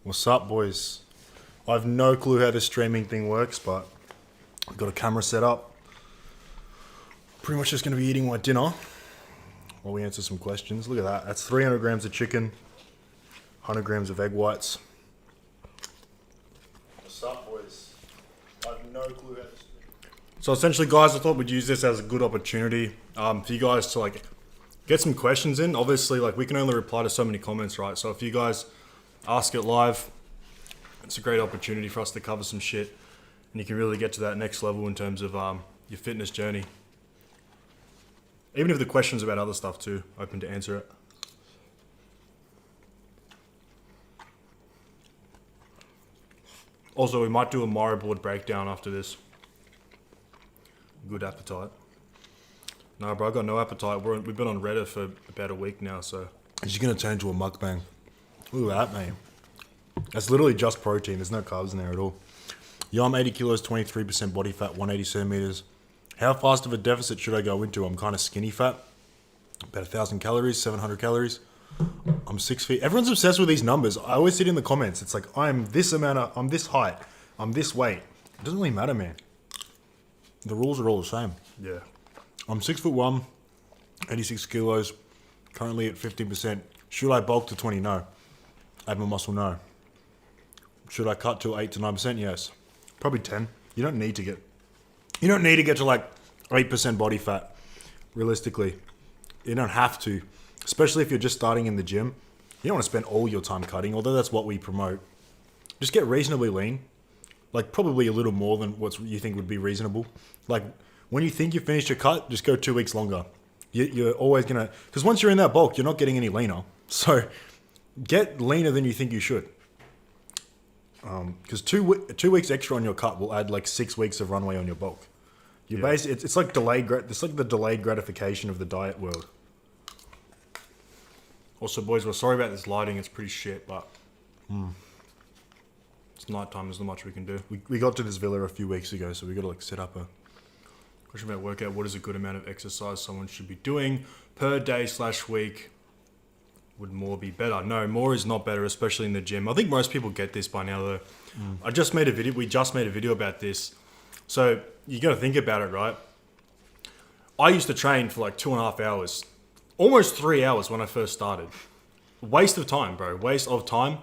What's up, boys? I have no clue how this streaming thing works, but I've got a camera set up. Pretty much just going to be eating my dinner while we answer some questions. Look at that. That's 300 grams of chicken, 100 grams of egg whites. What's up, boys? I have no clue how this. So essentially, guys, I thought we'd use this as a good opportunity for you guys to get some questions in. Obviously, we can only reply to so many comments, right? So if you guys ask it live, it's a great opportunity for us to cover some shit, and you can really get to that next level in terms of your fitness journey. Even if the question's about other stuff too, open to answer it. Also, we might do a Mario board breakdown after this. Good appetite. No, bro, I got no appetite. We've been on Reddit for about a week now, so. It's just gonna turn into a mukbang. Look at that, man. That's literally just protein. There's no carbs in there at all. Yo, I'm 80 kilos, 23% body fat, 180 centimeters. How fast of a deficit should I go into? I'm kind of skinny fat. About 1,000 calories, 700 calories. I'm 6 feet. Everyone's obsessed with these numbers. I always see it in the comments. It's like, I'm this height, I'm this weight. It doesn't really matter, man. The rules are all the same. Yeah. I'm 6'1", 86 kilos, currently at 15%. Should I bulk to 20? No. Add more muscle? No. Should I cut to 8 to 9%? Yes. Probably 10. You don't need to get to 8% body fat, realistically. You don't have to, especially if you're just starting in the gym. You don't want to spend all your time cutting, although that's what we promote. Just get reasonably lean, probably a little more than what you think would be reasonable. When you think you finished your cut, just go 2 weeks longer. You're always gonna, because once you're in that bulk, you're not getting any leaner. So get leaner than you think you should. Because 2 weeks extra on your cut will add 6 weeks of runway on your bulk. It's like the delayed gratification of the diet world. Also, boys, we're sorry about this lighting. It's pretty shit, but it's nighttime. There's not much we can do. We got to this villa a few weeks ago, so we got to set up a question about workout. What is a good amount of exercise someone should be doing per day/week? Would more be better? No, more is not better, especially in the gym. I think most people get this by now, though. We just made a video about this. So you got to think about it, right? I used to train for 2.5 hours, almost 3 hours when I first started. Waste of time, bro. Waste of time.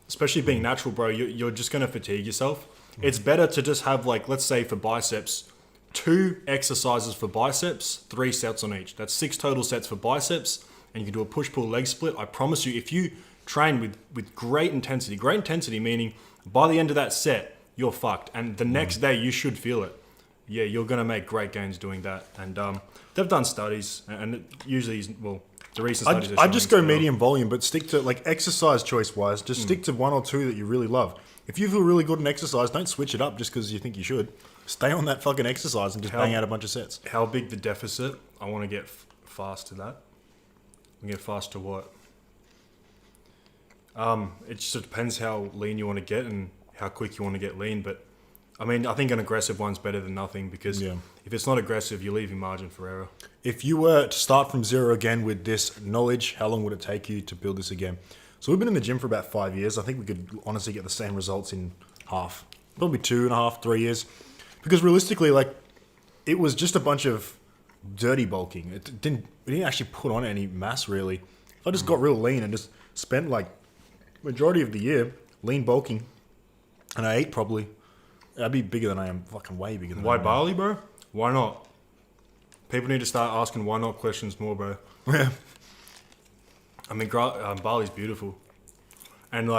Especially being natural, bro. You're just going to fatigue yourself. It's better to just have let's say for biceps, 2 exercises for biceps, 3 sets on each. That's 6 total sets for biceps. And you can do a push-pull leg split. I promise you, if you train with great intensity meaning by the end of that set, you're fucked. And the next day, you should feel it. Yeah, you're going to make great gains doing that. And they've done studies, and it usually is, the recent studies I just go medium volume, but stick to, exercise choice-wise, just stick to 1 or 2 that you really love. If you feel really good in exercise, don't switch it up just because you think you should. Stay on that fucking exercise and just bang out a bunch of sets. How big the deficit? I want to get fast to that. Get fast to what? It just depends how lean you want to get and how quick you want to get lean. But I think an aggressive one's better than nothing because if it's not aggressive, you're leaving margin for error. If you were to start from zero again with this knowledge, how long would it take you to build this again? So we've been in the gym for about 5 years. I think we could honestly get the same results in half, probably 2.5, 3 years. Because realistically, it was just a bunch of dirty bulking. We didn't actually put on any mass really. I just got real lean and just spent majority of the year lean bulking, and I ate probably. I'd be bigger than I am, fucking way bigger than I am. Why Bali, bro? Why not? People need to start asking why not questions more, bro. Yeah. Bali's beautiful, and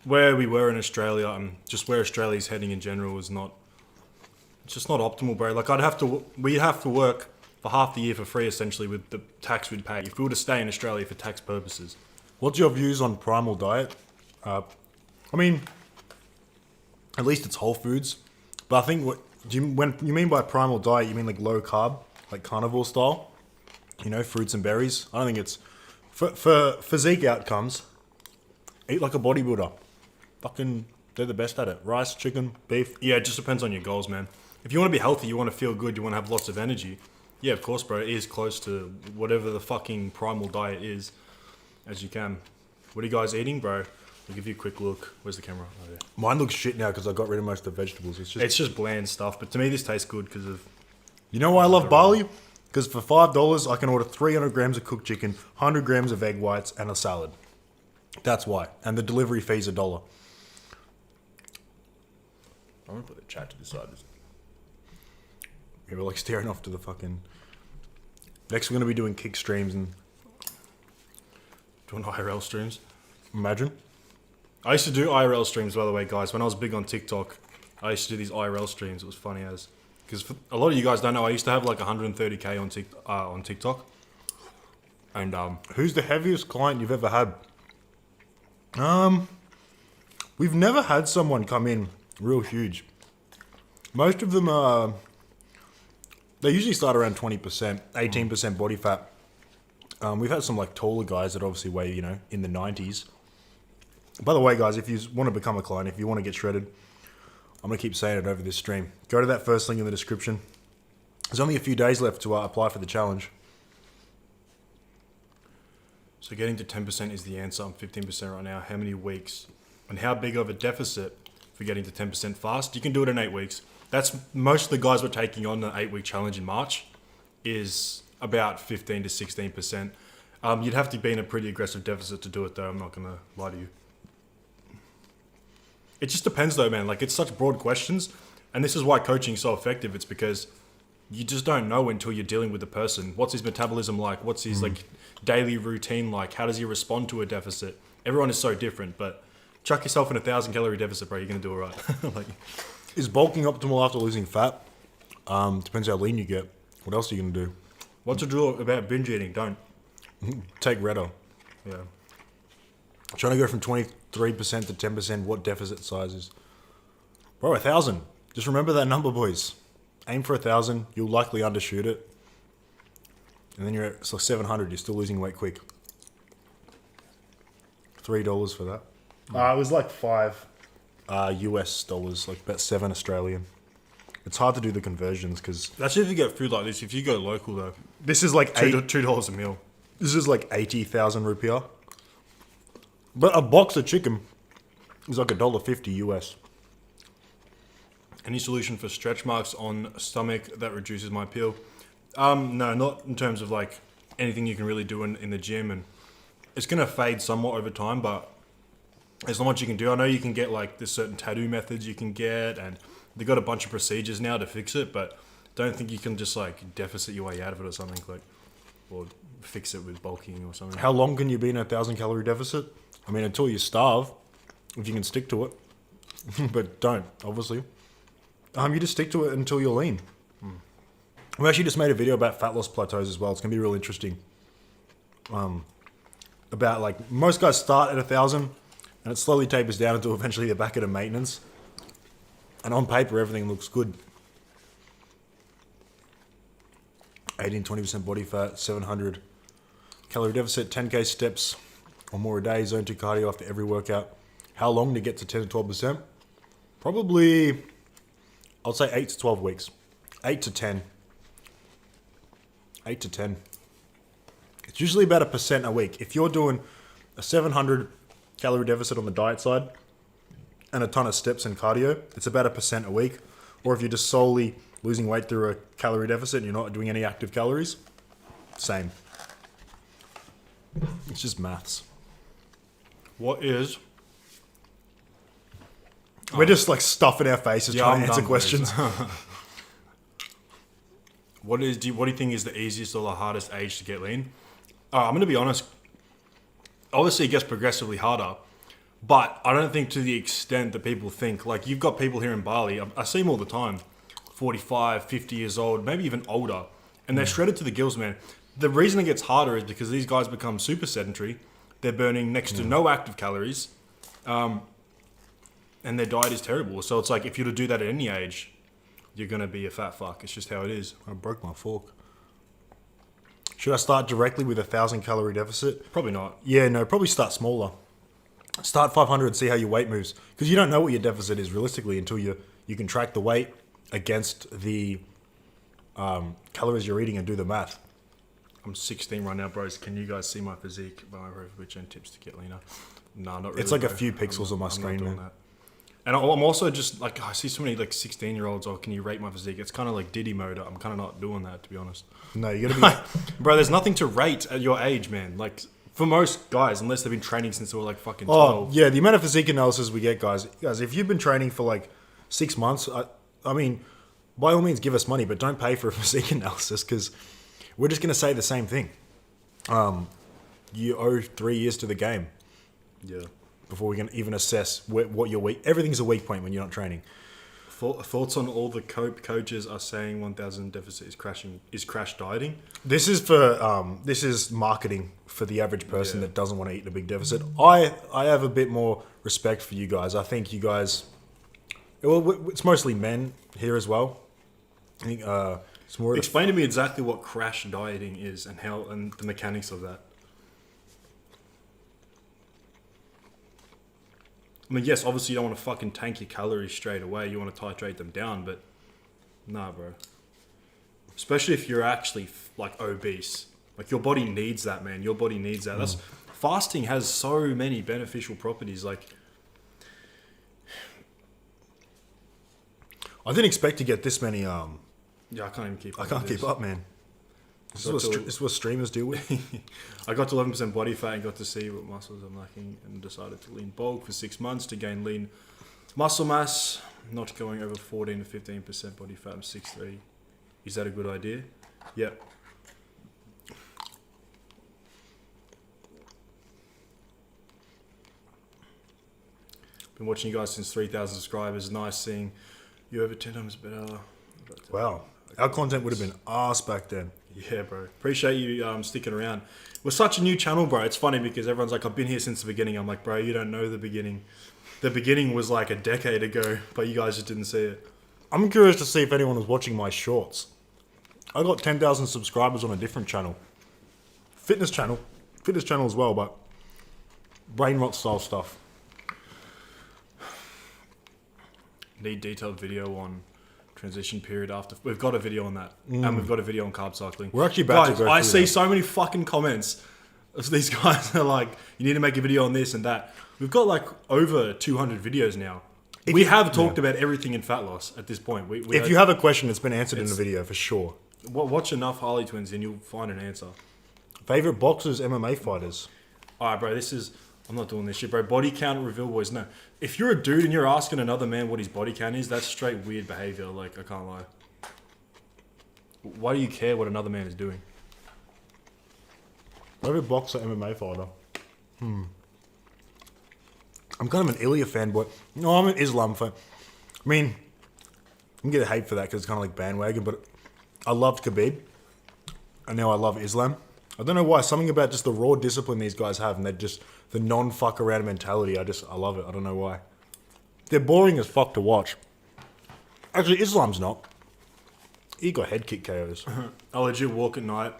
where we were in Australia, and just where Australia's heading in general is not. It's just not optimal, bro. We'd have to work for half the year for free, essentially, with the tax we'd pay if we were to stay in Australia for tax purposes. What's your views on primal diet? At least it's whole foods. But I think when you mean by primal diet, you mean low carb, carnivore style? Fruits and berries. I don't think it's for physique outcomes. Eat like a bodybuilder. They're the best at it. Rice, chicken, beef. Yeah, it just depends on your goals, man. If you want to be healthy, you want to feel good, you want to have lots of energy. Yeah, of course, bro. It is close to whatever the fucking primal diet is as you can. What are you guys eating, bro? I'll give you a quick look. Where's the camera? Oh, yeah. Mine looks shit now because I got rid of most of the vegetables. It's just bland stuff, but to me this tastes good because of... You know why I love Bali? Because for $5, I can order 300 grams of cooked chicken, 100 grams of egg whites, and a salad. That's why. And the delivery fee's $1. I'm going to put the chat to the side. Yeah, we're like staring off to the fucking... Next we're going to be doing kick streams and... Doing IRL streams. Imagine. I used to do IRL streams, by the way, guys. When I was big on TikTok, I used to do these IRL streams. It was funny as... Because a lot of you guys don't know, I used to have like 130k on TikTok. And who's the heaviest client you've ever had? We've never had someone come in real huge. Most of them are... They usually start around 20%, 18% body fat. We've had some like taller guys that obviously weigh, you know, in the 90s. By the way, guys, if you want to become a client, if you want to get shredded, I'm going to keep saying it over this stream. Go to that first link in the description. There's only a few days left to apply for the challenge. So getting to 10% is the answer. I'm 15% right now. How many weeks? And how big of a deficit for getting to 10% fast? You can do it in 8 weeks. That's most of the guys we're taking on the 8-week challenge in March is about 15 to 16%. You'd have to be in a pretty aggressive deficit to do it though. I'm not going to lie to you. It just depends though, man. Like it's such broad questions. And this is why coaching is so effective. It's because you just don't know until you're dealing with the person. What's his metabolism like? What's his like daily routine like? How does he respond to a deficit? Everyone is so different, but chuck yourself in a 1,000 calorie deficit, bro. You're going to do all right. Like, is bulking optimal after losing fat? Depends how lean you get. What else are you going to do? What's the drill about binge eating? Don't. Take Retta. Yeah. Trying to go from 23% to 10%, what deficit sizes? Bro, 1,000. Just remember that number, boys. Aim for 1,000. You'll likely undershoot it. And then you're at 700. You're still losing weight quick. $3 for that. It was like $5 US dollars, like about 7 Australian. It's hard to do the conversions because That's if you get food like this. If you go local though, this is like $2 a meal. This is like 80,000 rupiah. But a box of chicken is like $1.50 US. Any solution for stretch marks on stomach that reduces my appeal? No, not in terms of like anything you can really do in the gym, and it's gonna fade somewhat over time, but there's not much you can do. I know you can get like there's certain tattoo methods you can get, and they've got a bunch of procedures now to fix it, but don't think you can just like deficit your way out of it or something like, or fix it with bulking or something. How long can you be in a 1,000 calorie deficit? I mean, until you starve, if you can stick to it. But don't, obviously. You just stick to it until you're lean. We actually just made a video about fat loss plateaus as well. It's going to be real interesting. About like, most guys start at 1,000 and it slowly tapers down until eventually they're back at a maintenance. And on paper, everything looks good. 18, 20% body fat, 700 calorie deficit, 10k steps or more a day, zone 2 cardio after every workout. How long to get to 10 to 12%? Probably, I'd say 8 to 12 weeks. 8 to 10. 8 to 10. It's usually about 1% a week. If you're doing a 700 calorie deficit on the diet side and a ton of steps and cardio, it's about 1% a week. Or if you're just solely losing weight through a calorie deficit and you're not doing any active calories, same. It's just maths. What is... We're just like stuffing our faces trying to answer questions. What do you think is the easiest or the hardest age to get lean? I'm going to be honest. Obviously, it gets progressively harder, but I don't think to the extent that people think. Like, you've got people here in Bali, I see them all the time, 45, 50 years old, maybe even older, and they're shredded to the gills, man. The reason it gets harder is because these guys become super sedentary. They're burning next to no active calories, and their diet is terrible. So it's like, if you're to do that at any age, you're going to be a fat fuck. It's just how it is. I broke my fork. Should I start directly with 1,000 calorie deficit? Probably not. Yeah, no, probably start smaller. Start 500 and see how your weight moves. Because you don't know what your deficit is realistically until you can track the weight against the calories you're eating and do the math. I'm 16 right now, bros. Can you guys see my physique? My which and tips to get leaner. No, not really. It's like a bro. few pixels on my I'm screen, not doing man. that. And I'm also just like, I see so many like 16-year-olds. Oh, can you rate my physique? It's kind of like Diddy mode. I'm kind of not doing that, to be honest. No, you gotta Bro, there's nothing to rate at your age, man. Like for most guys, unless they've been training since they were like fucking be. 12. Oh yeah, the amount of physique analysis we get, guys. Guys, if you've been training for like 6 months, I mean, by all means, give us money, but don't pay for a physique analysis because we're just gonna say the same thing. You owe 3 years to the game Yeah. before we can even assess what your weak. Everything's a weak point when you're not training. Thoughts on all the coaches are saying 1,000 deficit is crash dieting. This is for this is marketing for the average person Yeah. that doesn't want to eat in a big deficit. I have a bit more respect for you guys. I think you guys. Well, it's mostly men here as well. I think it's more. Explain to me exactly what crash dieting is and how and the mechanics of that. I mean, yes, obviously you don't want to fucking tank your calories straight away. You want to titrate them down, but nah, bro. Especially if you're actually like obese. Like your body needs that, man. Your body needs that. That's fasting has so many beneficial properties. Like I didn't expect to get this many. yeah, I can't even keep. I up can't with keep this. up, man. This Got is, to- this is what streamers deal with. I got to 11% body fat and got to see what muscles I'm lacking and decided to lean bulk for 6 months to gain lean muscle mass, not going over 14 to 15% body fat. I'm 6'3". Is that a good idea? Yep. Been watching you guys since 3,000 subscribers. Nice seeing you over 10 times better. Wow, our content would have been arse back then. Yeah, bro. Appreciate you sticking around. We're such a new channel, bro. It's funny because everyone's like, I've been here since the beginning. I'm like, bro, you don't know the beginning. The beginning was like a decade ago, but you guys just didn't see it. I'm curious to see if anyone was watching my shorts. I got 10,000 subscribers on a different channel. Fitness channel as well, but brain rot style stuff. Need detailed video on transition period after. We've got a video on that. And we've got a video on carb cycling. We're actually about to guys, go I through see that. so many fucking comments. Of these guys are like, you need to make a video on this and that. We've got like over 200 videos now. We have talked about everything in fat loss at this point. If you have a question, it's been answered in the video for sure. watch enough Harley Twins and you'll find an answer. Favorite boxers, MMA fighters. Alright, bro, I'm not doing this shit, bro. Body count reveal, boys. No. If you're a dude and you're asking another man what his body count is, that's straight weird behavior. Like, I can't lie. Why do you care what another man is doing? Favorite boxer, MMA fighter. I'm kind of an Ilya fanboy. No, I'm an Islam fan. I mean, I'm gonna get hate for that because it's kind of like bandwagon, but I loved Khabib, and now I love Islam. I don't know why. Something about just the raw discipline these guys have, and they're just the non-fuck around mentality. I love it. I don't know why. They're boring as fuck to watch. Actually, Islam's not. He got head kick KOs. I legit walk at night,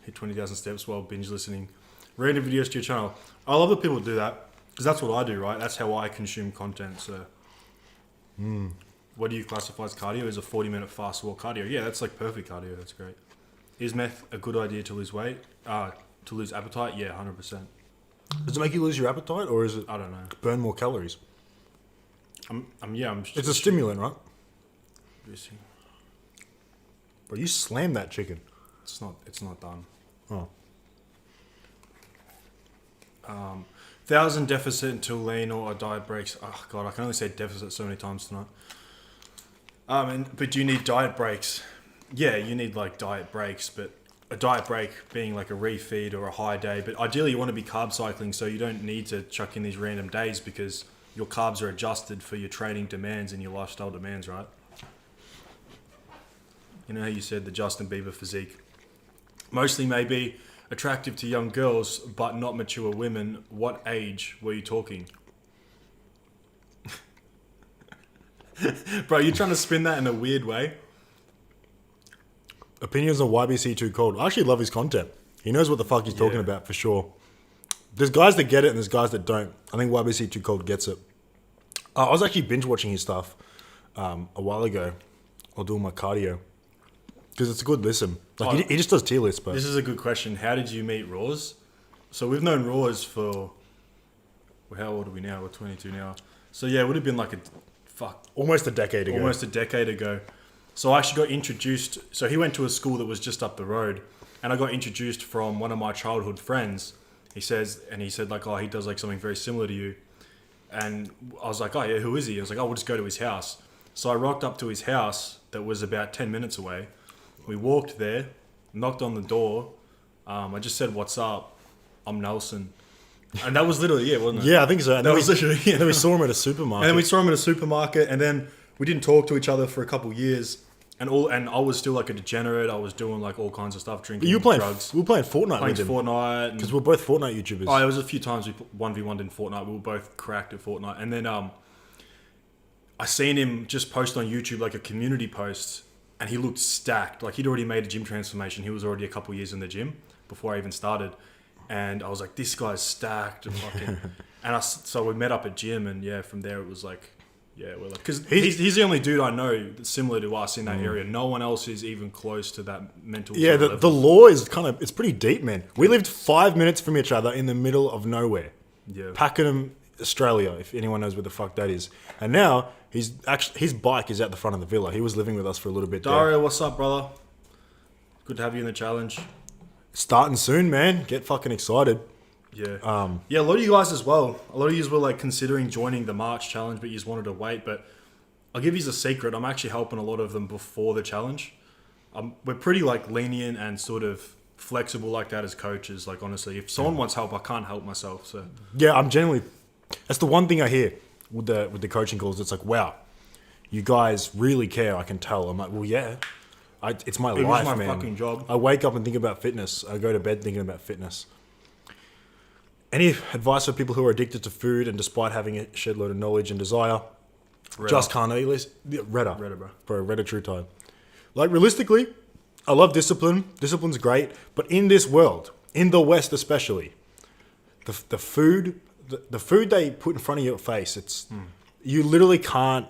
hit 20,000 steps while binge listening. Random videos to your channel. I love that people do that because that's what I do, right? That's how I consume content. So, what do you classify as cardio? Is a 40-minute fast walk cardio? Yeah, that's like perfect cardio. That's great. Is meth a good idea to lose weight? To lose appetite? Yeah, 100%. Does it make you lose your appetite, or is it I don't know. burn more calories? I'm It's a stimulant, right? It's Bro, you slammed that chicken. not done. Oh. 1,000 deficit until lean or diet breaks. Oh god, I can only say deficit so many times tonight. But do you need diet breaks? Yeah, you need like diet breaks, but a diet break being like a refeed or a high day. But ideally, you want to be carb cycling, so you don't need to chuck in these random days because your carbs are adjusted for your training demands and your lifestyle demands, right? You know how you said the Justin Bieber physique mostly may be attractive to young girls, but not mature women. What age were you talking? Bro, you're trying to spin that in a weird way. Opinions on YBC Too Cold. I actually love his content. He knows what the fuck he's talking Yeah. about for sure. There's guys that get it and there's guys that don't. I think YBC Too Cold gets it. I was actually binge watching his stuff a while ago while doing my cardio because it's a good listen. Like he just does tier lists, but This is a good question. How did you meet Roars? So we've known Roars for Well, how old are we now? We're 22 now. So yeah, it would have been like almost a decade ago. Almost a decade ago. So I actually got introduced. So he went to a school that was just up the road, and I got introduced from one of my childhood friends. He said like, oh, he does like something very similar to you. And I was like, oh yeah, who is he? I was like, oh, we'll just go to his house. So I rocked up to his house that was about 10 minutes away. We walked there, knocked on the door. I just said, what's up? I'm Nelson. And that was literally it, wasn't it? Yeah, I think so. And that was literally it. And then we saw him at a supermarket. And then we saw him at a supermarket, and then we didn't talk to each other for a couple of years. And I was still like a degenerate. I was doing like all kinds of stuff, drinking drugs. We were playing Fortnite Playing with him. Fortnite. Because we're both Fortnite YouTubers. Oh, it was a few times we 1v1'd in Fortnite. We were both cracked at Fortnite. And then I seen him just post on YouTube like a community post, and he looked stacked. Like he'd already made a gym transformation. He was already a couple years in the gym before I even started. And I was like, this guy's stacked. And fucking, so we met up at gym, and yeah, from there it was like, yeah, we're like, because he's the only dude I know that's similar to us in that area. No one else is even close to that mental. Yeah, the law is it's pretty deep, man. We lived 5 minutes from each other in the middle of nowhere. Yeah. Pakenham, Australia, if anyone knows where the fuck that is. And now his bike is at the front of the villa. He was living with us for a little bit. Dario, what's up, brother? Good to have you in the challenge. Starting soon, man. Get fucking excited. Yeah. Yeah, a lot of you guys as well. A lot of you were like considering joining the March challenge, but you just wanted to wait. But I'll give you a secret. I'm actually helping a lot of them before the challenge. We're pretty like lenient and sort of flexible like that as coaches. Like honestly, if someone wants help, I can't help myself. So yeah, I'm genuinely. That's the one thing I hear with the coaching calls. It's like, wow, you guys really care. I can tell. I'm like, well, yeah. It's my life, man. It's my fucking job. I wake up and think about fitness. I go to bed thinking about fitness. Any advice for people who are addicted to food and despite having a shed load of knowledge and desire, just can't eat less? Redder, bro. Redder true time. Like realistically, I love discipline. Discipline's great, but in this world, in the West especially, the food they put in front of your face, you literally can't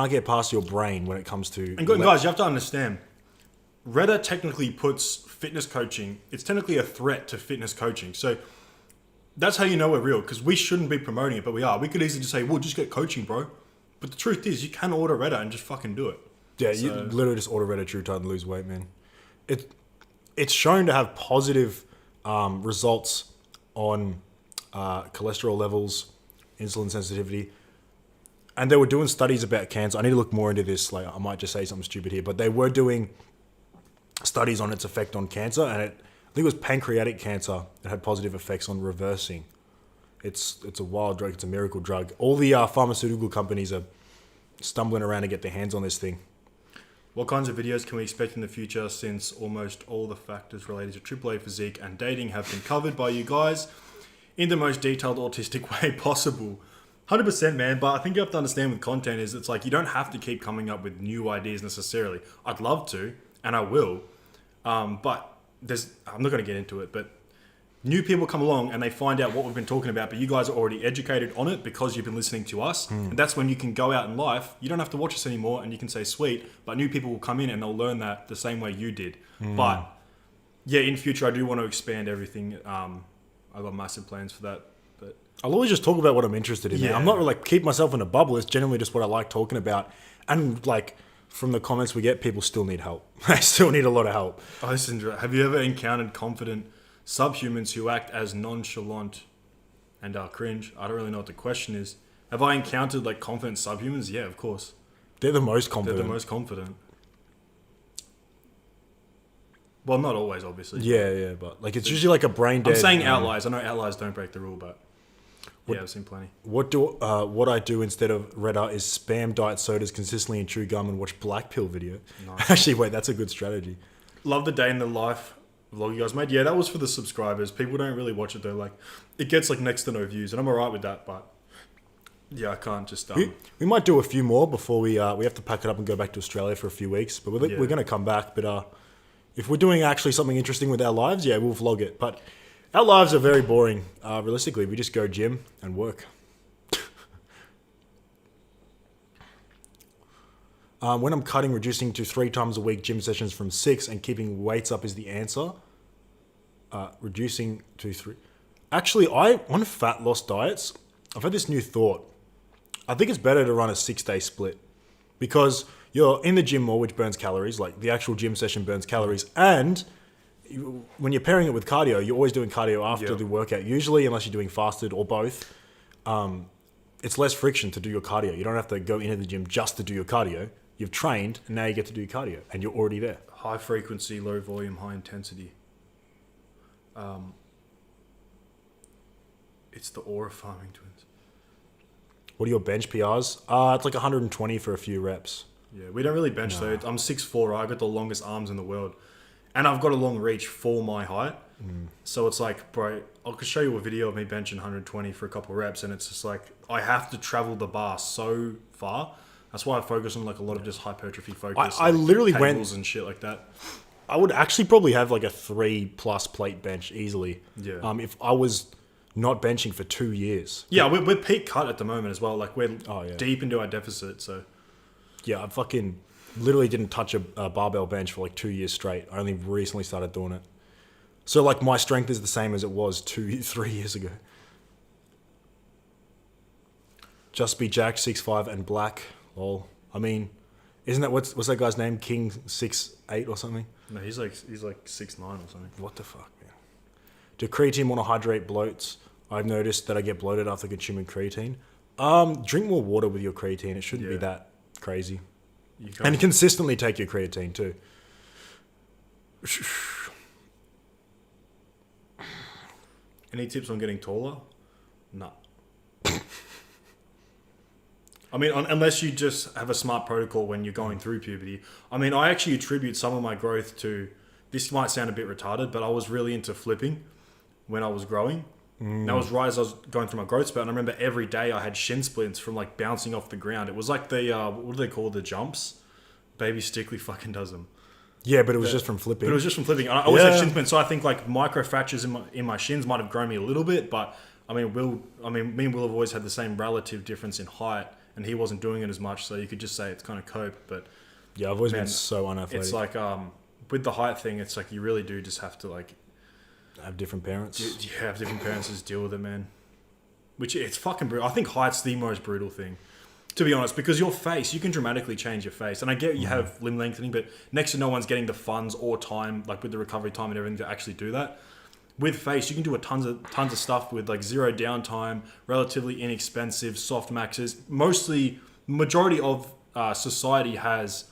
get past your brain when it comes to. And guys, you have to understand, Reddit technically puts fitness coaching. It's technically a threat to fitness coaching. So that's how you know we're real, because we shouldn't be promoting it, but we are. We could easily just say, well, just get coaching, bro. But the truth is, you can order Reddit and just fucking do it. Yeah, you literally just order Reddit True Time to lose weight, man. It's shown to have positive results on cholesterol levels, insulin sensitivity. And they were doing studies about cancer. I need to look more into this. Like, I might just say something stupid here, but they were doing studies on its effect on cancer, and I think it was pancreatic cancer that had positive effects on reversing. It's a wild drug. It's a miracle drug. All the pharmaceutical companies are stumbling around to get their hands on this thing. What kinds of videos can we expect in the future, since almost all the factors related to AAA physique and dating have been covered by you guys in the most detailed autistic way possible? 100%, man. But I think you have to understand with content is it's like you don't have to keep coming up with new ideas necessarily. I'd love to, and I will. But I'm not going to get into it, but new people come along and they find out what we've been talking about, but you guys are already educated on it because you've been listening to us. And that's when you can go out in life. You don't have to watch us anymore and you can say, sweet, but new people will come in and they'll learn that the same way you did. But yeah, in future, I do want to expand everything. I've got massive plans for that. But I'll always just talk about what I'm interested in. Yeah. I'm not like keep myself in a bubble. It's generally just what I like talking about. And like from the comments we get, people still need help. They still need a lot of help. Oh, have you ever encountered confident subhumans who act as nonchalant and are cringe? I don't really know what the question is. Have I encountered like confident subhumans? Yeah, of course. They're the most confident. They're the most confident. Well, not always, obviously. Yeah, but like it's usually like a brain dead. I'm saying outliers. I know outliers don't break the rule, but yeah, I've seen plenty. What I do instead of Reddit is spam diet sodas consistently and chew gum and watch black pill video. Nice. Actually, wait, that's a good strategy. Love the day in the life vlog you guys made. Yeah, that was for the subscribers. People don't really watch it though. Like, it gets like next to no views, and I'm alright with that. But yeah, I can't just. We might do a few more before we have to pack it up and go back to Australia for a few weeks. But we're going to come back. But if we're doing actually something interesting with our lives, yeah, we'll vlog it. But our lives are very boring. Realistically, we just go gym and work. When I'm cutting, reducing to 3 times a week gym sessions from 6 and keeping weights up is the answer. Reducing to 3. Actually, on fat loss diets, I've had this new thought. I think it's better to run a 6-day split because you're in the gym more, which burns calories. Like the actual gym session burns calories, and when you're pairing it with cardio, you're always doing cardio after the workout. Usually, unless you're doing fasted or both, it's less friction to do your cardio. You don't have to go into the gym just to do your cardio. You've trained, and now you get to do your cardio, and you're already there. High frequency, low volume, high intensity. It's the Aura Farming Twins. What are your bench PRs? It's like 120 for a few reps. Yeah, we don't really bench though. I'm 6'4". I got the longest arms in the world, and I've got a long reach for my height. So it's like, bro, I could show you a video of me benching 120 for a couple of reps, and it's just like I have to travel the bar so far. That's why I focus on like a lot of just hypertrophy focus. I literally cables and shit like that. I would actually probably have like a 3+ plate bench easily. Yeah. If I was not benching for 2 years. Yeah, we're peak cut at the moment as well. Like we're deep into our deficit. So yeah, I fucking literally didn't touch a barbell bench for like 2 years straight. I only recently started doing it. So like my strength is the same as it was 3 years ago. Just be Jack 6'5" and black. Lol. I mean, isn't that what's that guy's name? King 6'8" or something? No, he's like 6'9" or something. What the fuck, man? Do creatine monohydrate bloats? I've noticed that I get bloated after consuming creatine. Drink more water with your creatine. It shouldn't be that crazy. And consistently take your creatine too. Any tips on getting taller? No. I mean, unless you just have a smart protocol when you're going through puberty. I mean, I actually attribute some of my growth to, this might sound a bit retarded, but I was really into flipping when I was growing. That was right as I was going through my growth spurt. And I remember every day I had shin splints from like bouncing off the ground. It was like the, what do they call the jumps? Baby Stickley fucking does them. Yeah, but it was just from flipping. But it was just from flipping. I always had shin splints, so I think like micro fractures in my shins might have grown me a little bit. But I mean, me and Will have always had the same relative difference in height, and he wasn't doing it as much. So you could just say it's kind of cope. But yeah, I've always been so unathletic. It's like with the height thing, it's like you really do just have to like have different parents. You have different parents, just deal with it, man. Which it's fucking brutal. I think height's the most brutal thing, to be honest, because your face, you can dramatically change your face. And I get you have limb lengthening, but next to no one's getting the funds or time, like with the recovery time and everything, to actually do that. With face, you can do tons of stuff with like zero downtime, relatively inexpensive, soft maxes. Majority of society has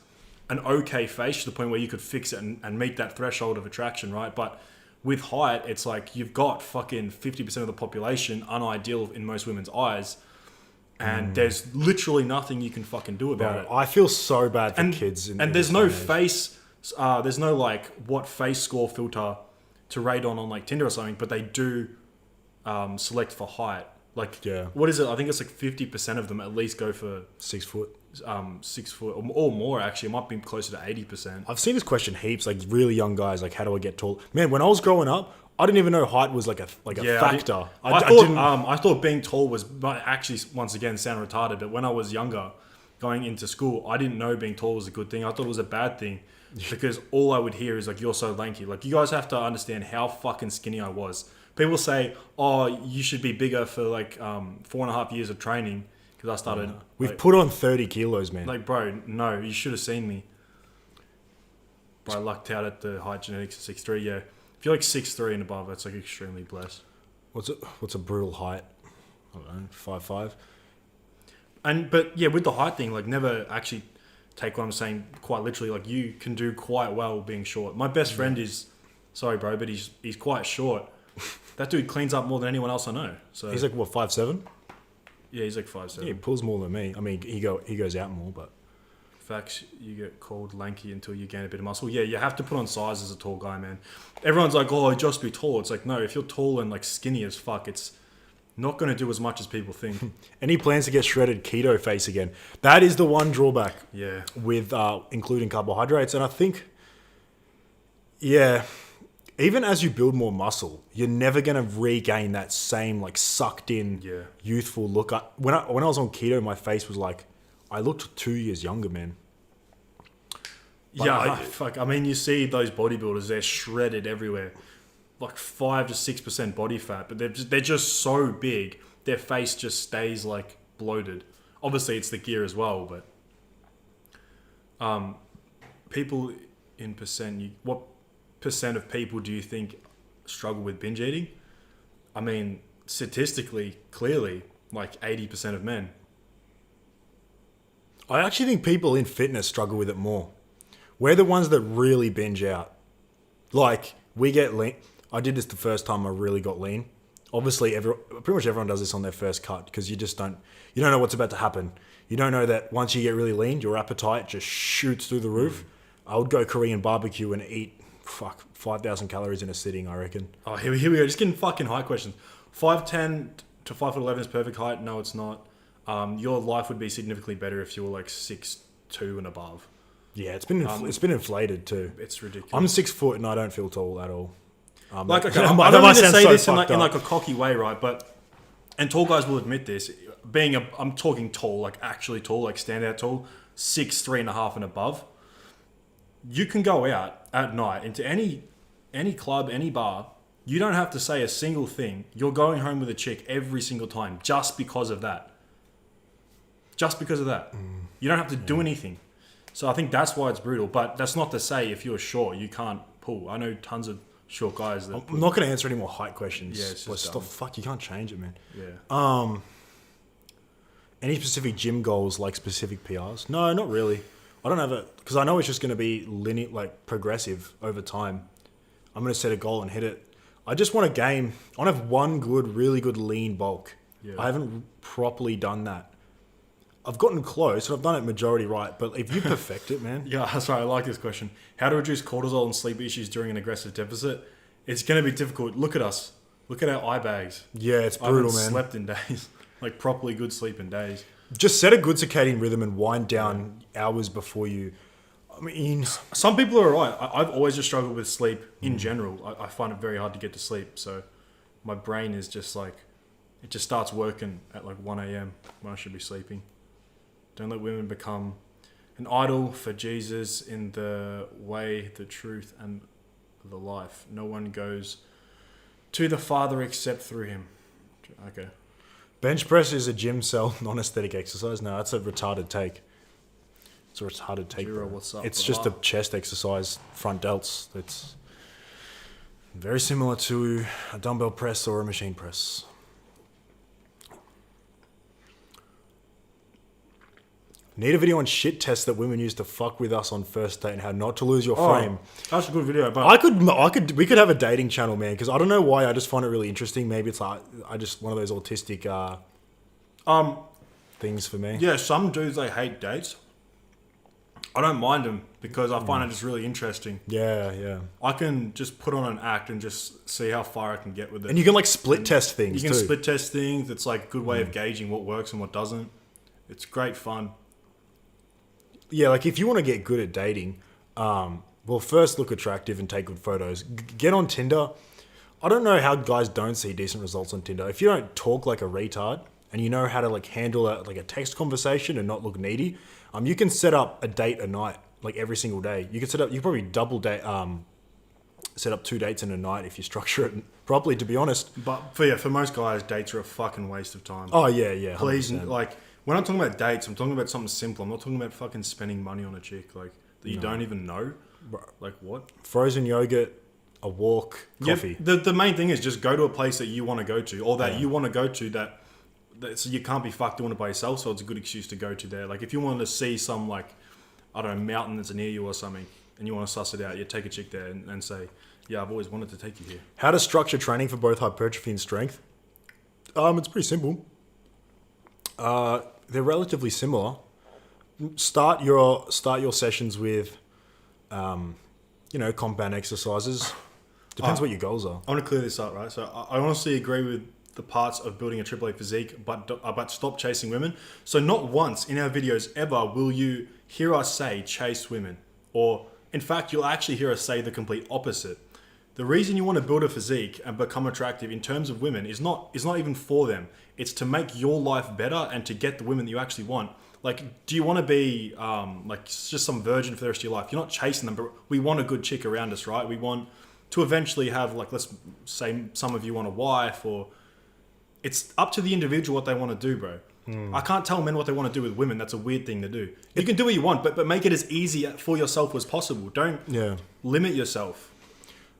an okay face to the point where you could fix it and meet that threshold of attraction, right? But with height, it's like you've got fucking 50% of the population unideal in most women's eyes. And there's literally nothing you can fucking do about it. I feel so bad for kids. And there's no face, there's no like what face score filter to rate on like Tinder or something, but they do select for height. Like, what is it? I think it's like 50% of them at least go for 6 foot. 6 foot or more. Actually, it might be closer to 80%. I've seen this question heaps. Like really young guys, like how do I get tall? Man, when I was growing up, I didn't even know height was like a factor. I thought being tall was, actually, once again, sound retarded, but when I was younger, going into school, I didn't know being tall was a good thing. I thought it was a bad thing because all I would hear is like, you're so lanky. Like, you guys have to understand how fucking skinny I was. People say, oh, you should be bigger for like 4.5 years of training because I started. We've put on 30 kilos, man. Like, bro, no, you should have seen me. Bro, I lucked out at the height genetics at 6'3", yeah. If you're like 6'3" and above, that's like extremely blessed. What's a brutal height? I don't know, 5'5". But yeah, with the height thing, like never actually take what I'm saying quite literally. Like you can do quite well being short. My best friend is, sorry bro, but he's quite short. That dude cleans up more than anyone else I know. So he's like what, 5'7"? Yeah, he's like 5'7". Yeah, he pulls more than me. I mean, he goes out more, but facts, you get called lanky until you gain a bit of muscle. Yeah, you have to put on size as a tall guy, man. Everyone's like, oh, just be tall. It's like, no, if you're tall and like skinny as fuck, it's not going to do as much as people think. Any plans to get shredded keto face again? That is the one drawback. Yeah. With including carbohydrates. And I think, even as you build more muscle, you're never going to regain that same like sucked in youthful look. When I was on keto, my face was like, I looked 2 years younger, man. But fuck. I mean, you see those bodybuilders, they're shredded everywhere. Like 5 to 6% body fat, but they're just so big their face just stays like bloated. Obviously, it's the gear as well, but people in percent, what percent of people do you think struggle with binge eating? I mean, statistically, clearly, like 80% of men. I actually think people in fitness struggle with it more. We're the ones that really binge out. Like, we get lean. I did this the first time I really got lean. Obviously, pretty much everyone does this on their first cut because you don't know what's about to happen. You don't know that once you get really lean, your appetite just shoots through the roof. I would go Korean barbecue and eat 5,000 calories in a sitting, I reckon. Oh, here we go. Just getting fucking height questions. 5'10" to 5'11" is perfect height. No, it's not. Your life would be significantly better if you were like 6'2" and above. Yeah, it's been inflated too. It's ridiculous. I'm 6 foot and I don't feel tall at all. I don't mean to say this in like a cocky way, right? But and tall guys will admit this. I'm talking tall, like actually tall, like standout tall, 6'3.5" and above. You can go out at night into any club, any bar. You don't have to say a single thing. You're going home with a chick every single time just because of that. Just because of that. You don't have to do anything. So I think that's why it's brutal. But that's not to say if you're short, you can't pull. I know tons of short guys that... I'm not going to answer any more height questions. Yeah, it's just fuck, you can't change it, man. Yeah. Any specific gym goals, like specific PRs? No, not really. I don't have it, because I know it's just going to be linear, like progressive over time. I'm going to set a goal and hit it. I just want to gain... I want to have one really good lean bulk. Yeah. I haven't properly done that. I've gotten close, and I've done it majority right, but if you perfect it, man... Yeah, that's right. I like this question. How to reduce cortisol and sleep issues during an aggressive deficit? It's going to be difficult. Look at us. Look at our eye bags. Yeah, it's brutal, man. I haven't slept in days. Like, properly good sleep in days. Just set a good circadian rhythm and wind down hours before you... I mean... Some people are right. I've always just struggled with sleep in general. I find it very hard to get to sleep. So my brain is just like... It just starts working at like 1 a.m. when I should be sleeping. Don't let women become an idol for Jesus in the way, the truth, and the life. No one goes to the Father except through him. Okay. Bench press is a gym cell, non-aesthetic exercise. No, that's a retarded take. It's a retarded take. Jiro, what's up? It's just a chest exercise, front delts. It's very similar to a dumbbell press or a machine press. Need a video on shit tests that women use to fuck with us on first date and how not to lose your frame. That's a good video. But we could have a dating channel, man, because I don't know why. I just find it really interesting. Maybe it's like I just one of those autistic things for me. Yeah, some dudes they hate dates. I don't mind them because I find it just really interesting. Yeah. I can just put on an act and just see how far I can get with it. And you can like split test things. You can too. split test things. It's like a good way of gauging what works and what doesn't. It's great fun. Yeah, like if you want to get good at dating, well, first look attractive and take good photos. Get on Tinder. I don't know how guys don't see decent results on Tinder. If you don't talk like a retard and you know how to like handle a text conversation and not look needy, you can set up a date a night, like every single day. You can probably double date, set up 2 dates in a night if you structure it properly, to be honest. But for most guys, dates are a fucking waste of time. Oh yeah. 100%. Please, like when I'm talking about dates, I'm talking about something simple. I'm not talking about fucking spending money on a chick like that you don't even know. Like what? Frozen yogurt, a walk, coffee. Yeah, the main thing is just go to a place that you want to go to, or that you want to go to that so you can't be fucked doing it by yourself. So it's a good excuse to go to there. Like if you want to see some like I don't know mountain that's near you or something, and you want to suss it out, you take a chick there and say, yeah, I've always wanted to take you here. How to structure training for both hypertrophy and strength? It's pretty simple. They're relatively similar. Start your sessions with, compound exercises. Depends what your goals are. I want to clear this up, right? So I honestly agree with the parts of building a AAA physique, but stop chasing women. So not once in our videos ever will you hear us say chase women, or in fact, you'll actually hear us say the complete opposite. The reason you want to build a physique and become attractive in terms of women is not even for them. It's to make your life better and to get the women that you actually want. Like, do you want to be just some virgin for the rest of your life? You're not chasing them, but we want a good chick around us, right? We want to eventually have, like, let's say some of you want a wife, or it's up to the individual what they want to do, bro. I can't tell men what they want to do with women. That's a weird thing to do. You can do what you want, but make it as easy for yourself as possible. Don't limit yourself.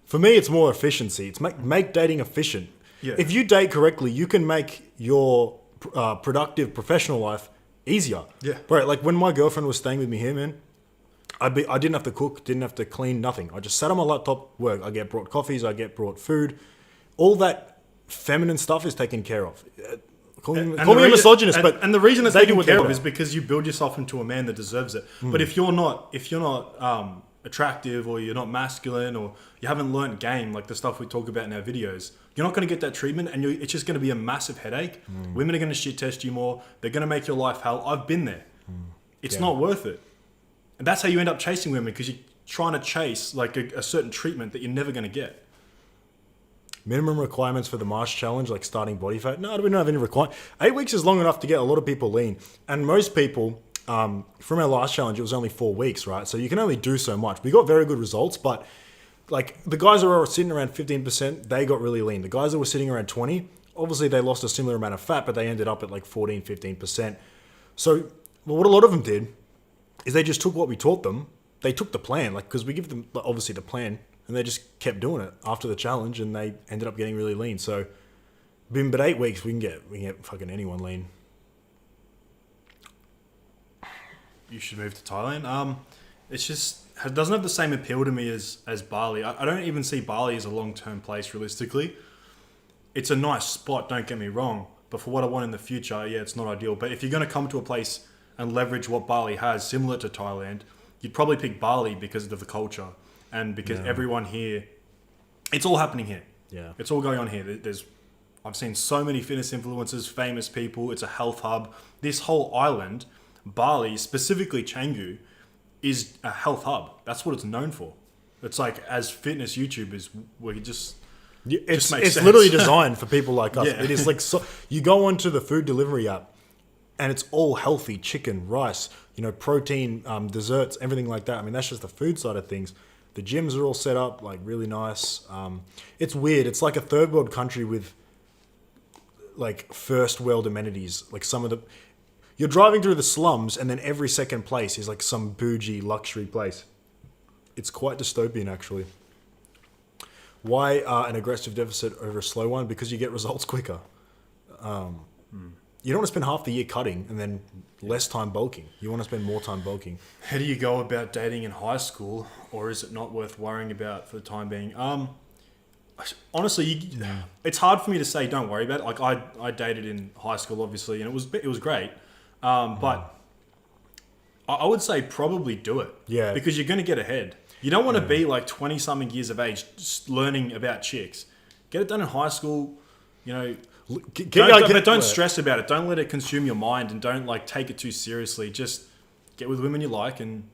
For me, it's more efficiency. It's make dating efficient. Yeah. If you date correctly, you can make your productive professional life easier. Yeah. Bro, like when my girlfriend was staying with me here, man, I didn't have to cook, didn't have to clean, nothing. I just sat on my laptop, work. I get brought coffees, I get brought food. All that feminine stuff is taken care of. Call me a misogynist, but and the reason it's they do taken what care they of do. is because you build yourself into a man that deserves it. But if you're not attractive, or you're not masculine, or you haven't learnt game like the stuff we talk about in our videos, you're not going to get that treatment, and it's just going to be a massive headache. Women are going to shit test you more. They're going to make your life hell. I've been there. It's not worth it. And that's how you end up chasing women, because you're trying to chase like a certain treatment that you're never going to get. Minimum requirements for the Marsh Challenge, like starting body fat. No, we don't have any requirement. 8 weeks is long enough to get a lot of people lean. And most people, from our last challenge, it was only 4 weeks, right? So you can only do so much. We got very good results, but like the guys that were sitting around 15%, they got really lean. The guys that were sitting around 20, obviously they lost a similar amount of fat, but they ended up at like 14, 15%. So what a lot of them did is they just took what we taught them. They took the plan, like, because we give them obviously the plan, and they just kept doing it after the challenge, and they ended up getting really lean. So, but 8 weeks, we can get fucking anyone lean. You should move to Thailand. It's just, it doesn't have the same appeal to me as Bali. I don't even see Bali as a long-term place realistically. It's a nice spot, don't get me wrong, but for what I want in the future, yeah, it's not ideal. But if you're going to come to a place and leverage what Bali has, similar to Thailand, you'd probably pick Bali because of the culture. And because everyone here, it's all happening here. Yeah. It's all going on here. I've seen so many fitness influencers, famous people. It's a health hub. This whole island, Bali, specifically Canggu, is a health hub. That's what it's known for. It's like, as fitness YouTubers, we just... It's sense. literally designed for people like us. Yeah. It is like, so, you go onto the food delivery app, and it's all healthy: chicken, rice, protein, desserts, everything like that. I mean, that's just the food side of things. The gyms are all set up like really nice. It's weird. It's like a third world country with like first world amenities. Like you're driving through the slums, and then every second place is like some bougie luxury place. It's quite dystopian, actually. Why an aggressive deficit over a slow one? Because you get results quicker. You don't want to spend half the year cutting and then less time bulking. You want to spend more time bulking. How do you go about dating in high school, or is it not worth worrying about for the time being? Honestly, it's hard for me to say don't worry about it. Like I dated in high school, obviously, and it was great. But I would say probably do it. Yeah. Because you're going to get ahead. You don't want to be like 20-something years of age just learning about chicks. Get it done in high school, But don't stress about it. Don't let it consume your mind, and don't like take it too seriously. Just get with women you like, and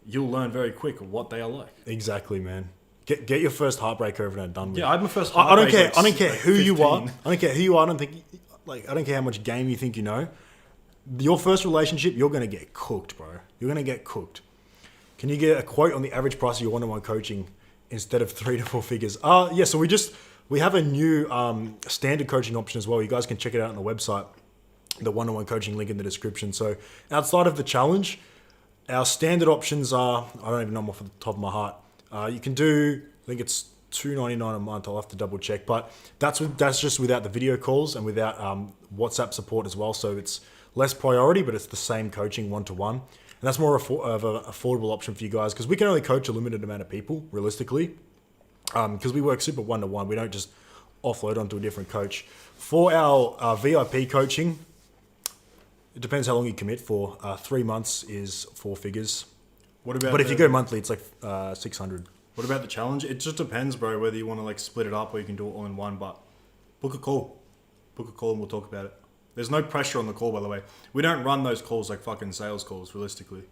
you'll learn very quick what they are like. Exactly, man. Get your first heartbreak over and done with. Yeah, I had my first I don't heartbreak. care. I don't care who 15. you are. I don't care who you are. I don't care how much game you think you know. Your first relationship, you're gonna get cooked, bro. You're gonna get cooked. Can you get a quote on the average price of your one-on-one coaching instead of 3 to 4 figures? Yeah. So we have a new standard coaching option as well. You guys can check it out on the website. The one-on-one coaching link in the description. So outside of the challenge, our standard options are, I don't even know them off the top of my heart. You can do, I think it's $2.99 a month. I'll have to double check, but that's just without the video calls and without WhatsApp support as well. So it's less priority, but it's the same coaching one-to-one. And that's more of an affordable option for you guys, because we can only coach a limited amount of people, realistically, because we work super one-to-one. We don't just offload onto a different coach. For our VIP coaching, it depends how long you commit for. 3 months is 4 figures. But if you go monthly, it's like 600. What about the challenge? It just depends, bro, whether you want to like split it up or you can do it all in one. But book a call and we'll talk about it. There's no pressure on the call, by the way. We don't run those calls like fucking sales calls, realistically.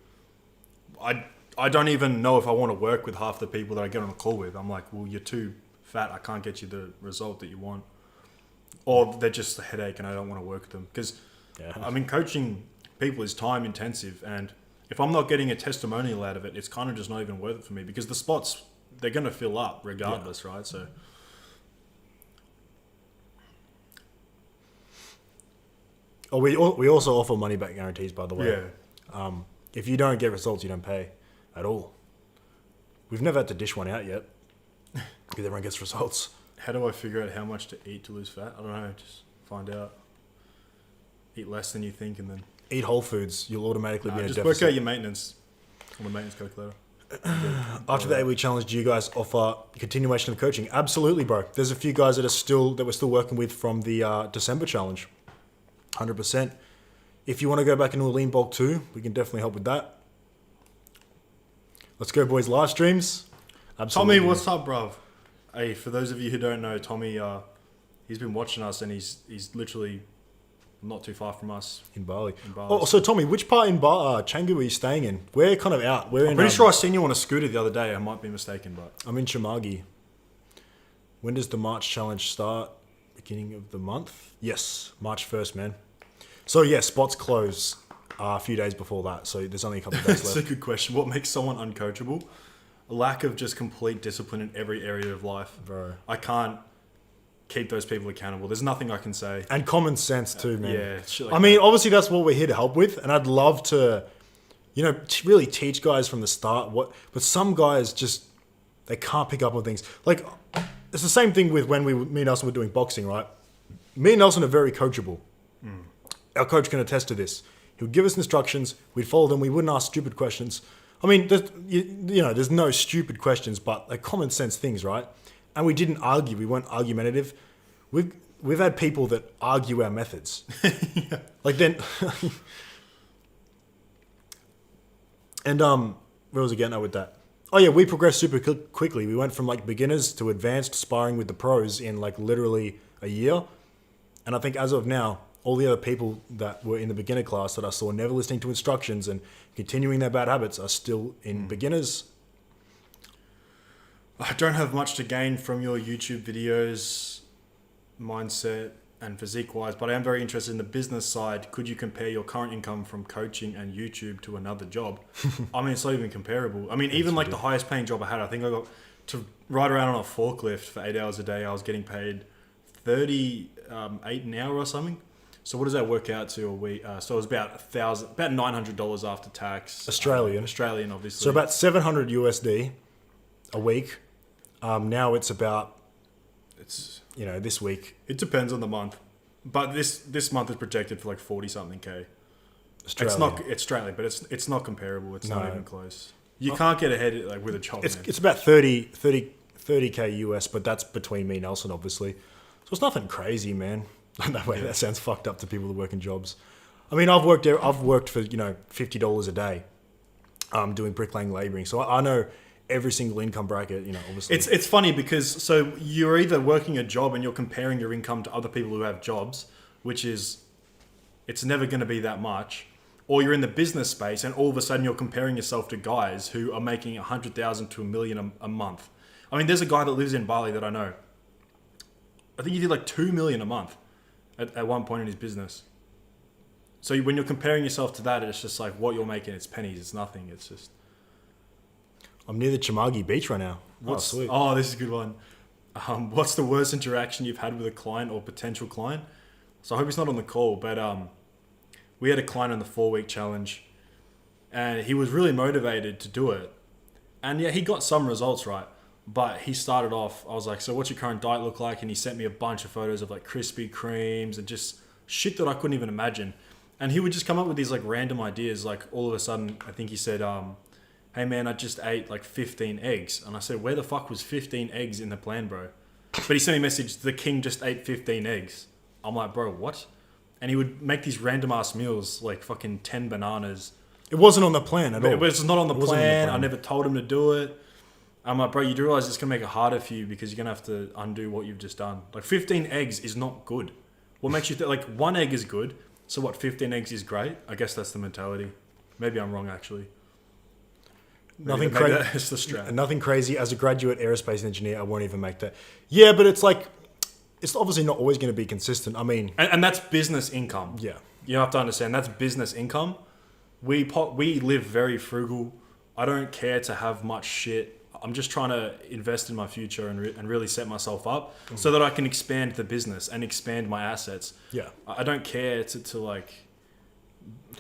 I don't even know if I want to work with half the people that I get on a call with. I'm like, well, you're too fat. I can't get you the result that you want. Or they're just a headache and I don't want to work with them. Because, I mean, coaching people is time intensive. And if I'm not getting a testimonial out of it, it's kind of just not even worth it for me. Because the spots, they're going to fill up regardless, right? So... Oh, we also offer money back guarantees, by the way. Yeah. If you don't get results, you don't pay at all. We've never had to dish one out yet because everyone gets results. How do I figure out how much to eat to lose fat? I don't know. Just find out. Eat less than you think, and then Eat whole foods. You'll automatically be in a just deficit. work out your maintenance on the maintenance calculator. After the 8-week challenge, do you guys offer continuation of coaching? Absolutely, bro. There's a few guys that we're still working with from the December challenge. 100%. If you want to go back into a lean bulk too, we can definitely help with that. Let's go, boys. Live streams. Absolutely. Tommy, what's up, bruv? Hey, for those of you who don't know, Tommy, he's been watching us, and he's literally not too far from us. In Bali. Bali. Oh, so Tommy, which part in Canggu are you staying in? We're kind of out. I'm pretty sure I seen you on a scooter the other day. I might be mistaken, but I'm in Chamagi. When does the March challenge start? Beginning of the month? Yes, March 1st, man. So yeah, spots close a few days before that. So there's only a couple of days That's left. a good question. What makes someone uncoachable? A lack of just complete discipline in every area of life. Bro. I can't keep those people accountable. There's nothing I can say. And common sense too, man. Yeah, shit like I mean, obviously that's what we're here to help with. And I'd love to, really teach guys from the start but some guys just, they can't pick up on things. Like, it's the same thing with when me and Nelson were doing boxing, right? Me and Nelson are very coachable. Our coach can attest to this. He would give us instructions, we'd follow them, we wouldn't ask stupid questions. I mean, there's no stupid questions, but like common sense things, right? And we didn't argue. We weren't argumentative. We've had people that argue our methods. Yeah. Like then, and where was I getting at with that? Oh yeah, we progressed super quickly. We went from like beginners to advanced sparring with the pros in like literally a year. And I think as of now, all the other people that were in the beginner class that I saw never listening to instructions and continuing their bad habits are still in beginners. I don't have much to gain from your YouTube videos, mindset and physique wise, but I am very interested in the business side. Could you compare your current income from coaching and YouTube to another job? I mean, it's not even comparable. I mean, even like the highest paying job I had, I think I got to ride around on a forklift for 8 hours a day. I was getting paid 38 an hour or something. So what does that work out to a week? So it was about $900 after tax. Australian, obviously. So about 700 USD a week. Now it's about, this week. It depends on the month, but this month is projected for like 40 something K. Australia. It's Australian, but it's not comparable. It's not even close. You can't get ahead like with a job. It's about 30K US, but that's between me and Nelson, obviously. So it's nothing crazy, man. That way, that sounds fucked up to people who work in jobs. I mean, I've worked for $50 a day, doing bricklaying, labouring. So I know every single income bracket. Obviously. It's funny because so you're either working a job and you're comparing your income to other people who have jobs, which is it's never going to be that much, or you're in the business space and all of a sudden you're comparing yourself to guys who are making 100,000 to $1 million a month. I mean, there's a guy that lives in Bali that I know. I think he did like $2 million a month at one point in his business. So when you're comparing yourself to that, it's just like what you're making, it's pennies, it's nothing. It's just... I'm near the Chamagi beach right now. Sweet. Oh, this is a good one. What's the worst interaction you've had with a client or potential client? So I hope he's not on the call, but we had a client on the 4-week challenge and he was really motivated to do it. And yeah, he got some results, right? But he started off, I was like, so what's your current diet look like? And he sent me a bunch of photos of like Krispy Kremes and just shit that I couldn't even imagine. And he would just come up with these like random ideas. Like all of a sudden, I think he said, hey man, I just ate like 15 eggs. And I said, where the fuck was 15 eggs in the plan, bro? But he sent me a message, the king just ate 15 eggs. I'm like, bro, what? And he would make these random ass meals, like fucking 10 bananas. It wasn't on the plan at all. It was not on the plan. I never told him to do it. I'm like, bro, you do realize it's going to make it harder for you because you're going to have to undo what you've just done. Like 15 eggs is not good. What makes you think, like one egg is good. So what, 15 eggs is great? I guess that's the mentality. Maybe I'm wrong, actually. Nothing crazy. It's the strat. Nothing crazy. As a graduate aerospace engineer, I won't even make that. Yeah, but it's like, it's obviously not always going to be consistent. I mean... And that's business income. Yeah. You have to understand, that's business income. We live very frugal. I don't care to have much shit. I'm just trying to invest in my future and really set myself up so that I can expand the business and expand my assets. Yeah. I don't care to like.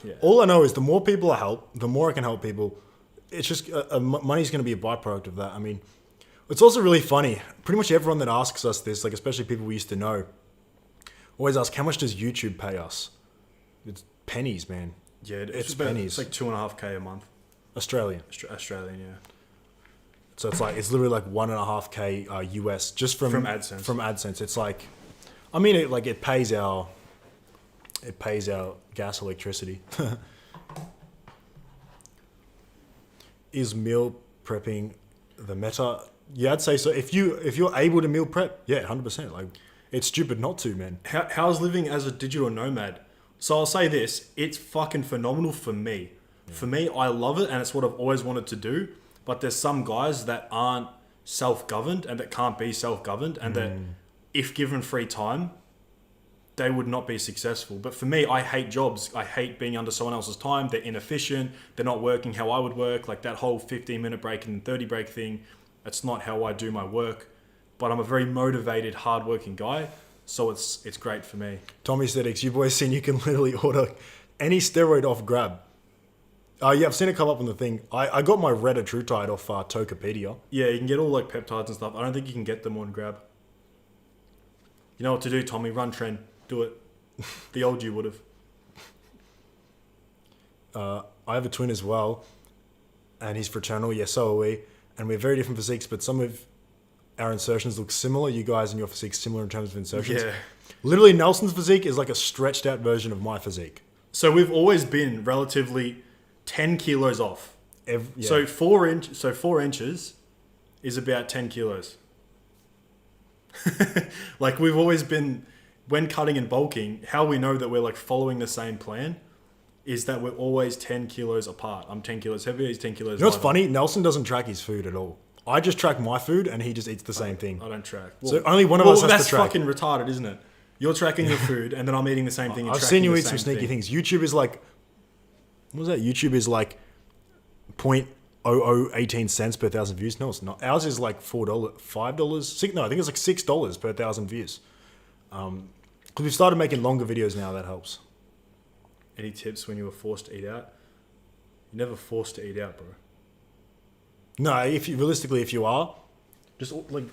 Yeah. All I know is the more people I help, the more I can help people. It's just money's going to be a byproduct of that. I mean, it's also really funny. Pretty much everyone that asks us this, like especially people we used to know, always ask, how much does YouTube pay us? It's pennies, man. Yeah, it's about, pennies. It's like $2.5K a month. Australian. Australian, yeah. So it's literally like $1.5K US just from AdSense. From AdSense, it's like, I mean, it pays our gas, electricity. Is meal prepping the meta? Yeah, I'd say so. If you're able to meal prep, yeah, 100%. Like, it's stupid not to, man. How's living as a digital nomad? So I'll say this: it's fucking phenomenal for me. Yeah. For me, I love it, and it's what I've always wanted to do. But there's some guys that aren't self-governed and that can't be self-governed, and that if given free time, they would not be successful. But for me, I hate jobs. I hate being under someone else's time. They're inefficient. They're not working how I would work. Like that whole 15-minute break and 30 break thing, that's not how I do my work. But I'm a very motivated, hardworking guy, so it's great for me. Tommy Aesthetics, you boys seen you can literally order any steroid off Grab. Yeah, I've seen it come up on the thing. I got my Retatrutide off Tokopedia. Yeah, you can get all like peptides and stuff. I don't think you can get them on Grab. You know what to do, Tommy. Run trend. Do it. The old you would have. I have a twin as well, and he's fraternal. Yeah, so are we. And we're very different physiques, but some of our insertions look similar. You guys and your physique similar in terms of insertions. Yeah. Literally, Nelson's physique is like a stretched out version of my physique. So we've always been relatively 10 kilos off. Yeah. So 4 inches is about 10 kilos. Like we've always been, when cutting and bulking, how we know that we're like following the same plan is that we're always 10 kilos apart. I'm 10 kilos heavier, he's 10 kilos You know what's lighter. funny? Nelson doesn't track his food at all. I just track my food and he just eats the same thing. I don't track. So only one of us has to track. That's fucking retarded, isn't it? You're tracking your food and then I'm eating the same thing. I've seen you eat some sneaky things. YouTube is like, what was that? YouTube is like 0.0018 cents per 1,000 views. No, it's not. Ours is like $4, $5. No, I think it's like $6 per 1,000 views. Because we've started making longer videos now. That helps. Any tips when you were forced to eat out? You're never forced to eat out, bro. No, if you are, just like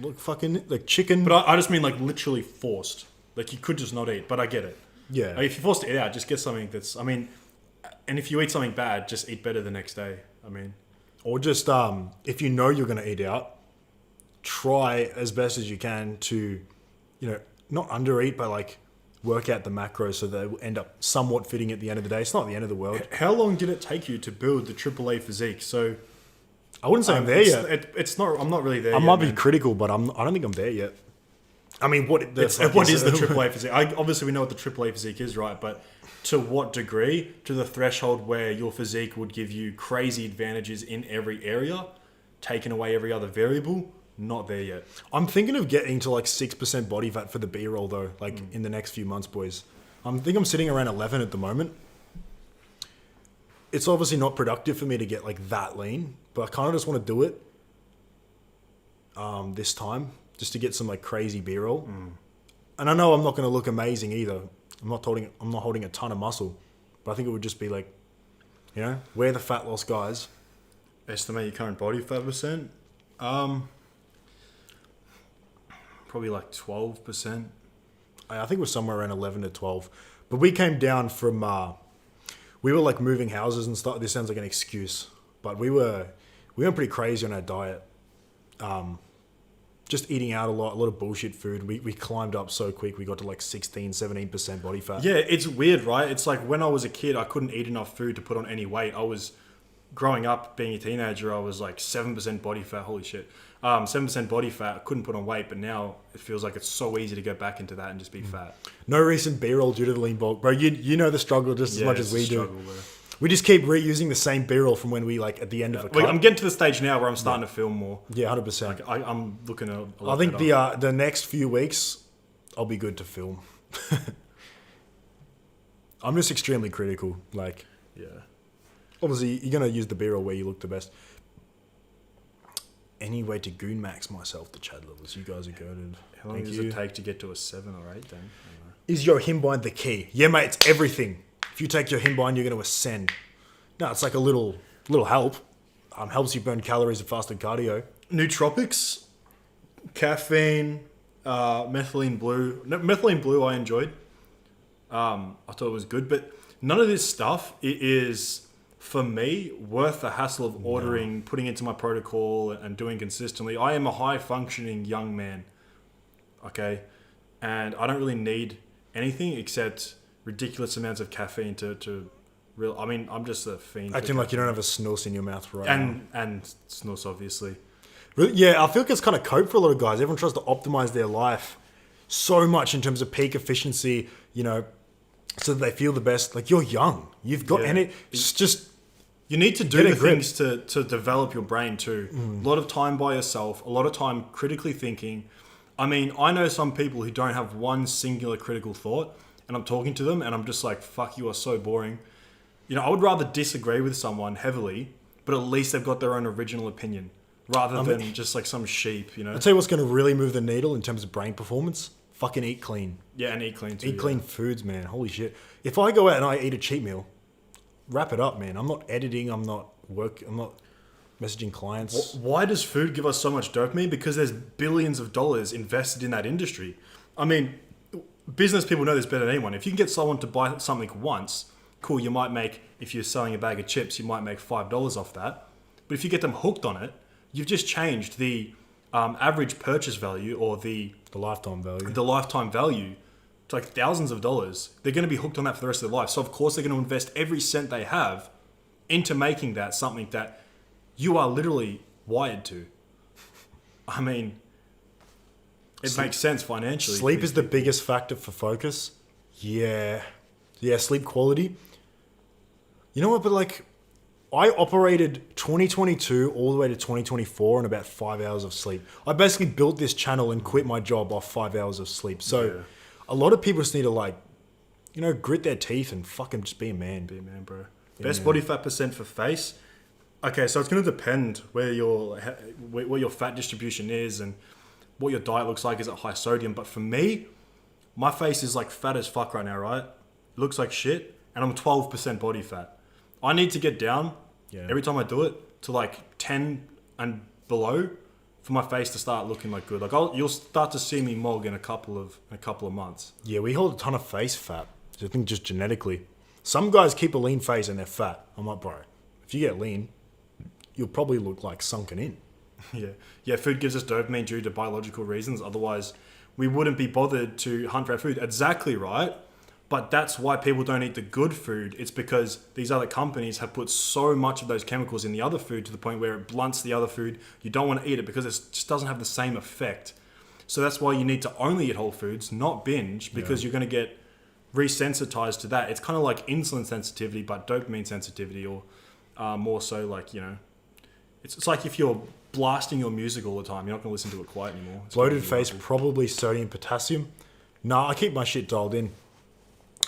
look fucking like chicken. But I just mean like literally forced. Like you could just not eat, but I get it. Yeah. Like if you're forced to eat out, just get something that's. I mean, and if you eat something bad, just eat better the next day. I mean, or just if you know you're gonna eat out, try as best as you can to, not undereat, but like work out the macros so they will end up somewhat fitting at the end of the day. It's not the end of the world. How long did it take you to build the AAA physique? So I wouldn't say I'm there yet. It's not. I'm not really there. I might be critical, but I don't think I'm there yet. I mean, what is the AAA physique? Obviously, we know what the AAA physique is, right? But to what degree? To the threshold where your physique would give you crazy advantages in every area, taking away every other variable. Not there yet. I'm thinking of getting to like 6% body fat for the B-roll though, like in the next few months, boys. I think I'm sitting around 11 at the moment. It's obviously not productive for me to get like that lean, but I kind of just want to do it this time just to get some like crazy B-roll. And I know I'm not going to look amazing either. I'm not holding a ton of muscle, but I think it would just be like, we're the fat loss guys. Estimate your current body fat percent. Probably like 12%. I think we're somewhere around 11 to 12. But we came down from, we were like moving houses and stuff. This sounds like an excuse, but we went pretty crazy on our diet. Just eating out a lot of bullshit food. We climbed up so quick. We got to like 16, 17% body fat. Yeah, it's weird, right? It's like when I was a kid, I couldn't eat enough food to put on any weight. Growing up, being a teenager, I was like 7% body fat. Holy shit. 7% body fat. I couldn't put on weight, but now it feels like it's so easy to go back into that and just be fat. No recent B-roll due to the lean bulk. Bro, you know the struggle just as much as we do. Bro. We just keep reusing the same B-roll from when we like at the end of a cut. I'm getting to the stage now where I'm starting to film more. Yeah, 100%. Like, I'm looking at a lot I think better. the next few weeks, I'll be good to film. I'm just extremely critical. Like, yeah. obviously, you're going to use the B-roll where you look the best. any way to goon max myself to Chad levels. You guys are goated. How long does it take to get to a 7 or 8 then? Is your himbind the key? Yeah, mate, it's everything. If you take your himbind, you're going to ascend. No, it's like a little help. Helps you burn calories and faster cardio. Nootropics, caffeine, methylene blue. No, methylene blue I enjoyed. I thought it was good, but none of this stuff is, for me, worth the hassle of ordering, putting into my protocol and doing consistently. I am a high-functioning young man, okay? And I don't really need anything except ridiculous amounts of caffeine to real. I mean, I'm just a fiend. Acting like you don't have a snus in your mouth right now. And snus, obviously. Really? Yeah, I feel like it's kind of cope for a lot of guys. Everyone tries to optimize their life so much in terms of peak efficiency, you know, so that they feel the best. Like, you're young. You've got... And it's just... You need to do the things to develop your brain too. A lot of time by yourself, a lot of time critically thinking. I mean, I know some people who don't have one singular critical thought, and I'm talking to them and I'm just like, fuck, you are so boring. You know, I would rather disagree with someone heavily, but at least they've got their own original opinion rather than just like some sheep, you know? I'll tell you what's going to really move the needle in terms of brain performance. Fucking eat clean. Yeah, and eat clean too. Eat clean foods, man. Holy shit. If I go out and I eat a cheat meal, wrap it up, man. I'm not editing. I'm not messaging clients. Why does food give us so much dopamine? Because there's billions of dollars invested in that industry. I mean, business people know this better than anyone. If you can get someone to buy something once, cool, you might make, if you're selling a bag of chips, you might make $5 off that. But if you get them hooked on it, you've just changed the average purchase value or the lifetime value. The lifetime value to like thousands of dollars. They're going to be hooked on that for the rest of their life. So of course they're going to invest every cent they have into making that something that you are literally wired to. I mean, it makes sense financially. Sleep is the biggest factor for focus. Yeah, sleep quality. You know what, but like, I operated 2022 all the way to 2024 on about 5 hours of sleep. I basically built this channel and quit my job off 5 hours of sleep. So a lot of people just need to, like, you know, grit their teeth and fucking just be a man. Be a man, bro. Best body fat percent for face. Okay, so it's going to depend what your fat distribution is and what your diet looks like. Is it high sodium? But for me, my face is like fat as fuck right now, right? It looks like shit, and I'm 12% body fat. I need to get down every time I do it to like 10 and below for my face to start looking like good. Like you'll start to see me mog in a couple of months. Yeah, we hold a ton of face fat. I think just genetically. Some guys keep a lean face and they're fat. I'm like, bro, if you get lean, you'll probably look like sunken in. Yeah. Food gives us dopamine due to biological reasons. Otherwise, we wouldn't be bothered to hunt for our food. Exactly right. But that's why people don't eat the good food. It's because these other companies have put so much of those chemicals in the other food to the point where it blunts the other food. You don't want to eat it because it just doesn't have the same effect. So that's why you need to only eat whole foods, not binge, because you're going to get resensitized to that. It's kind of like insulin sensitivity, but dopamine sensitivity, or more so like, you know, it's like if you're blasting your music all the time, you're not going to listen to it quiet anymore. Bloated face, probably sodium, potassium. No, I keep my shit dialed in.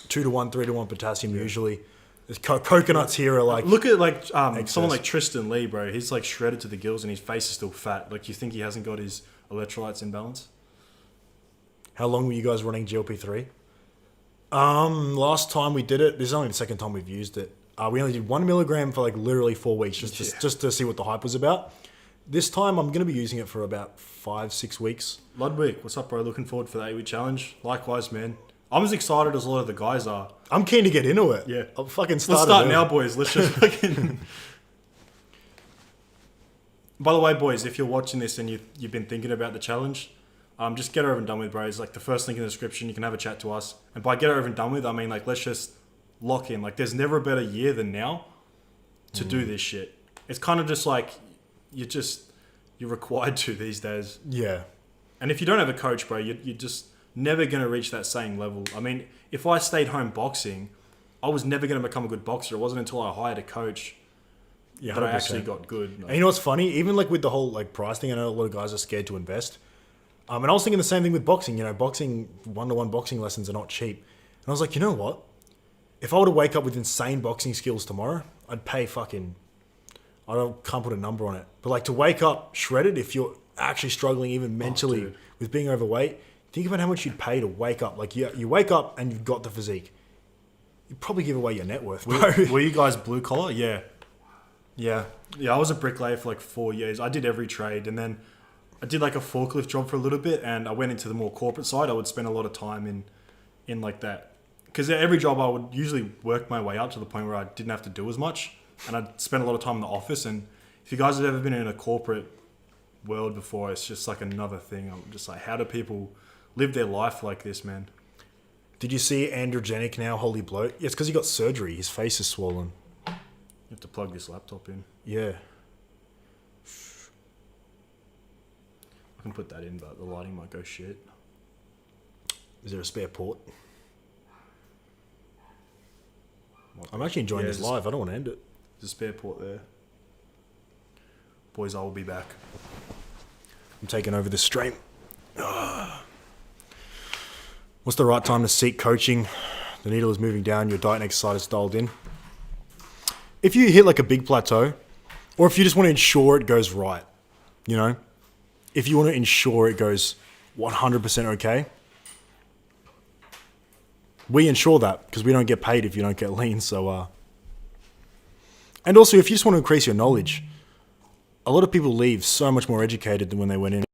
2-to-1, 3-to-1 potassium usually. There's coconuts here are like... Look at like someone like Tristan Lee, bro. He's like shredded to the gills and his face is still fat. Like, you think he hasn't got his electrolytes in balance? How long were you guys running GLP-3? Last time we did it, this is only the second time we've used it. We only did 1 milligram for like literally 4 weeks just to see what the hype was about. This time I'm going to be using it for about 5-6 weeks. Ludwig, what's up, bro? Looking forward for the 8-week challenge. Likewise, man. I'm as excited as a lot of the guys are. I'm keen to get into it. Yeah. I'll fucking start. Let's start now, boys. Let's just fucking... By the way, boys, if you're watching this and you've been thinking about the challenge, just get it over and done with, bro. It's like the first link in the description. You can have a chat to us. And by get it over and done with, I mean, like, let's just lock in. Like, there's never a better year than now to do this shit. It's kind of just like you're required to these days. Yeah. And if you don't have a coach, bro, you're just never going to reach that same level. I mean, if I stayed home boxing, I was never going to become a good boxer. It wasn't until I hired a coach that 100%. I actually got good. And you know what's funny? Even like with the whole like price thing, I know a lot of guys are scared to invest. And I was thinking the same thing with boxing. You know, boxing, 1-to-1 boxing lessons are not cheap. And I was like, you know what? If I were to wake up with insane boxing skills tomorrow, I'd pay can't put a number on it. But like to wake up shredded, if you're actually struggling even mentally dude. with being overweight, think about how much you'd pay to wake up. Like you wake up and you've got the physique. You'd probably give away your net worth, bro. Were you guys blue collar? Yeah. Yeah. I was a bricklayer for like 4 years. I did every trade, and then I did like a forklift job for a little bit, and I went into the more corporate side. I would spend a lot of time in like that, because every job I would usually work my way up to the point where I didn't have to do as much, and I'd spend a lot of time in the office. And if you guys have ever been in a corporate world before, it's just like another thing. I'm just like, how do people live their life like this, man? Did you see androgenic now, holy bloat? Yeah, it's because he got surgery. His face is swollen. You have to plug this laptop in. Yeah. I can put that in, but the lighting might go shit. Is there a spare port? I'm actually enjoying this live. I don't want to end it. There's a spare port there. Boys, I will be back. I'm taking over the stream. What's the right time to seek coaching? The needle is moving down. Your diet and exercise is dialed in. If you hit like a big plateau, or if you just want to ensure it goes right, you know, if you want to ensure it goes 100% okay, we ensure that because we don't get paid if you don't get lean. So, and also if you just want to increase your knowledge, a lot of people leave so much more educated than when they went in.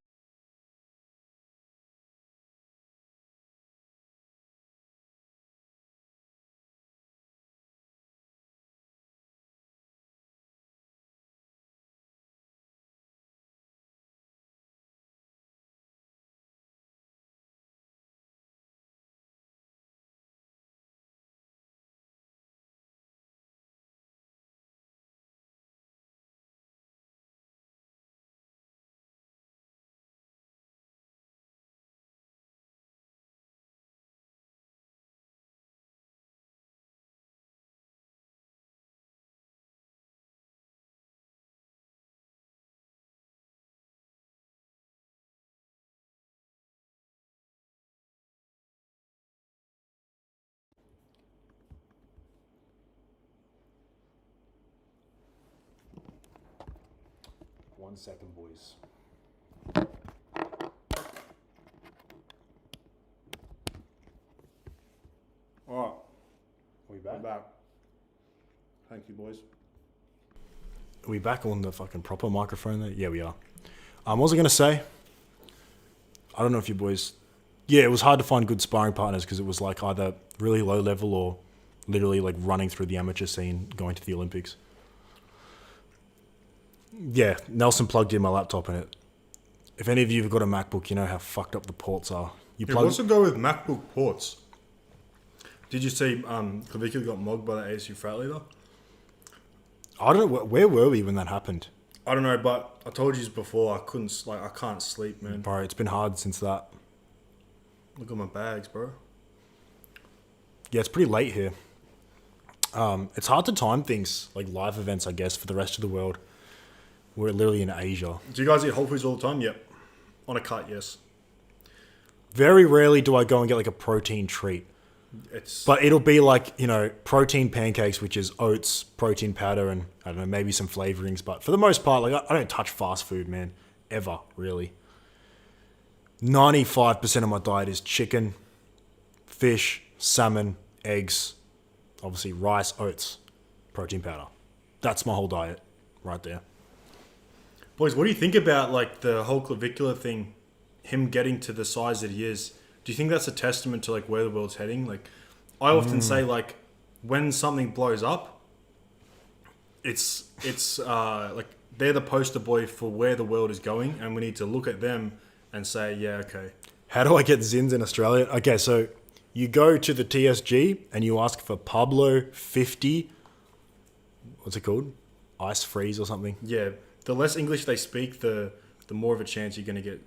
One second, boys. All right. Are we back? I'm back. Thank you, boys. Are we back on the fucking proper microphone there? Yeah, we are. What was I going to say? I don't know if you boys... Yeah, it was hard to find good sparring partners because it was like either really low level or literally like running through the amateur scene, going to the Olympics. Yeah, Nelson plugged in my laptop in it. If any of you have got a MacBook, you know how fucked up the ports are. You Yeah, what's the go with MacBook ports? Did you see Clavicular got mogged by the ASU frat leader? I don't know, where were we when that happened? I don't know, but I told you before, I can't sleep, man. Bro, it's been hard since that. Look at my bags, bro. Yeah, it's pretty late here. It's hard to time things, like live events, I guess, for the rest of the world. We're literally in Asia. Do you guys eat Whole Foods all the time? Yep. On a cut, yes. Very rarely do I go and get like a protein treat. But it'll be like, you know, protein pancakes, which is oats, protein powder, and I don't know, maybe some flavorings. But for the most part, like I don't touch fast food, man. Ever, really. 95% of my diet is chicken, fish, salmon, eggs, obviously rice, oats, protein powder. That's my whole diet right there. Boys, what do you think about like the whole clavicular thing, him getting to the size that he is? Do you think that's a testament to like where the world's heading? Like, I often say like when something blows up, it's like they're the poster boy for where the world is going, and we need to look at them and say, yeah, okay. How do I get Zins in Australia? Okay, so you go to the TSG and you ask for Pablo 50. What's it called? Ice freeze or something. Yeah, the less English they speak, the more of a chance you're gonna get.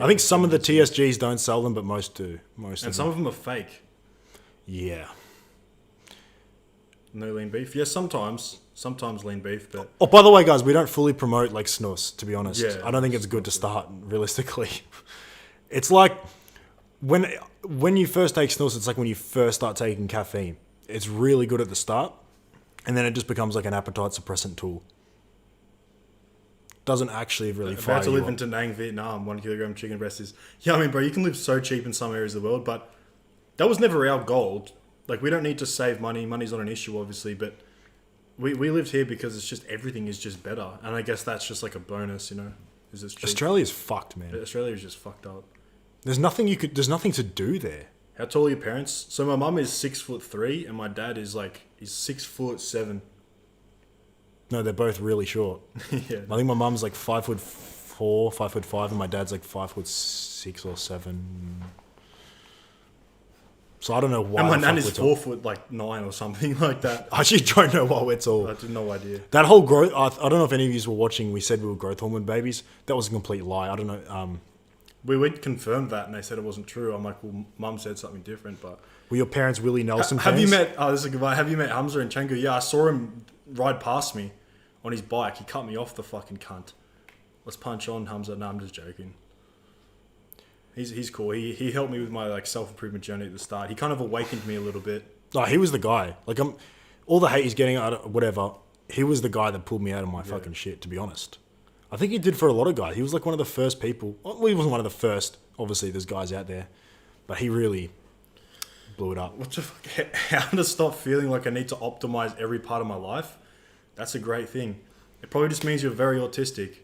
I think some of the TSGs don't sell them, but most do. And some of them are fake. Yeah. No lean beef. Yeah, sometimes lean beef, but Oh, by the way, guys, we don't fully promote like snus, to be honest. Yeah, I don't think it's good to start realistically. It's like when you first take snus, it's like when you first start taking caffeine. It's really good at the start, and then it just becomes like an appetite suppressant tool. doesn't actually really If I fire had to you live up. in Da Nang, Vietnam, 1 kilogram chicken breast is... Yeah, I mean, bro, you can live so cheap in some areas of the world, but that was never our goal. Like, we don't need to save money. Money's not an issue, obviously, but we lived here because it's just everything is just better. And I guess that's just like a bonus, you know? Is it's cheap. Australia's fucked, man. Australia is just fucked up. There's nothing to do there. How tall are your parents? So my mum is 6'3", and my dad is he's 6'7". No, they're both really short. Yeah. I think my mum's like 5'4", 5'5", and my dad's like 5'6" or 7. So I don't know why. And my the nan fuck is we're 4'9" or something like that. I actually don't know why we're tall. I had no idea. That whole growth, I don't know if any of you were watching, we said we were growth hormone babies. That was a complete lie. I don't know. We went confirmed that, and they said it wasn't true. I'm like, well, mum said something different, but... Were your parents Willie Nelson Have fans? you met... Oh, this is a good one. Have you met Hamza in Canggu? Yeah, I saw him ride past me on his bike. He cut me off, the fucking cunt. Let's punch on, Hamza. No, I'm just joking. He's cool. He helped me with my like self-improvement journey at the start. He kind of awakened me a little bit. No, he was the guy. Like, all the hate he's getting out of whatever, he was the guy that pulled me out of my fucking shit, to be honest. I think he did for a lot of guys. He was like one of the first people. Well, he wasn't one of the first. Obviously, there's guys out there. But he really blew it up. What the fuck? How to stop feeling like I need to optimize every part of my life? That's a great thing. It probably just means you're very autistic.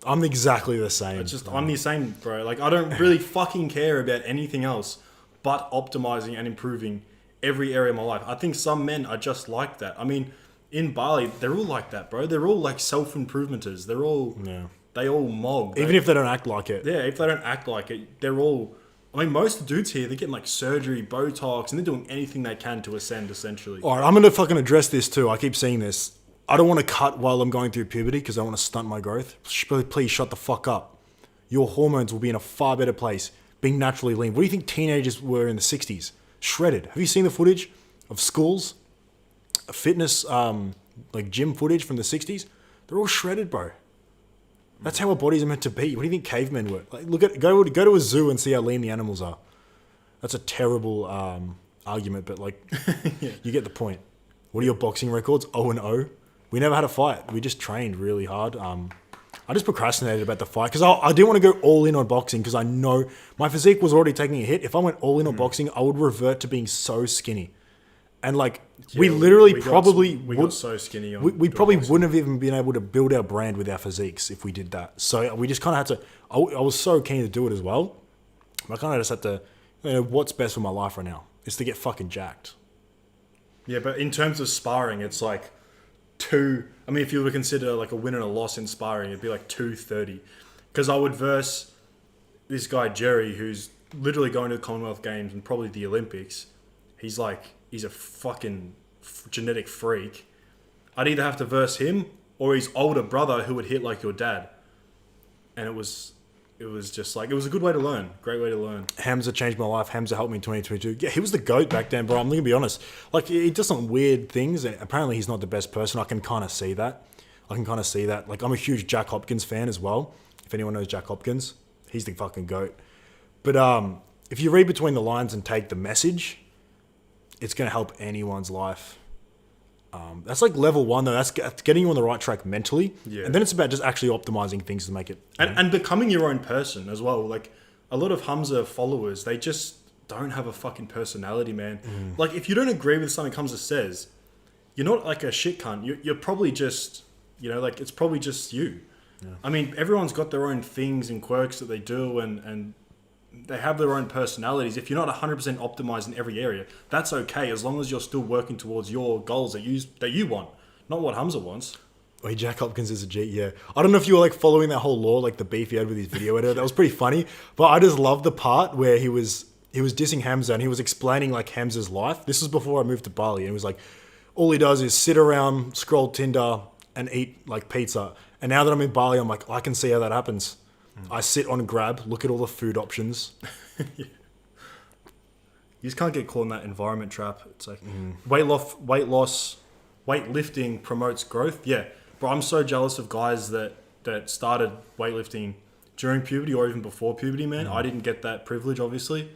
I'm exactly the same. I'm the same, bro. Like, I don't really fucking care about anything else but optimizing and improving every area of my life. I think some men are just like that. I mean, in Bali, they're all like that, bro. They're all like self-improvementers. They're all... Yeah. They all mog. Even if they don't act like it. Yeah, if they don't act like it, they're all... I mean, most dudes here, they're getting like surgery, Botox, and they're doing anything they can to ascend, essentially. All right, I'm going to fucking address this too. I keep seeing this. I don't want to cut while I'm going through puberty because I want to stunt my growth. Please shut the fuck up. Your hormones will be in a far better place being naturally lean. What do you think teenagers were in the 60s? Shredded. Have you seen the footage of schools? Fitness, like gym footage from the 60s? They're all shredded, bro. That's how our bodies are meant to be. What do you think cavemen were? Like, go to a zoo and see how lean the animals are. That's a terrible argument, but like, Yeah. You get the point. What are your boxing records? 0-0. We never had a fight. We just trained really hard. I just procrastinated about the fight because I didn't want to go all in on boxing because I know my physique was already taking a hit. If I went all in on boxing, I would revert to being so skinny. And like, we literally got so skinny. We probably wouldn't have even been able to build our brand with our physiques if we did that. So we just kind of had to. I was so keen to do it as well. I kind of just had to. What's best for my life right now is to get fucking jacked. Yeah, but in terms of sparring, it's like I mean, if you were to consider like a win and a loss in sparring, it'd be like 230. Because I would verse this guy Jerry, who's literally going to the Commonwealth Games and probably the Olympics. He's a fucking genetic freak. I'd either have to verse him or his older brother who would hit like your dad. And it was just like, it was a good way to learn. Great way to learn. Hamza changed my life. Hamza helped me in 2022. Yeah, he was the GOAT back then, bro. I'm going to be honest. Like, he does some weird things. And apparently, he's not the best person. I can kind of see that. Like, I'm a huge Jack Hopkins fan as well. If anyone knows Jack Hopkins, he's the fucking GOAT. But if you read between the lines and take the message, it's going to help anyone's life. That's like level one, though. That's getting you on the right track mentally. Yeah. And then it's about just actually optimizing things to make it... And becoming your own person as well. Like, a lot of Hamza followers, they just don't have a fucking personality, man. Like, if you don't agree with something Hamza says, you're not like a shit cunt. You're probably just, like, it's probably just you. Yeah. I mean, everyone's got their own things and quirks that they do and they have their own personalities. If you're not 100% optimized in every area, that's okay as long as you're still working towards your goals that you want, not what Hamza wants. Oh, Jack Hopkins is a G, yeah. I don't know if you were like following that whole law, like the beef he had with his video editor. That was pretty funny. But I just love the part where he was dissing Hamza and he was explaining like Hamza's life. This was before I moved to Bali, and he was like, all he does is sit around, scroll Tinder, and eat like pizza. And now that I'm in Bali, I'm like, I can see how that happens. I sit on Grab, look at all the food options. Yeah. You just can't get caught in that environment trap. It's like weightlifting promotes growth. Yeah, bro, I'm so jealous of guys that started weightlifting during puberty or even before puberty, man. I didn't get that privilege, obviously.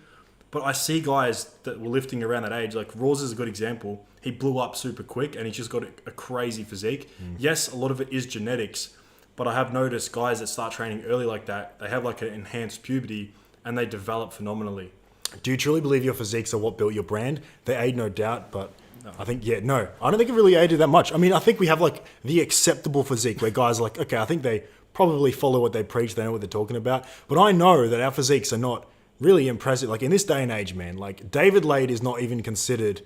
But I see guys that were lifting around that age. Like, Roz is a good example. He blew up super quick and he's just got a crazy physique. Yes, a lot of it is genetics. But I have noticed guys that start training early like that, they have like an enhanced puberty and they develop phenomenally. Do you truly believe your physiques are what built your brand? They aid, no doubt, but I think, I don't think it really aided that much. I mean, I think we have like the acceptable physique where guys are like, okay, I think they probably follow what they preach, they know what they're talking about. But I know that our physiques are not really impressive. Like in this day and age, man, like David Lade is not even considered,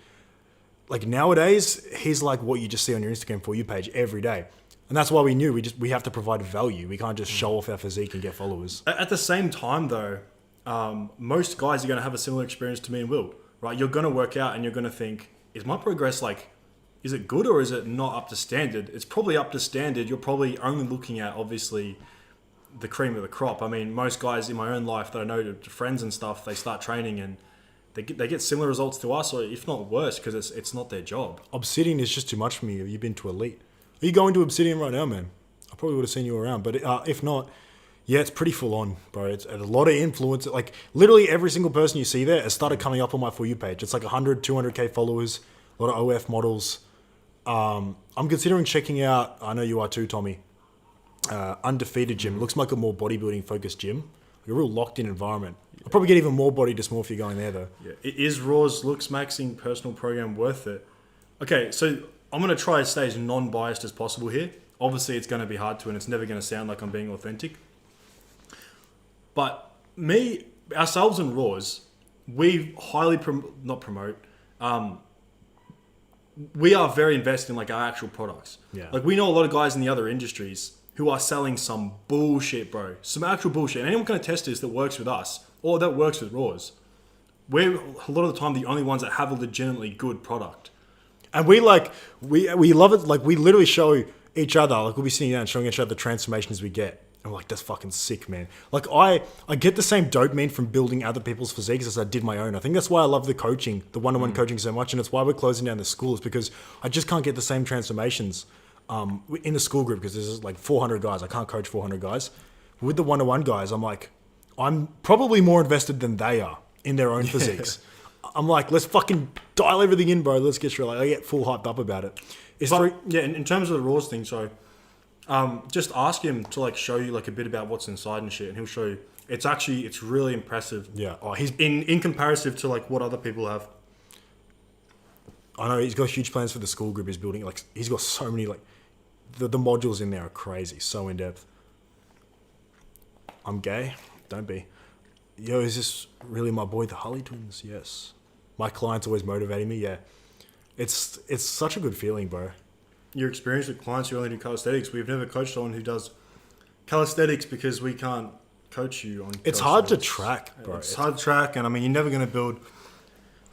like nowadays, he's like what you just see on your Instagram For You page every day. And that's why we knew we have to provide value. We can't just show off our physique and get followers. At the same time though, most guys are going to have a similar experience to me and Will, right? You're going to work out and you're going to think, is my progress like, is it good or is it not up to standard? It's probably up to standard. You're probably only looking at, obviously, the cream of the crop. I mean, most guys in my own life that I know, to friends and stuff, they start training and they get similar results to us, or if not worse, because it's not their job. Obsidian is just too much for me. Have you been to Elite? Are you going to Obsidian right now, man? I probably would have seen you around, but if not, yeah, it's pretty full on, bro. It's a lot of influence. Like literally every single person you see there has started coming up on my For You page. It's like 100, 200K followers, a lot of OF models. I'm considering checking out, I know you are too, Tommy, Undefeated Gym. It looks like a more bodybuilding focused gym. Like a real locked in environment. I'll probably get even more body dysmorphia going there though. Yeah. Is Raw's looks maxing personal program worth it? Okay, so I'm going to try to stay as non-biased as possible here. Obviously, it's going to be hard to, and it's never going to sound like I'm being authentic. But ourselves and Raws, we highly not promote. We are very invested in like our actual products. Yeah. Like we know a lot of guys in the other industries who are selling some bullshit, bro. Some actual bullshit. And anyone can attest to this that works with us or that works with Raws. We're a lot of the time the only ones that have a legitimately good product. And we love it. Like we literally show each other, like we'll be sitting down and showing each other the transformations we get. And we're like, that's fucking sick, man. Like I get the same dopamine from building other people's physiques as I did my own. I think that's why I love the coaching, the one-on-one coaching so much. And it's why we're closing down the schools, because I just can't get the same transformations in the school group, because there's like 400 guys. I can't coach 400 guys. With the one-on-one guys, I'm probably more invested than they are in their own physiques. I'm like, let's fucking dial everything in, bro. Let's get straight. Like, I get full hyped up about it. In terms of the Raws thing, so just ask him to like show you like a bit about what's inside and shit, and he'll show you. It's really impressive. Yeah. Oh, he's in comparison to like what other people have. I know he's got huge plans for the school group he's building. Like he's got so many like the modules in there are crazy, so in depth. I'm gay. Don't be. Yo, is this really my boy, the Hully twins? Yes. My client's always motivating me. Yeah. It's such a good feeling, bro. Your experience with clients who only do calisthenics. We've never coached someone who does calisthenics because we can't coach you on. It's hard to track, bro. It's hard to track, and I mean, you're never going to build.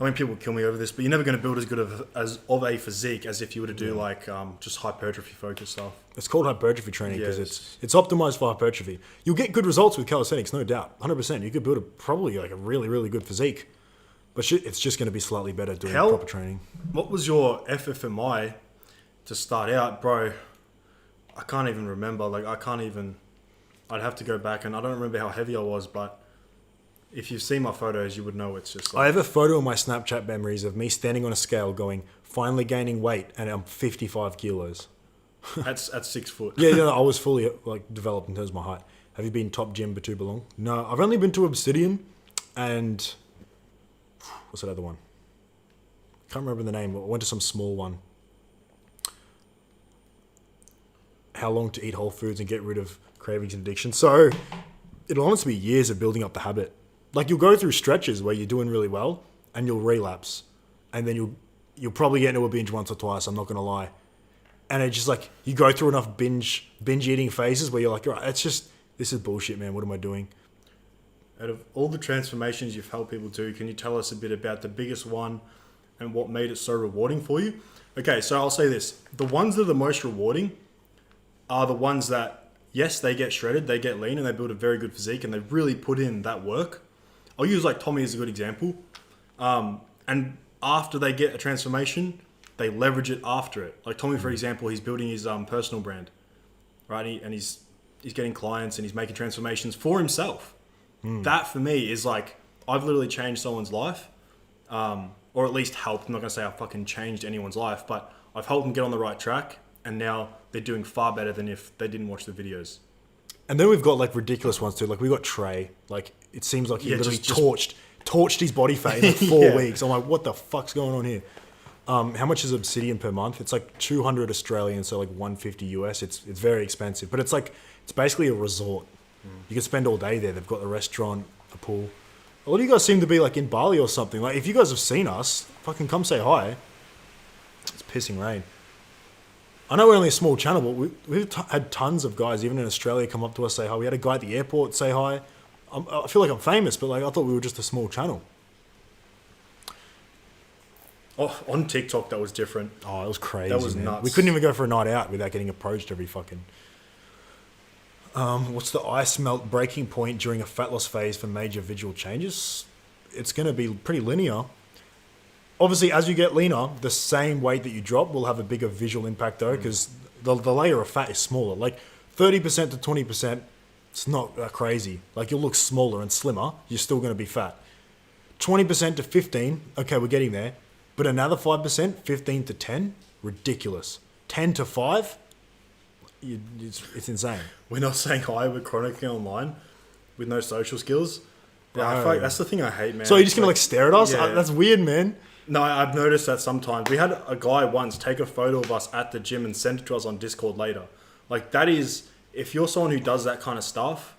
I mean, people kill me over this, but you're never going to build as good of a physique as if you were to do like just hypertrophy focused stuff. It's called hypertrophy training because it's optimized for hypertrophy. You'll get good results with calisthenics, no doubt, 100%. You could build probably like a really, really good physique, but it's just going to be slightly better doing proper training. What was your FFMI to start out, bro? I can't even remember. Like I'd have to go back, and I don't remember how heavy I was, but if you've seen my photos, you would know it's just like... I have a photo in my Snapchat memories of me standing on a scale going, finally gaining weight, and I'm 55 kilos. At 6 foot. Yeah, I was fully like developed in terms of my height. Have you been top gym but too belong? No, I've only been to Obsidian and... What's that other one? Can't remember the name. I went to some small one. How long to eat whole foods and get rid of cravings and addiction. So it'll honestly be years of building up the habit. Like you'll go through stretches where you're doing really well and you'll relapse, and then you'll probably get into a binge once or twice. I'm not gonna lie, and it's just like you go through enough binge eating phases where you're like, all right, this is bullshit, man. What am I doing? Out of all the transformations you've helped people do, can you tell us a bit about the biggest one and what made it so rewarding for you? Okay, so I'll say this: the ones that are the most rewarding are the ones that, yes, they get shredded, they get lean, and they build a very good physique, and they really put in that work. I'll use like Tommy as a good example. And after they get a transformation, they leverage it after it. Like Tommy, for example, he's building his personal brand, right? And he's getting clients and he's making transformations for himself. That for me is like, I've literally changed someone's life, or at least helped. I'm not going to say I've fucking changed anyone's life, but I've helped them get on the right track. and now they're doing far better than if they didn't watch the videos. And then we've got like ridiculous ones too. Like we got Trey. Like it seems like he literally torched his body fat in like 4 weeks. I'm like, what the fuck's going on here? How much is Obsidian per month? It's like 200 Australian, so like 150 US. It's very expensive, but it's basically a resort. You can spend all day there. They've got a restaurant, a pool. A lot of you guys seem to be like in Bali or something. Like if you guys have seen us, fucking come say hi. It's pissing rain. I know we're only a small channel, but we've had tons of guys, even in Australia, come up to us, say hi. We had a guy at the airport say hi. I feel like I'm famous, but like I thought we were just a small channel. Oh, on TikTok, that was different. Oh, it was crazy. That was man. nuts. We couldn't even go for a night out without getting approached every fucking. What's the ice melt breaking point during a fat loss phase for major visual changes? It's going to be pretty linear. Obviously, as you get leaner, the same weight that you drop will have a bigger visual impact though, because the layer of fat is smaller. Like 30% to 20%, it's not that crazy. Like you'll look smaller and slimmer, you're still going to be fat. 20% to 15, okay, we're getting there. But another 5%, 15 to 10, ridiculous. 10 to 5, it's insane. We're not saying hi, we're chronically online with no social skills. Yeah, I feel like that's the thing I hate, man. So you're just going to like stare at us? Yeah. That's weird, man. No, I've noticed that sometimes. We had a guy once take a photo of us at the gym and send it to us on Discord later. Like that is, if you're someone who does that kind of stuff,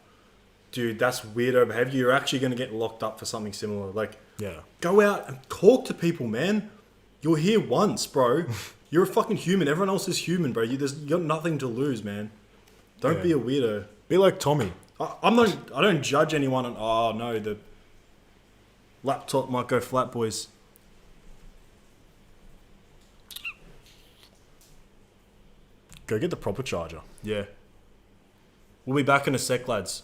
dude, that's weirdo behavior. You're actually going to get locked up for something similar. Like, Yeah. go out and talk to people, man. You're here once, bro. You're a fucking human. Everyone else is human, bro. You got nothing to lose, man. Don't be a weirdo. Be like Tommy. I don't judge anyone on, oh no, the laptop might go flat, boys. Go get the proper charger. Yeah. We'll be back in a sec, lads.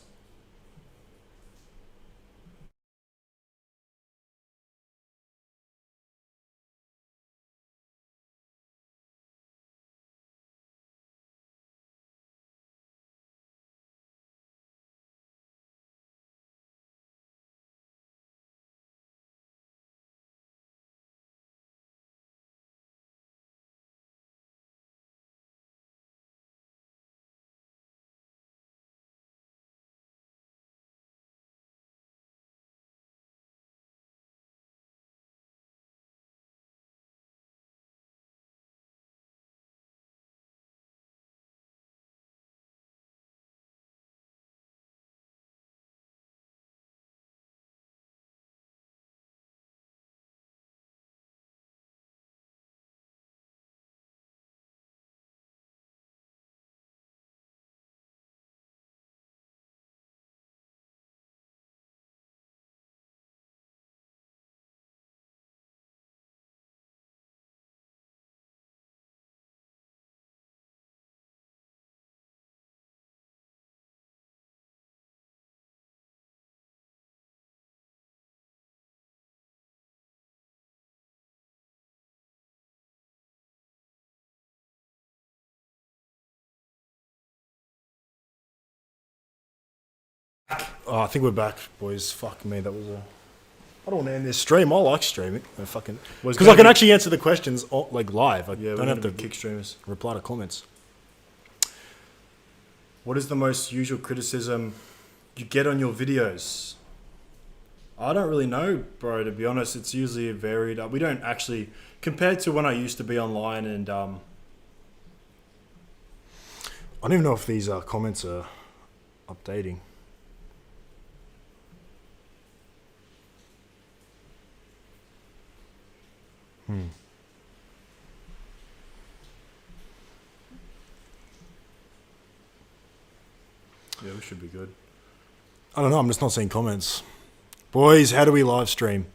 Oh, I think we're back, boys. Fuck me, that was a. I don't want to end this stream. I like streaming. Because I can actually answer the questions like live. I don't have to kick streamers. reply to comments. What is the most usual criticism you get on your videos? I don't really know, bro, to be honest. It's usually varied. We don't actually, compared to when I used to be online and... I don't even know if these comments are updating. Yeah, we should be good. I don't know. I'm just not seeing comments. Boys, how do we live stream?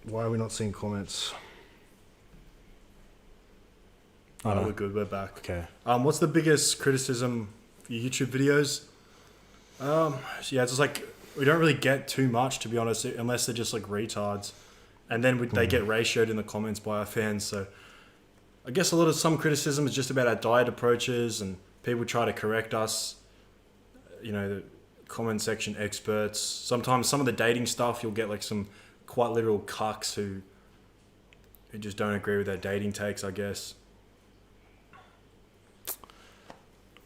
Why are we not seeing comments? Oh, we're good. We're back. Okay. What's the biggest criticism for your YouTube videos? Yeah, it's just like we don't really get too much, to be honest, unless they're just like retards, and then they get ratioed in the comments by our fans. So I guess some criticism is just about our diet approaches, and people try to correct us. You know, the comment section experts. Sometimes some of the dating stuff, you'll get like some quite literal cucks who just don't agree with their dating takes, I guess.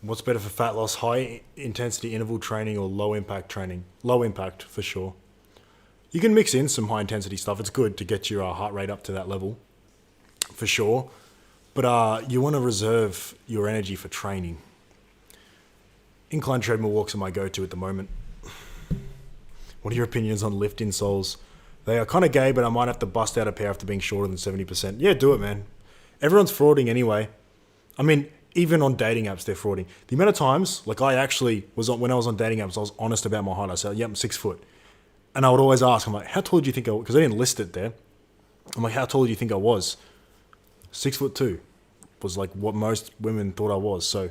What's better for fat loss? High intensity interval training or low impact training? Low impact for sure. You can mix in some high intensity stuff. It's good to get your heart rate up to that level, for sure. But you want to reserve your energy for training. Incline treadmill walks are my go-to at the moment. What are your opinions on lift insoles? They are kind of gay, but I might have to bust out a pair after being shorter than 70%. Yeah, do it, man. Everyone's frauding anyway. I mean, even on dating apps, they're frauding. The amount of times, like I actually was on, when I was on dating apps, I was honest about my height. I said, yep, I'm 6 foot. And I would always ask, I'm like, how tall do you think I was? Because I didn't list it there. I'm like, how tall do you think I was? 6'2" was like what most women thought I was. So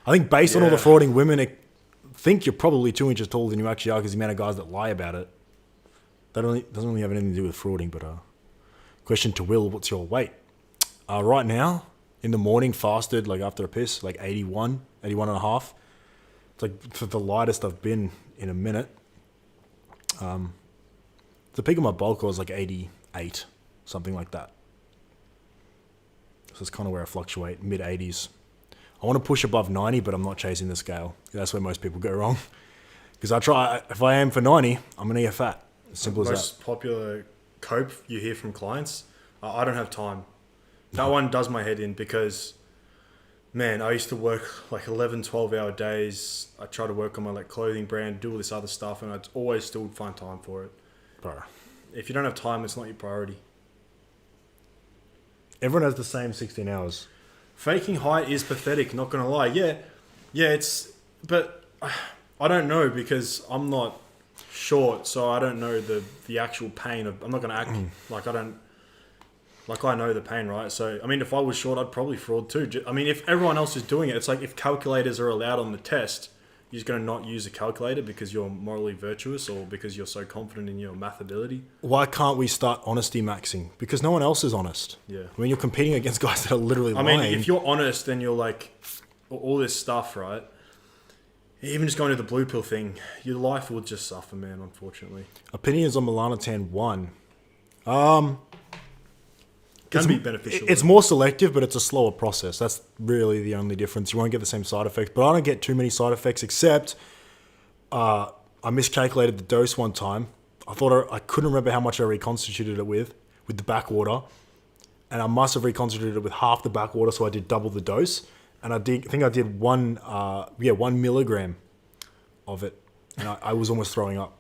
I think based on all the frauding, women think you're probably 2 inches taller than you actually are because the amount of guys that lie about it. That doesn't really have anything to do with frauding. But question to Will, what's your weight? Right now, in the morning, fasted, like after a piss, like 81 and a half. It's like the lightest I've been in a minute. The peak of my bulk was like 88, something like that. So it's kind of where I fluctuate, mid 80s. I want to push above 90, but I'm not chasing the scale. That's where most people go wrong. Because if I aim for 90, I'm going to get fat. As simple as that. Most popular cope you hear from clients, I don't have time. That one does my head in because, man, I used to work like 11, 12-hour days. I try to work on my like clothing brand, do all this other stuff, and I'd always still find time for it. Bro. If you don't have time, it's not your priority. Everyone has the same 16 hours. Faking height is pathetic, not going to lie. Yeah, but I don't know because I'm not short, so I don't know the actual pain of, I'm not going to act like I know the pain, right? So, I mean, if I was short, I'd probably fraud too. I mean, if everyone else is doing it, it's like if calculators are allowed on the test, you're just going to not use a calculator because you're morally virtuous or because you're so confident in your math ability. Why can't we start honesty maxing? Because no one else is honest. Yeah. I mean, you're competing against guys that are literally lying. I mean, if you're honest, then you're like, all this stuff, right? Even just going to the blue pill thing, your life will just suffer, man, unfortunately. Opinions on Melanotan 1. Can be beneficial. It's more selective, but it's a slower process. That's really the only difference. You won't get the same side effects, but I don't get too many side effects except I miscalculated the dose one time. I thought I couldn't remember how much I reconstituted it with the backwater, and I must have reconstituted it with half the backwater, so I did double the dose. And I think I did 1 milligram of it, and I was almost throwing up.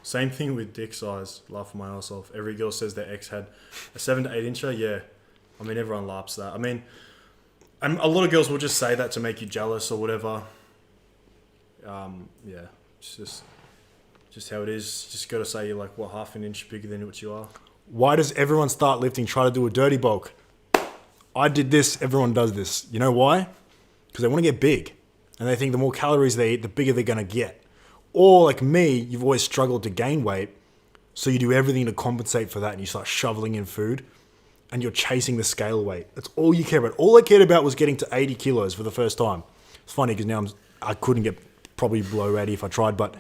Same thing with dick size. Laughing my ass off. Every girl says their ex had a 7 to 8 incher. Yeah. I mean, everyone laughs that. I mean, and a lot of girls will just say that to make you jealous or whatever. Yeah. It's just how it is. Just got to say you're like, what, half an inch bigger than what you are. Why does everyone start lifting, try to do a dirty bulk? I did this, everyone does this. You know why? Because they want to get big. And they think the more calories they eat, the bigger they're going to get. Or like me, you've always struggled to gain weight, so you do everything to compensate for that and you start shoveling in food and you're chasing the scale weight. That's all you care about. All I cared about was getting to 80 kilos for the first time. It's funny because now I couldn't get probably below 80 if I tried, but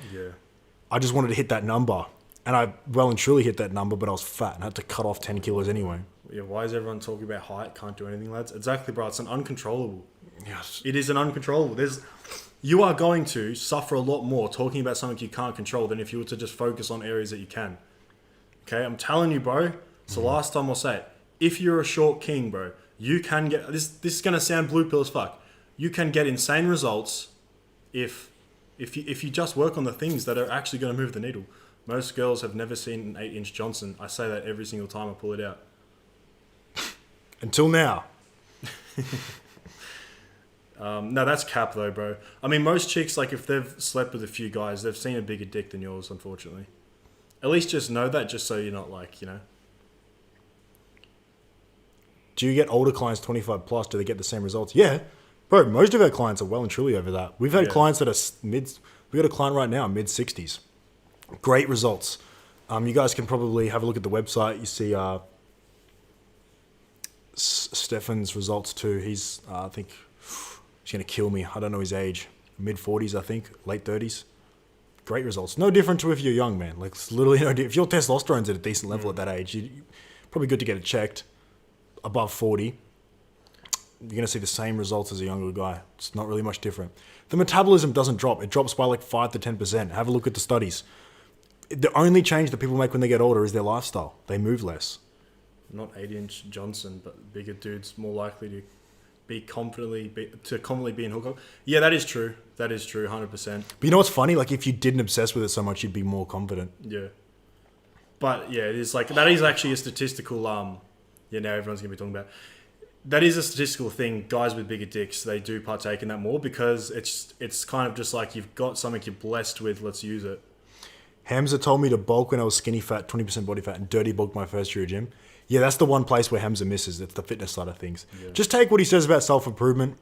I just wanted to hit that number. And I well and truly hit that number, but I was fat and I had to cut off 10 kilos anyway. Yeah, why is everyone talking about height? Can't do anything, lads. Exactly, bro. It's an uncontrollable. Yes. It is an uncontrollable. You are going to suffer a lot more talking about something you can't control than if you were to just focus on areas that you can. Okay, I'm telling you, bro. It's the last time I'll say it. If you're a short king, bro, you can get... This is going to sound blue pill as fuck. You can get insane results if you just work on the things that are actually going to move the needle. Most girls have never seen an 8-inch Johnson. I say that every single time I pull it out. Until now. No, that's cap though, bro. I mean, most chicks, like if they've slept with a few guys, they've seen a bigger dick than yours, unfortunately. At least just know that, just so you're not like, you know. Do you get older clients 25 plus? Do they get the same results? Yeah. Bro, most of our clients are well and truly over that. We've had clients that are we got a client right now, mid 60s. Great results. You guys can probably have a look at the website. You see Stefan's results too. He's, I think... He's going to kill me. I don't know his age. Mid-40s, I think. Late 30s. Great results. No different to if you're young, man. Like, it's literally no different. If your testosterone's at a decent level at that age, probably good to get it checked. Above 40. you're going to see the same results as a younger guy. It's not really much different. The metabolism doesn't drop. It drops by like 5 to 10%. Have a look at the studies. The only change that people make when they get older is their lifestyle. They move less. Not 8-inch Johnson, but bigger dudes more likely to be confidently be in hookup. Yeah, that is true. That is true, 100%. But you know what's funny? Like if you didn't obsess with it so much, you'd be more confident. Yeah. But yeah, it is like that is actually a statistical. Yeah, now everyone's gonna be talking about. That is a statistical thing. Guys with bigger dicks, they do partake in that more because it's kind of just like you've got something you're blessed with. Let's use it. Hamza told me to bulk when I was skinny fat, 20% body fat, and dirty bulk my first year of gym. Yeah, that's the one place where Hamza misses. It's the fitness side of things. Yeah. Just take what he says about self-improvement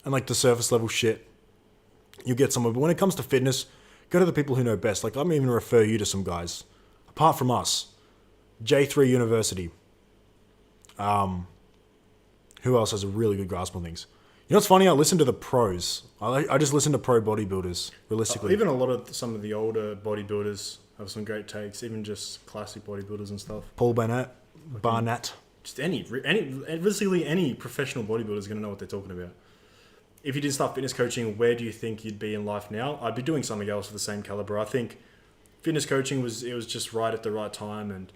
and like the surface level shit. You get somewhere. But when it comes to fitness, go to the people who know best. Like I'm even refer you to some guys. Apart from us. J3 University. Who else has a really good grasp on things? You know what's funny? I listen to the pros. I just listen to pro bodybuilders, realistically. Even a lot of some of the older bodybuilders have some great takes, even just classic bodybuilders and stuff. Paul Barnett. Just realistically, any professional bodybuilder is going to know what they're talking about. If you didn't start fitness coaching, where do you think you'd be in life now? I'd be doing something else of the same caliber. I think fitness coaching was just right at the right time, and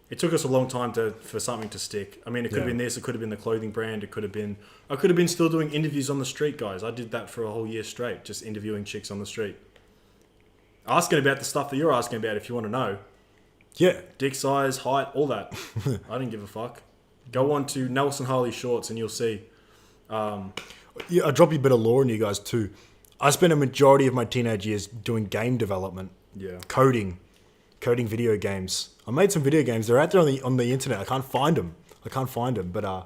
it took us a long time for something to stick. I mean, it could have been this, it could have been the clothing brand, I could have been still doing interviews on the street, guys. I did that for a whole year straight, just interviewing chicks on the street. Asking about the stuff that you're asking about if you want to know. Yeah. Dick size, height, all that. I didn't give a fuck. Go on to Nelson Harley Shorts and you'll see. Yeah, I'll drop you a bit of lore in you guys too. I spent a majority of my teenage years doing game development. Yeah. Coding video games. I made some video games. They're out there on the internet. I can't find them. But I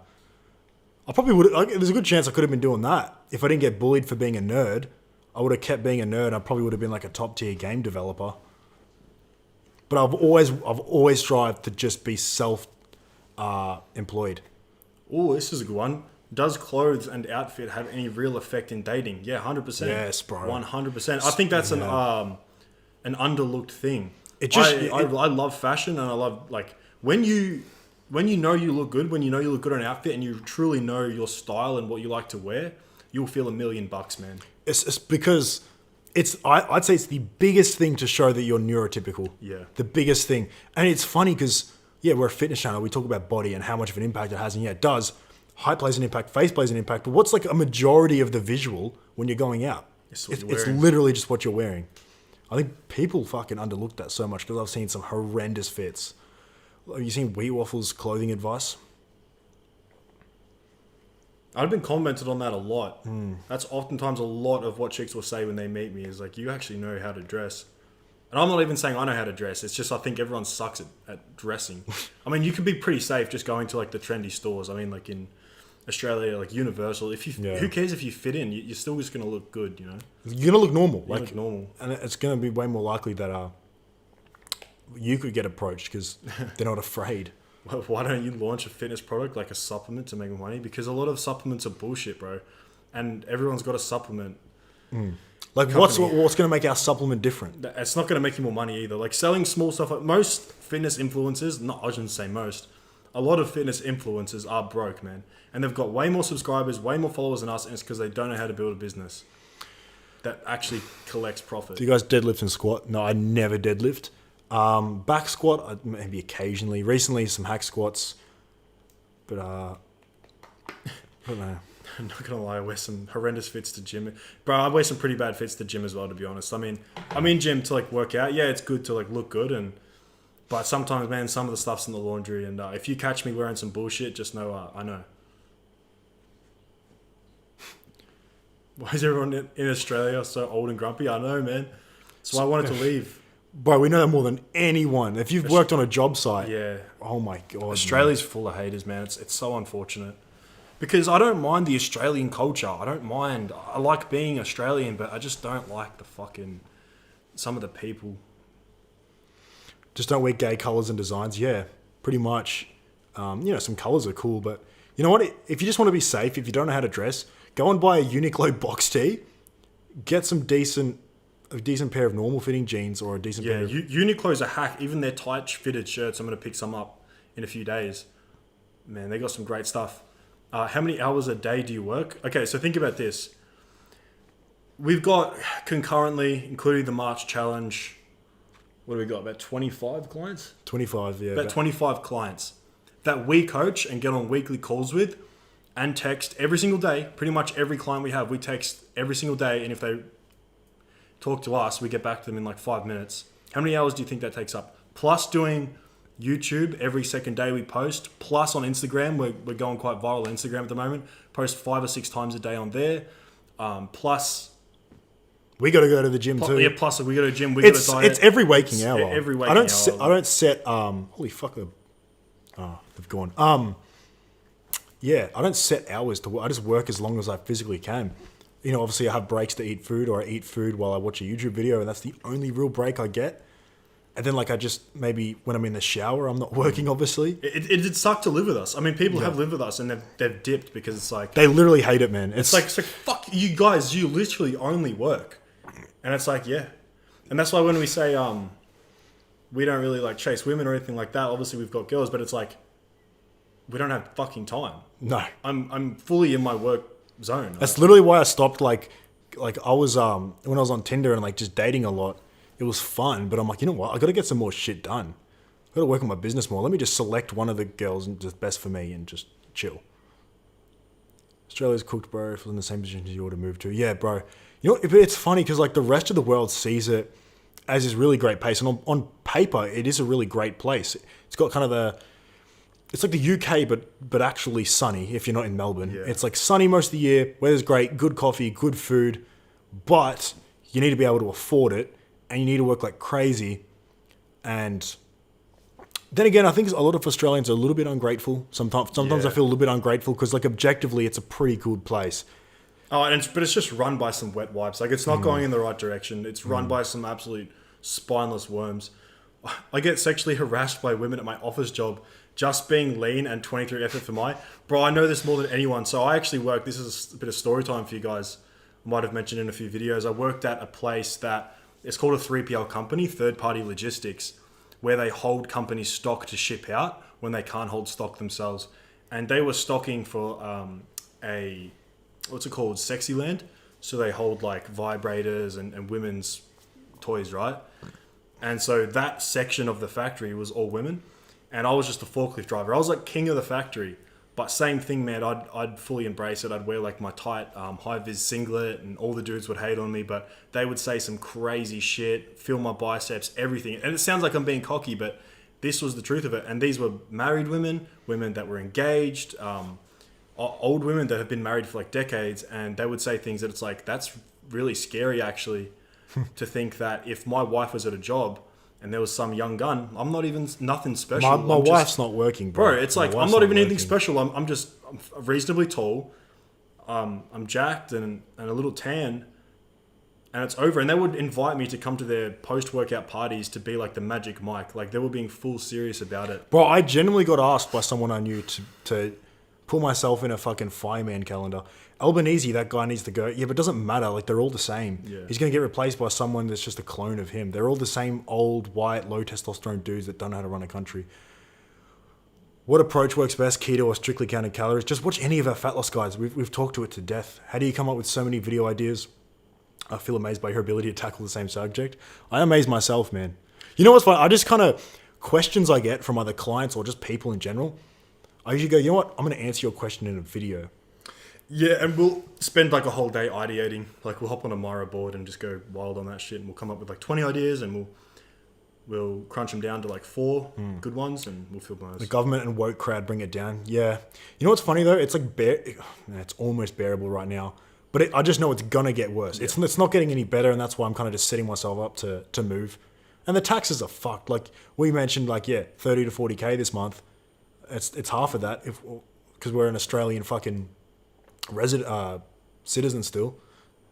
probably would. There's a good chance I could have been doing that if I didn't get bullied for being a nerd. I would have kept being a nerd. I probably would have been like a top tier game developer. But I've always strived to just be self employed. Oh, this is a good one. Does clothes and outfit have any real effect in dating? Yeah, 100%. Yes, bro. 100%. I think that's an underlooked thing. I love fashion, and I love like when you know you look good, when you know you look good on an outfit, and you truly know your style and what you like to wear, you'll feel $1 million, man. It's because I'd say it's the biggest thing to show that you're neurotypical. Yeah. The biggest thing. And it's funny because, yeah, we're a fitness channel. We talk about body and how much of an impact it has. And yeah, it does. Height plays an impact. Face plays an impact. But what's like a majority of the visual when you're going out? It's literally just what you're wearing. I think people fucking underlook that so much because I've seen some horrendous fits. Have you seen Wheat Waffles clothing advice? I've been commented on that a lot. That's oftentimes a lot of what chicks will say when they meet me is like, you actually know how to dress. And I'm not even saying I know how to dress. It's just I think everyone sucks at dressing. I mean, you can be pretty safe just going to like the trendy stores. I mean, like in Australia, like Universal. Who cares if you fit in? You're still just going to look good, you know? You're going to look normal. Look normal. And it's going to be way more likely that you could get approached because they're not afraid. Well, why don't you launch a fitness product like a supplement to make money? Because a lot of supplements are bullshit, bro. And everyone's got a supplement. Like, what's going to make our supplement different? It's not going to make you more money either. Like, selling small stuff. Like, most fitness influencers, I shouldn't say most, a lot of fitness influencers are broke, man. And they've got way more subscribers, way more followers than us, and it's because they don't know how to build a business that actually collects profit. Do you guys deadlift and squat? No, I never deadlift. Back squat, maybe occasionally. Recently, some hack squats. But, I don't know. I'm not going to lie, I wear some horrendous fits to gym. Bro, I wear some pretty bad fits to gym as well, to be honest. I mean, I'm in gym to, like, work out. Yeah, it's good to, like, look good. But sometimes, man, some of the stuff's in the laundry. And if you catch me wearing some bullshit, just know I know. Why is everyone in Australia so old and grumpy? I know, man. That's why I wanted to leave. Bro, we know that more than anyone. If you've worked on a job site. Yeah. Oh, my God. Australia's full of haters, man. It's so unfortunate. Because I don't mind the Australian culture. I like being Australian, but I just don't like some of the people. Just don't wear gay colours and designs. Yeah, pretty much. Some colours are cool, but you know what? If you just want to be safe, if you don't know how to dress, go and buy a Uniqlo box tee. Get a decent pair of normal fitting jeans or a decent pair of... Uniqlo's a hack. Even their tight fitted shirts, I'm going to pick some up in a few days. Man, they got some great stuff. How many hours a day do you work? Okay, so think about this. We've got concurrently, including the March challenge, what do we got? About 25 clients? 25, yeah. About 25 clients that we coach and get on weekly calls with and text every single day. Pretty much every client we have, we text every single day. And if they talk to us, we get back to them in like 5 minutes. How many hours do you think that takes up? Plus doing YouTube every second day we post. Plus on Instagram, we're going quite viral on Instagram at the moment. Post 5 or 6 times a day on there. Plus... We got to go to the gym too. Yeah, plus we go to the gym. We got to diet. It's every waking hour. Every waking I don't hour. I don't set. Holy fuck! They've gone. Yeah, I don't set hours to work. I just work as long as I physically can. You know, obviously I have breaks to eat food, or I eat food while I watch a YouTube video, and that's the only real break I get. And then, like, I just maybe when I'm in the shower, I'm not working. Obviously, it did suck to live with us. I mean, people have lived with us and they've dipped because it's like they literally hate it, man. It's like fuck you guys. You literally only work. And it's like, yeah. And that's why when we say we don't really like chase women or anything like that, obviously we've got girls, but it's like we don't have fucking time. No. I'm fully in my work zone. That's literally why I stopped like I was when I was on Tinder and like just dating a lot, it was fun, but I'm like, you know what? I got to get some more shit done. I got to work on my business more. Let me just select one of the girls and just best for me and just chill. Australia's cooked, bro. If it's in the same position as you ought to move to. Yeah, bro. You know, it's funny because like the rest of the world sees it as this really great place, and on paper, it is a really great place. It's got kind of it's like the UK, but actually sunny if you're not in Melbourne. Yeah. It's like sunny most of the year. Weather's great, good coffee, good food, but you need to be able to afford it, and you need to work like crazy. And then again, I think a lot of Australians are a little bit ungrateful. Sometimes I feel a little bit ungrateful because like objectively, it's a pretty good place. Oh, but it's just run by some wet wipes. Like, it's not going in the right direction. It's run by some absolute spineless worms. I get sexually harassed by women at my office job just being lean and 23 effort for my... Bro, I know this more than anyone. So I actually work... This is a bit of story time for you guys. I might have mentioned in a few videos. I worked at a place that... It's called a 3PL company, third-party logistics, where they hold company stock to ship out when they can't hold stock themselves. And they were stocking for what's it called? Sexyland. So they hold like vibrators and women's toys, right? And so that section of the factory was all women. And I was just a forklift driver. I was like king of the factory. But same thing, man. I'd fully embrace it. I'd wear like my tight high-vis singlet and all the dudes would hate on me. But they would say some crazy shit, feel my biceps, everything. And it sounds like I'm being cocky, but this was the truth of it. And these were married women that were engaged, old women that have been married for like decades, and they would say things that it's like, that's really scary actually to think that if my wife was at a job and there was some young gun, I'm not even nothing special. My wife's not working, bro. It's like, I'm not even anything special. I'm just reasonably tall. I'm jacked and a little tan, and it's over. And they would invite me to come to their post-workout parties to be like the Magic Mike. Like, they were being full serious about it. Bro, I genuinely got asked by someone I knew to put myself in a fucking fireman calendar. Albanese, that guy needs to go. Yeah, but it doesn't matter. Like, they're all the same. Yeah. He's going to get replaced by someone that's just a clone of him. They're all the same old, white, low testosterone dudes that don't know how to run a country. What approach works best? Keto or strictly counting calories? Just watch any of our fat loss guys. We've talked to it to death. How do you come up with so many video ideas? I feel amazed by your ability to tackle the same subject. I amaze myself, man. You know what's fun? I just kind of questions I get from other clients or just people in general. I usually go, you know what? I'm going to answer your question in a video. Yeah, and we'll spend like a whole day ideating. Like, we'll hop on a Miro board and just go wild on that shit, and we'll come up with like 20 ideas, and we'll crunch them down to like 4 good ones, and we'll film those. The government and woke crowd bring it down. Yeah. You know what's funny though? It's like it's almost bearable right now, but I just know it's gonna get worse. Yeah. It's not getting any better, and that's why I'm kind of just setting myself up to move. And the taxes are fucked. Like we mentioned, 30 to 40K this month. It's half of that because we're an Australian fucking citizen still.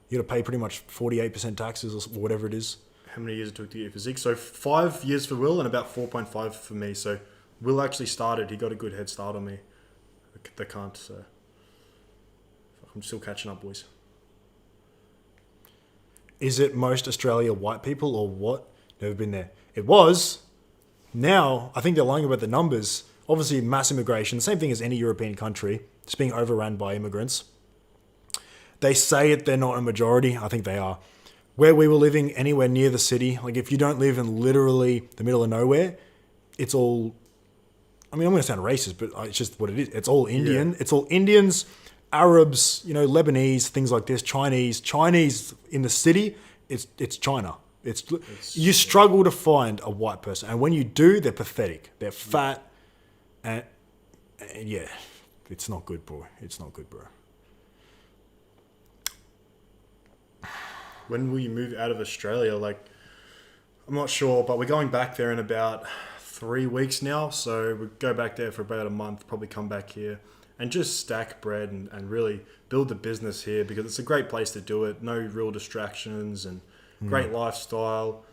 You got to pay pretty much 48% taxes or whatever it is. How many years it took to get physique? So 5 years for Will and about 4.5 for me. So Will actually started. He got a good head start on me. They can't. So I'm still catching up, boys. Is it most Australia white people or what? Never been there. It was. Now I think they're lying about the numbers. obviously mass immigration, same thing as any European country, it's being overrun by immigrants. They say it, they're not a majority. I think they are. Where we were living, anywhere near the city, like if you don't live in literally the middle of nowhere, it's all, I mean, I'm going to sound racist, but it's just what it is. It's all Indian. It's all Indians, Arabs, you know, Lebanese, things like this, Chinese. Chinese in the city, it's China. You struggle to find a white person. And when you do, they're pathetic. They're fat. And yeah, it's not good, bro. It's not good, bro. When will you move out of Australia? Like, I'm not sure, but we're going back there in about 3 weeks now. So we'll go back there for about a month, probably come back here and just stack bread and really build the business here because it's a great place to do it. No real distractions and great lifestyle.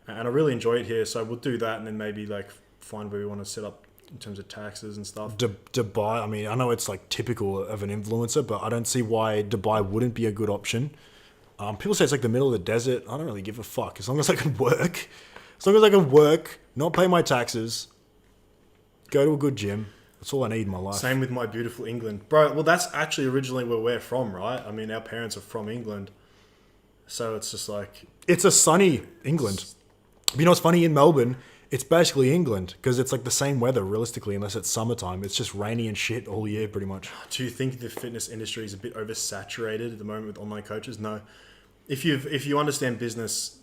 And I really enjoy it here. So we'll do that and then maybe like find where we want to set up in terms of taxes and stuff. Dubai, I mean, I know it's like typical of an influencer, but I don't see why Dubai wouldn't be a good option. People say it's like the middle of the desert. I don't really give a fuck. As long as I can work. As long as I can work, not pay my taxes, go to a good gym. That's all I need in my life. Same with my beautiful England. Bro, well, that's actually originally where we're from, right? I mean, our parents are from England. So it's just like... It's a sunny England. But you know what's funny? In Melbourne, it's basically England because it's like the same weather, realistically, unless it's summertime. It's just rainy and shit all year, pretty much. Do you think the fitness industry is a bit oversaturated at the moment with online coaches? No. If you understand business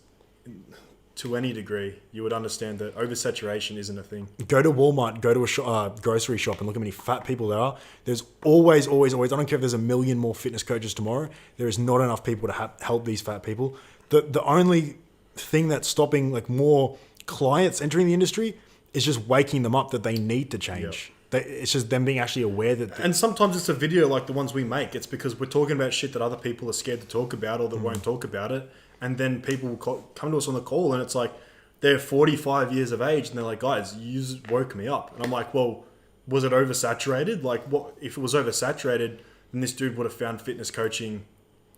to any degree, you would understand that oversaturation isn't a thing. Go to Walmart, go to a grocery shop and look how many fat people there are. There's always, I don't care if there's a million more fitness coaches tomorrow, there is not enough people to help these fat people. The only thing that's stopping like more clients entering the industry is just waking them up that they need to change. Yep. It's just them being actually aware that... And sometimes it's a video like the ones we make. It's because we're talking about shit that other people are scared to talk about or that won't talk about it. And then people will come to us on the call and it's like, they're 45 years of age and they're like, guys, you just woke me up. And I'm like, well, was it oversaturated? Like, what if it was oversaturated, then this dude would have found fitness coaching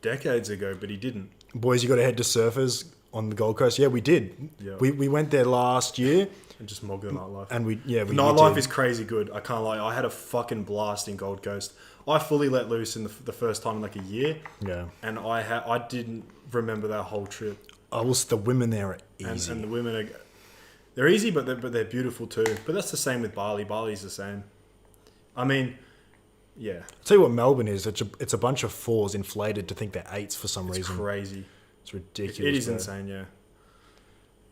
decades ago, but he didn't. Boys, you got to head to Surfers on the Gold Coast. Yeah, we did. Yeah. We went there last year. And just mog the nightlife. And nightlife is crazy good. I can't lie. I had a fucking blast in Gold Coast. I fully let loose in the first time in like a year. Yeah. And I didn't remember that whole trip. The women there are easy. And the women they're easy, but they're beautiful too. But that's the same with Bali. Bali's the same. I mean, yeah. I'll tell you what Melbourne is. It's a bunch of 4s inflated to think they're 8s for some reason. It's crazy. It's ridiculous. It is insane, yeah.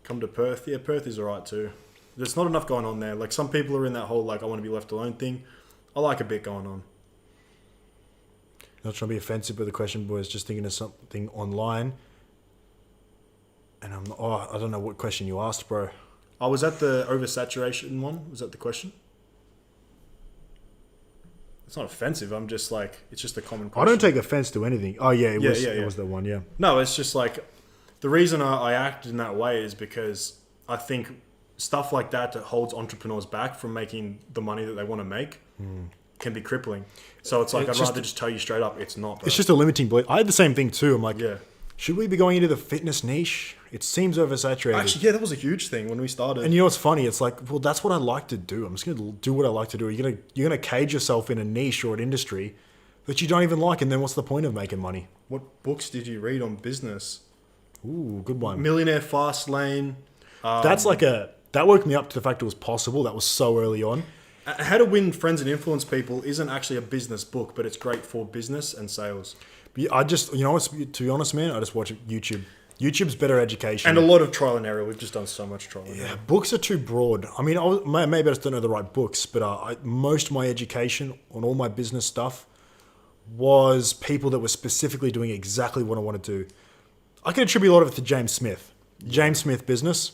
Come to Perth. Yeah, Perth is alright too. There's not enough going on there. Like some people are in that whole like I want to be left alone thing. I like a bit going on. Not trying to be offensive with the question, boys. Just thinking of something online. And I don't know what question you asked, bro. Oh, was that the oversaturation one? Was that the question? It's not offensive. I'm just like, it's just a common question. I don't take offense to anything. Oh yeah, it was the one, yeah. No, it's just like, the reason I acted in that way is because I think stuff like that holds entrepreneurs back from making the money that they want to make can be crippling. So it's like, I'd rather just tell you straight up, it's not, bro. It's just a limiting belief. I had the same thing too. I'm like, should we be going into the fitness niche? It seems oversaturated. Actually, yeah, that was a huge thing when we started. And you know what's funny? It's like, well, that's what I like to do. I'm just going to do what I like to do. You're gonna cage yourself in a niche or an industry that you don't even like, and then what's the point of making money? What books did you read on business? Ooh, good one. Millionaire Fast Lane. That woke me up to the fact it was possible. That was so early on. How to Win Friends and Influence People isn't actually a business book, but it's great for business and sales. I just, you know, to be honest, man, I just watch YouTube. YouTube's better education. And a lot of trial and error. We've just done so much trial and error. Books are too broad. I mean, maybe I just don't know the right books, but most of my education on all my business stuff was people that were specifically doing exactly what I want to do. I can attribute a lot of it to James Smith. James Smith Business,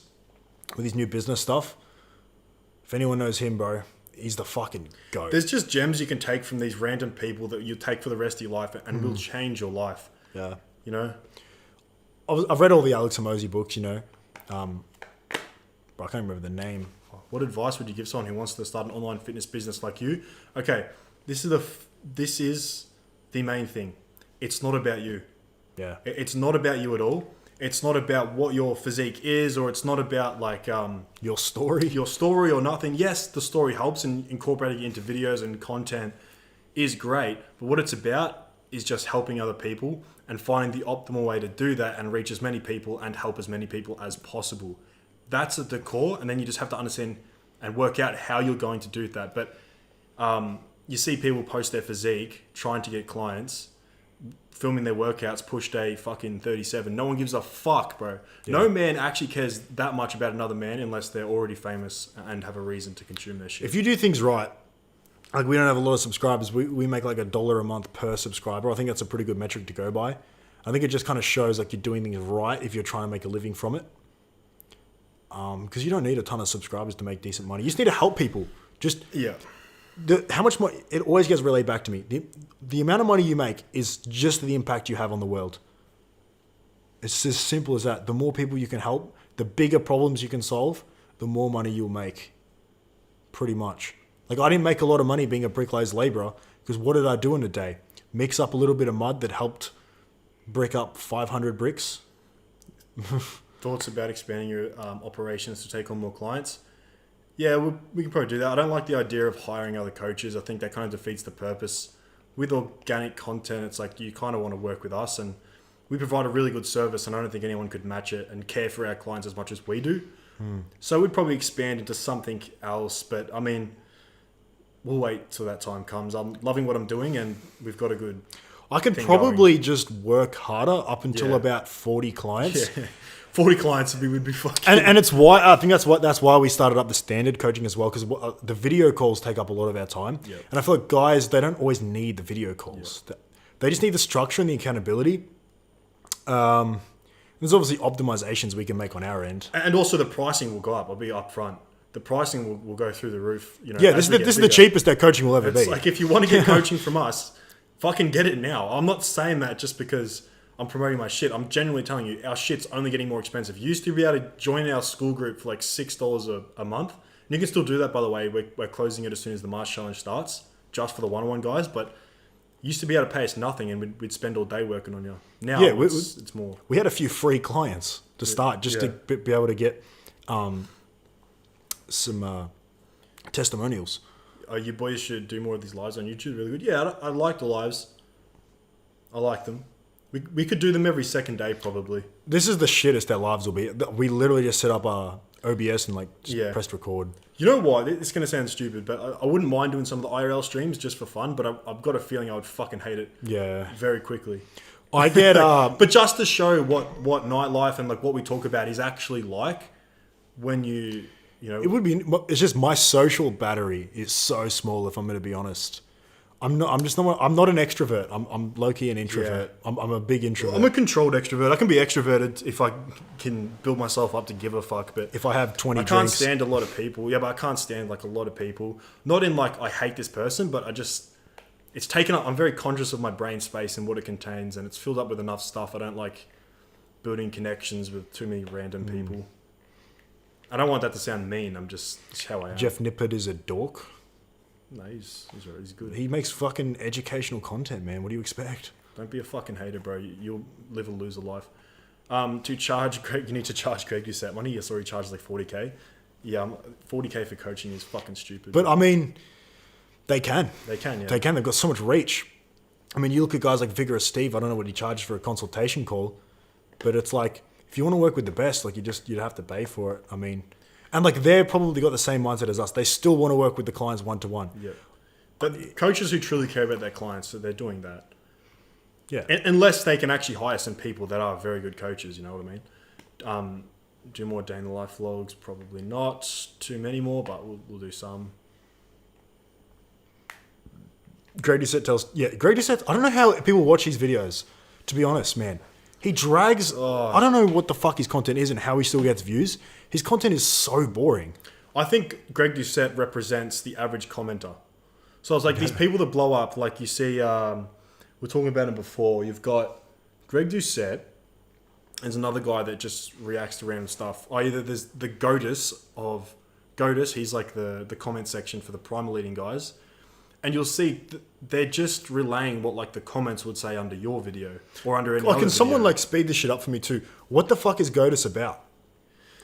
with his new business stuff. If anyone knows him, bro, he's the fucking goat. There's just gems you can take from these random people that you take for the rest of your life and will change your life. Yeah. You know? I've read all the Alex Hormozi books, you know. But I can't remember the name. What advice would you give someone who wants to start an online fitness business like you? Okay, this is the main thing. It's not about you. Yeah. It's not about you at all. It's not about what your physique is, or it's not about like Your story. your story or nothing. Yes, the story helps, and incorporating it into videos and content is great. But what it's about is just helping other people and finding the optimal way to do that and reach as many people and help as many people as possible. That's at the core, and then you just have to understand and work out how you're going to do that. But you see people post their physique, trying to get clients, filming their workouts, push day fucking 37. No one gives a fuck, bro. Yeah. No man actually cares that much about another man unless they're already famous and have a reason to consume their shit. If you do things right, like we don't have a lot of subscribers, we make like $1 a month per subscriber. I think that's a pretty good metric to go by. I think it just kind of shows like you're doing things right if you're trying to make a living from it. Because you don't need a ton of subscribers to make decent money. You just need to help people. Just yeah. how much money, it always gets relayed back to me. The amount of money you make is just the impact you have on the world. It's as simple as that. The more people you can help, the bigger problems you can solve, the more money you'll make. Pretty much. Like, I didn't make a lot of money being a bricklayer's laborer, because what did I do in a day? Mix up a little bit of mud that helped brick up 500 bricks. Thoughts about expanding your operations to take on more clients? Yeah, we can probably do that. I don't like the idea of hiring other coaches. I think that kind of defeats the purpose. With organic content, it's like you kind of want to work with us, and we provide a really good service, and I don't think anyone could match it and care for our clients as much as we do. So we'd probably expand into something else, but I mean, we'll wait till that time comes. I'm loving what I'm doing, and we've got a good I could thing probably going. just work harder up until Yeah. about 40 clients. Yeah. 40 clients would be fucking... And it's why I think that's why we started up the standard coaching as well, because the video calls take up a lot of our time. Yep. And I feel like guys, they don't always need the video calls. They just need the structure and the accountability. There's obviously optimizations we can make on our end. And also the pricing will go up. I'll be upfront. The pricing will go through the roof. You know, Yeah, as this we is get the bigger. cheapest that coaching will ever It's be. like, if you want to get coaching from us, fucking get it now. I'm not saying that just because I'm promoting my shit. I'm genuinely telling you, our shit's only getting more expensive. You used to be able to join our school group for like $6 a month. And you can still do that, by the way. We're closing it as soon as the Mars Challenge starts, just for the one-on-one guys. But you used to be able to pay us nothing, and we'd spend all day working on you. Now Yeah, it's more. We had a few free clients to start just to be able to get some testimonials. You boys should do more of these lives on YouTube. Really good. Yeah, I like the lives. I like them. We could do them every second day, probably. This is the shittest that lives will be. We literally just set up our OBS and like just pressed record. You know what? It's going to sound stupid, but I wouldn't mind doing some of the IRL streams just for fun, but I've got a feeling I would fucking hate it very quickly. I get... But just to show what nightlife and like what we talk about is actually like when you know... It would be... It's just my social battery is so small, if I'm going to be honest. I'm not an extrovert. I'm low-key an introvert. Yeah. I'm a big introvert. I'm a controlled extrovert. I can be extroverted if I can build myself up to give a fuck, but... If I have 20 I can't drinks... stand a lot of people. Yeah, but I can't stand like a lot of people. Not in like I hate this person, but it's taken up. I'm very conscious of my brain space and what it contains, and it's filled up with enough stuff. I don't like building connections with too many random people. I don't want that to sound mean. It's how I am. Jeff Nippert is a dork. No, he's good. He makes fucking educational content, man. What do you expect? Don't be a fucking hater, bro. You'll live a loser life. To charge Greg, you need to charge Greg your set money. Yes, already charged like 40k. Yeah, 40k for coaching is fucking stupid. But I mean, they can. They can, yeah. They can. They've got so much reach. I mean, you look at guys like Vigorous Steve. I don't know what he charges for a consultation call, but it's like, if you want to work with the best, like you'd have to pay for it. I mean, and like they're probably got the same mindset as us. They still want to work with the clients one-to-one. Yeah. But coaches who truly care about their clients, so they're doing that. Yeah. Unless they can actually hire some people that are very good coaches, you know what I mean? Do more day in the life vlogs, probably not too many more, but we'll do some. Greg Doucette, I don't know how people watch his videos, to be honest, man. He drags, I don't know what the fuck his content is and how he still gets views. His content is so boring. I think Greg Doucette represents the average commenter. So it's like these people that blow up, like you see, we're talking about him before. You've got Greg Doucette. There's another guy that just reacts to random stuff. Either there's the Godus. He's like the comment section for the primal eating guys. and you'll see they're just relaying what like the comments would say under your video or under any Like, other can someone video. like speed this shit up for me too? What the fuck is Godus about?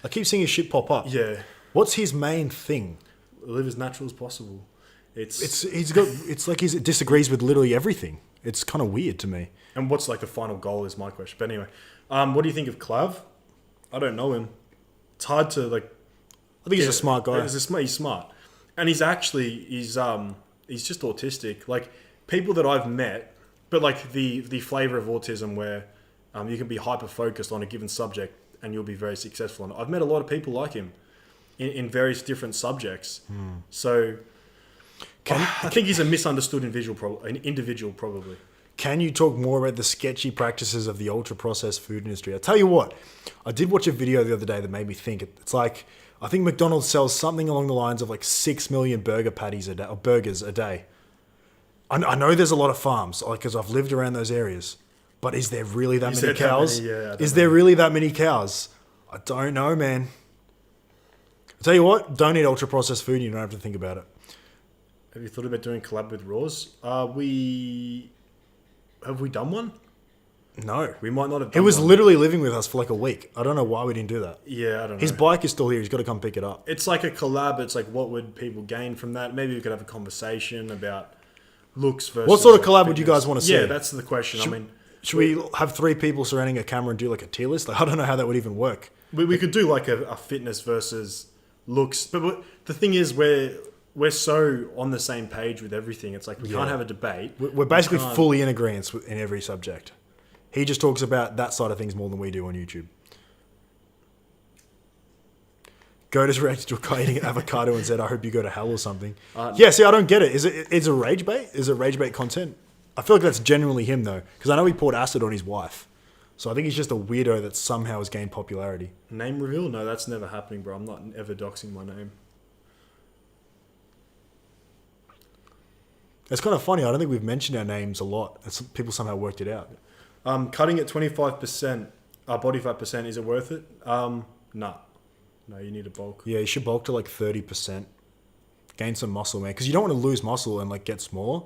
I keep seeing his shit pop up. Yeah, What's his main thing? live as natural as possible. It's It's like he disagrees with literally everything. It's kind of weird to me. and what's like the final goal is my question. But anyway, what do you think of Clav? I don't know him. It's hard to like. I think he's a smart guy. He's smart, and he's just autistic. Like people that I've met, but like the flavor of autism where you can be hyper focused on a given subject and you'll be very successful. And I've met a lot of people like him in various different subjects. So I think he's a misunderstood individual probably. Can you talk more about the sketchy practices of the ultra processed food industry? I'll tell you what, I did watch a video the other day that made me think. It's like, I think McDonald's sells something along the lines of like 6 million burger patties a day, or burgers a day. I know there's a lot of farms, like, because I've lived around those areas. But is there really that many cows? There really that many cows? I don't know, man. I'll tell you what, don't eat ultra processed food. You don't have to think about it. Have you thought about doing a collab with Raws? Have we done one? No. We might not have done He was one. literally living with us for like a week. I don't know why we didn't do that. Yeah, I don't know. His bike is still here. He's got to come pick it up. It's like a collab. It's like, what would people gain from that? Maybe we could have a conversation about looks versus... What sort of like, collab would you fitness. guys want to see? Yeah, that's the question. Should we have 3 people surrounding a camera and do like a tier list? Like, I don't know how that would even work. we could do like a fitness versus looks. But the thing is, we're so on the same page with everything. It's like we can't have a debate. We're basically We can't- fully in agreement in every subject. He just talks about that side of things more than we do on YouTube. Goda's reacted to a guy eating an avocado and said, I hope you go to hell or something. Yeah, see, I don't get it. Is it rage bait? Is it rage bait content? I feel like that's genuinely him, though. Because I know he poured acid on his wife. So I think he's just a weirdo that somehow has gained popularity. Name reveal? No, that's never happening, bro. I'm not ever doxing my name. It's kind of funny. I don't think we've mentioned our names a lot. People somehow worked it out. Cutting at 25% body fat percent, is it worth it? Nah. No, you need a bulk. Yeah, you should bulk to like 30%. Gain some muscle, man. Because you don't want to lose muscle and like get smaller.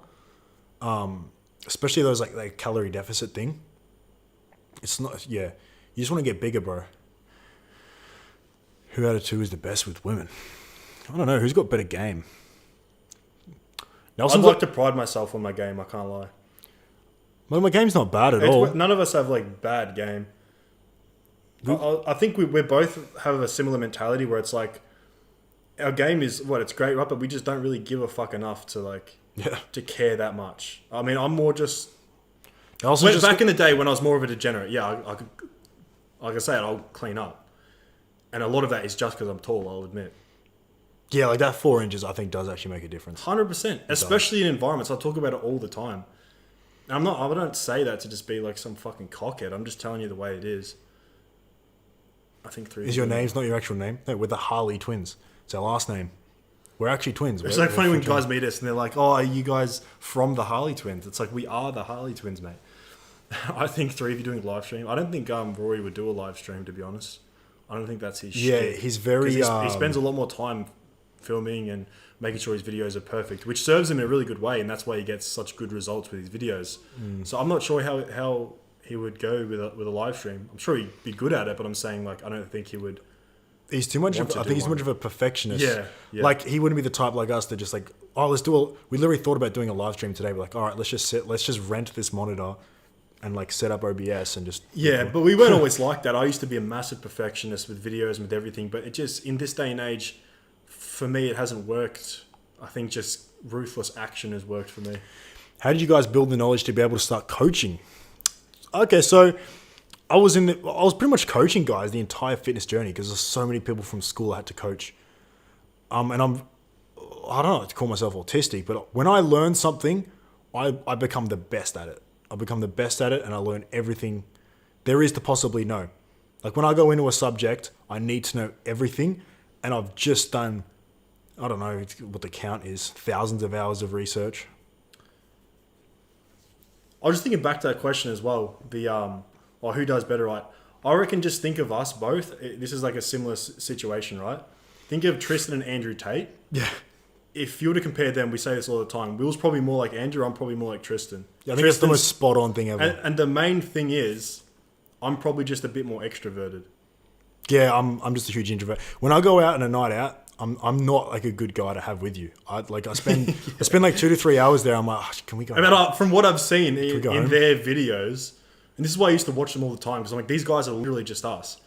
Especially those like calorie deficit thing. It's not, yeah. You just want to get bigger, bro. Who out of 2 is the best with women? I don't know. Who's got better game? I'd like to pride myself on my game, I can't lie. Well, my game's not bad at all. None of us have like bad game. I think we both have a similar mentality where it's like our game is it's great, right? But we just don't really give a fuck enough to like to care that much. I mean, I'm more just back in the day when I was more of a degenerate. Yeah, I could, like I say, I'll clean up, and a lot of that is just because I'm tall. I'll admit. Yeah, like that 4 inches, I think does actually make a difference. 100%, especially in environments. I talk about it all the time. And I don't say that to just be like some fucking cockhead. I'm just telling you the way it is. I think 3 Is your name's not your actual name? No, we're the Harley twins. It's our last name. We're actually twins. It's like funny when guys meet us and they're like, "Oh, are you guys from the Harley twins?" It's like, we are the Harley twins, mate. I think 3 of you doing a live stream. I don't think Rory would do a live stream, to be honest. I don't think that's his shit. Yeah, he's very... He spends a lot more time filming and making sure his videos are perfect, which serves him in a really good way, and that's why he gets such good results with his videos. So I'm not sure how he would go with a live stream. I'm sure he'd be good at it, but I'm saying like I don't think he would. He's too much. I think he's too much of a perfectionist. Yeah. Like he wouldn't be the type like us to just like, oh, let's do a. We literally thought about doing a live stream today. We're like, all right, let's just rent this monitor, and like set up OBS and just. Yeah, but we weren't always like that. I used to be a massive perfectionist with videos and with everything, but it just in this day and age, for me, it hasn't worked. I think just ruthless action has worked for me. How did you guys build the knowledge to be able to start coaching? Okay, so I was pretty much coaching guys the entire fitness journey because there's so many people from school I had to coach. And I don't know to call myself autistic, but when I learn something, I become the best at it. I become the best at it and I learn everything there is to possibly know. Like when I go into a subject, I need to know everything, and I've just done, I don't know what the count is, thousands of hours of research. I was just thinking back to that question as well. Who does better, right? I reckon just think of us both. This is like a similar situation, right? Think of Tristan and Andrew Tate. Yeah. if you were to compare them, we say this all the time. Will's probably more like Andrew. I'm probably more like Tristan. I think it's the most spot on thing ever. And the main thing is, I'm probably just a bit more extroverted. Yeah, I'm just a huge introvert. When I go out on a night out, I'm not like a good guy to have with you. I spend I spend like 2 to 3 hours there. I'm like, oh, can we go? I mean, from what I've seen in home? their videos, and this is why I used to watch them all the time, because I'm like, these guys are literally just us.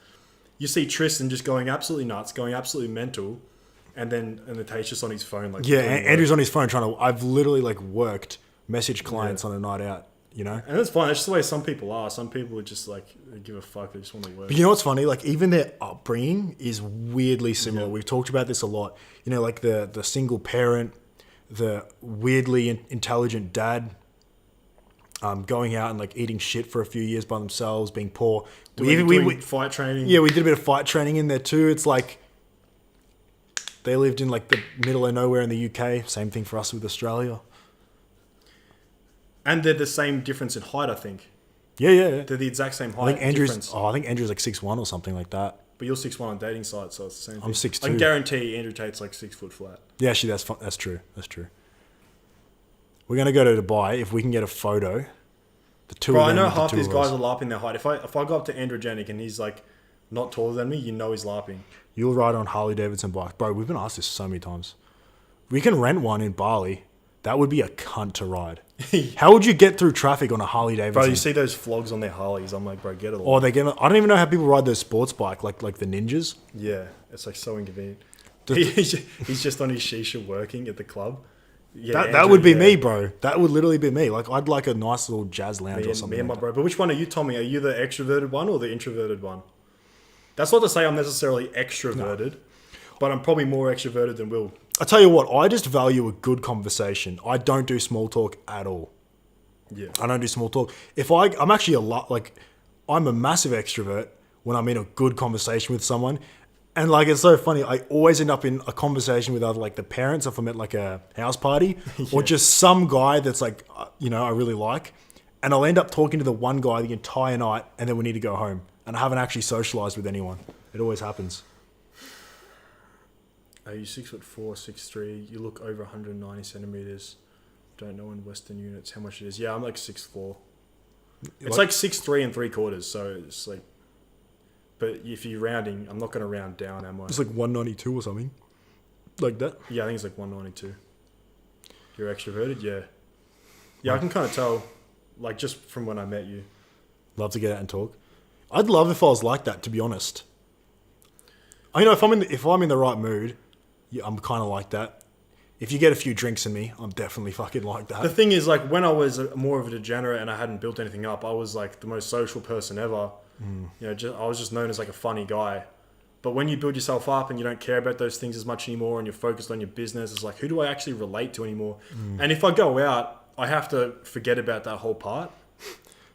You see Tristan just going absolutely nuts, going absolutely mental, and then Tate's just on his phone. Like, Yeah, Andrew's on his phone trying to. I've literally like worked, message clients on a night out. You know, and that's fine. That's just the way some people are. Some people are just like, they give a fuck. They just want to work. But you know what's funny? Like even their upbringing is weirdly similar. Yeah. We've talked about this a lot. You know, like the single parent, the weirdly intelligent dad, going out and like eating shit for a few years by themselves, being poor. Doing fight training. Yeah, we did a bit of fight training in there too. It's like they lived in like the middle of nowhere in the UK. Same thing for us with Australia. And they're the same difference in height, I think. Yeah. They're the exact same height. I think Andrew's. difference. I think Andrew's like 6'1" or something like that. But you're 6'1" on dating sites, so it's the same thing. I'm 6'2". I can guarantee Andrew Tate's like 6 foot flat. Yeah, actually, that's true. That's true. We're gonna go to Dubai if we can get a photo. The two. Bro, of them I know with the half two these of guys us. are LARPing their height. If I go up to Andrew Janik and he's like not taller than me, you know he's LARPing. You'll ride on Harley Davidson bike, bro. We've been asked this so many times. We can rent one in Bali. That would be a cunt to ride. How would you get through traffic on a Harley Davidson? Bro, you see those vlogs on their Harleys? I'm like, bro, get it. Or they get. I don't even know how people ride those sports bike like the ninjas. Yeah, it's like so inconvenient. He's just on his shisha working at the club. Yeah, That would be me, bro. That would literally be me. Like I'd like a nice little jazz lounge or something. Me and my like bro. But which one are you, Tommy? Are you the extroverted one or the introverted one? That's not to say I'm necessarily extroverted, but I'm probably more extroverted than Will. I tell you what, I just value a good conversation. I don't do small talk at all. Yeah. I don't do small talk. I'm actually I'm a massive extrovert when I'm in a good conversation with someone. And like, it's so funny. I always end up in a conversation with either like the parents if I'm at like a house party or just some guy that's like, I really like. And I'll end up talking to the one guy the entire night and then we need to go home. And I haven't actually socialized with anyone. It always happens. Are you 6'4", 6'3"? You look over 190 centimeters. Don't know in Western units how much it is. Yeah, I'm like 6'4". It's like 6'3" and 3/4. So it's like, but if you're rounding, I'm not going to round down, am I? It's like 192 or something. Like that. Yeah, I think it's like 192. You're extroverted? Yeah. Yeah, I can kind of tell, like just from when I met you. Love to get out and talk. I'd love if I was like that, to be honest. If I'm in the right mood, yeah, I'm kind of like that. If you get a few drinks in me, I'm definitely fucking like that. The thing is, like, when I was more of a degenerate and I hadn't built anything up, I was like the most social person ever. I was just known as like a funny guy. But when you build yourself up and you don't care about those things as much anymore and you're focused on your business, it's like, who do I actually relate to anymore? And if I go out, I have to forget about that whole part.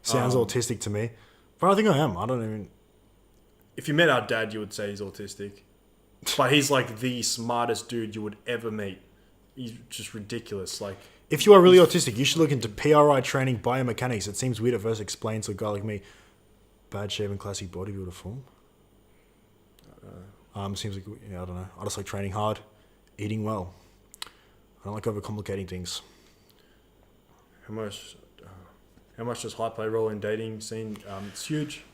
Sounds autistic to me. But I think I am. I don't even... If you met our dad, you would say he's autistic. But he's like the smartest dude you would ever meet. He's just ridiculous. Like, if you are really autistic, you should look into PRI training biomechanics. It seems weird at first explained to a guy like me. Bad shaven classic bodybuilder form. Seems like, I don't know. I just like training hard, eating well. I don't like overcomplicating things. How much does high play role in dating scene? It's huge.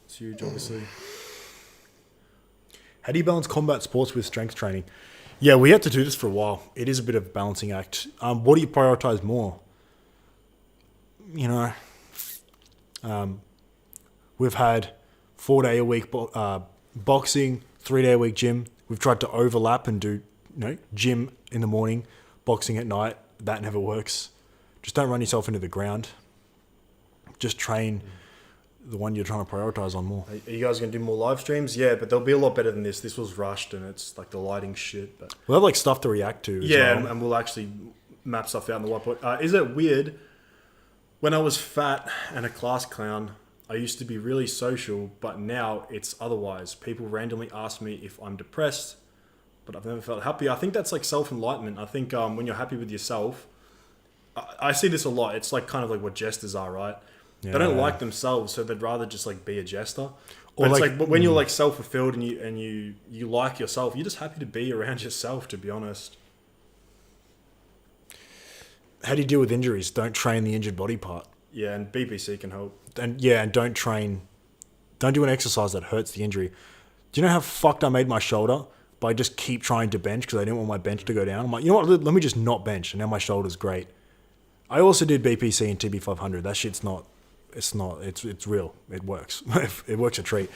It's huge, obviously. How do you balance combat sports with strength training? Yeah, we had to do this for a while. It is a bit of a balancing act. What do you prioritize more? We've had 4-day-a-week boxing, 3-day-a-week gym. We've tried to overlap and do gym in the morning, boxing at night. That never works. Just don't run yourself into the ground. Just train the one you're trying to prioritize on more. Are you guys going to do more live streams? Yeah, but they'll be a lot better than this. This was rushed and it's like the lighting shit. But we'll have like stuff to react to. Yeah, well. and we'll actually map stuff out in the whiteboard. Is it weird? When I was fat and a class clown, I used to be really social, but now it's otherwise. People randomly ask me if I'm depressed, but I've never felt happy. I think that's like self-enlightenment. I think when you're happy with yourself, I see this a lot. It's like kind of like what jesters are, right? Yeah. They don't like themselves, so they'd rather just like be a jester. Or But it's like- like when you're like self-fulfilled and you like yourself, you're just happy to be around yourself, to be honest. how do you deal with injuries? Don't train the injured body part. Yeah, and BPC can help. And don't do an exercise that hurts the injury. Do you know how fucked I made my shoulder by just keep trying to bench because I didn't want my bench to go down? I'm like, you know what? Let me just not bench, and now my shoulder's great. I also did BPC and TB500. That shit's not. It's real. It works. It works a treat.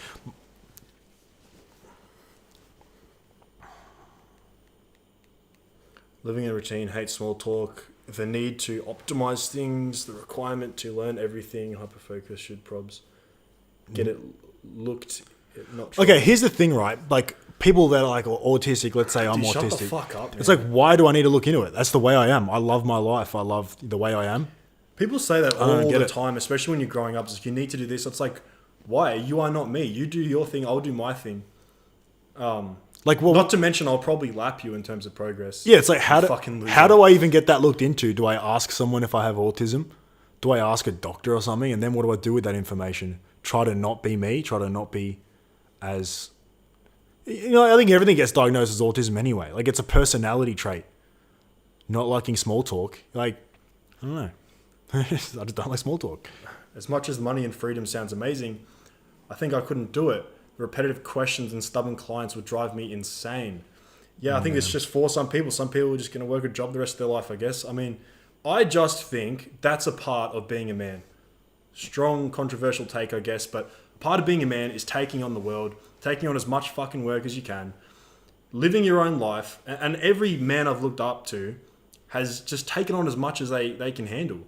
Living in a routine, hate small talk. The need to optimize things, the requirement to learn everything, hyperfocus, should probs. Get it looked, not tried. Okay, here's the thing, right? Like, people that are like autistic, let's say I'm Dude, autistic. shut the fuck up, man. It's like, why do I need to look into it? That's the way I am. I love my life. I love the way I am. People say that don't all get the it. time, especially when you're growing up. It's like, you need to do this. It's like, why? You are not me. You do your thing. I'll do my thing. Like, well, Not to mention, I'll probably lap you in terms of progress. yeah, it's like, how fucking loser. do I even get that looked into? Do I ask someone if I have autism? Do I ask a doctor or something? And then what do I do with that information? Try to not be me? Try to not be as... You know, I think everything gets diagnosed as autism anyway. Like, it's a personality trait. Not liking small talk. Like, I don't know. I just don't like small talk. As much as money and freedom sounds amazing, I think I couldn't do it. Repetitive questions and stubborn clients would drive me insane. Yeah, I think it's just for some people. Some people are just going to work a job the rest of their life, I guess. I mean, I just think that's a part of being a man. Strong, controversial take, I guess, but part of being a man is taking on the world, taking on as much fucking work as you can, living your own life, and every man I've looked up to has just taken on as much as they can handle.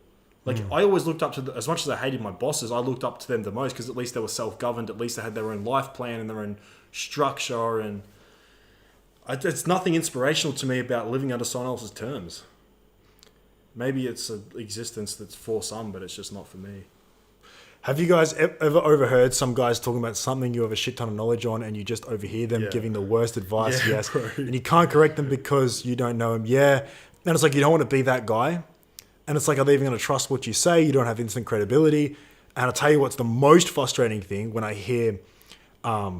Like, I always looked up to, as much as I hated my bosses, I looked up to them the most because at least they were self-governed. At least they had their own life plan and their own structure. And it's nothing inspirational to me about living under someone else's terms. Maybe it's an existence that's for some, but it's just not for me. Have you guys ever overheard some guys talking about something you have a shit ton of knowledge on and you just overhear them giving the worst advice? Yeah, Yes. bro. And you can't correct them because you don't know them. Yeah. And it's like, you don't want to be that guy. And it's like, are they even going to trust what you say? You don't have instant credibility. And I'll tell you what's the most frustrating thing when I hear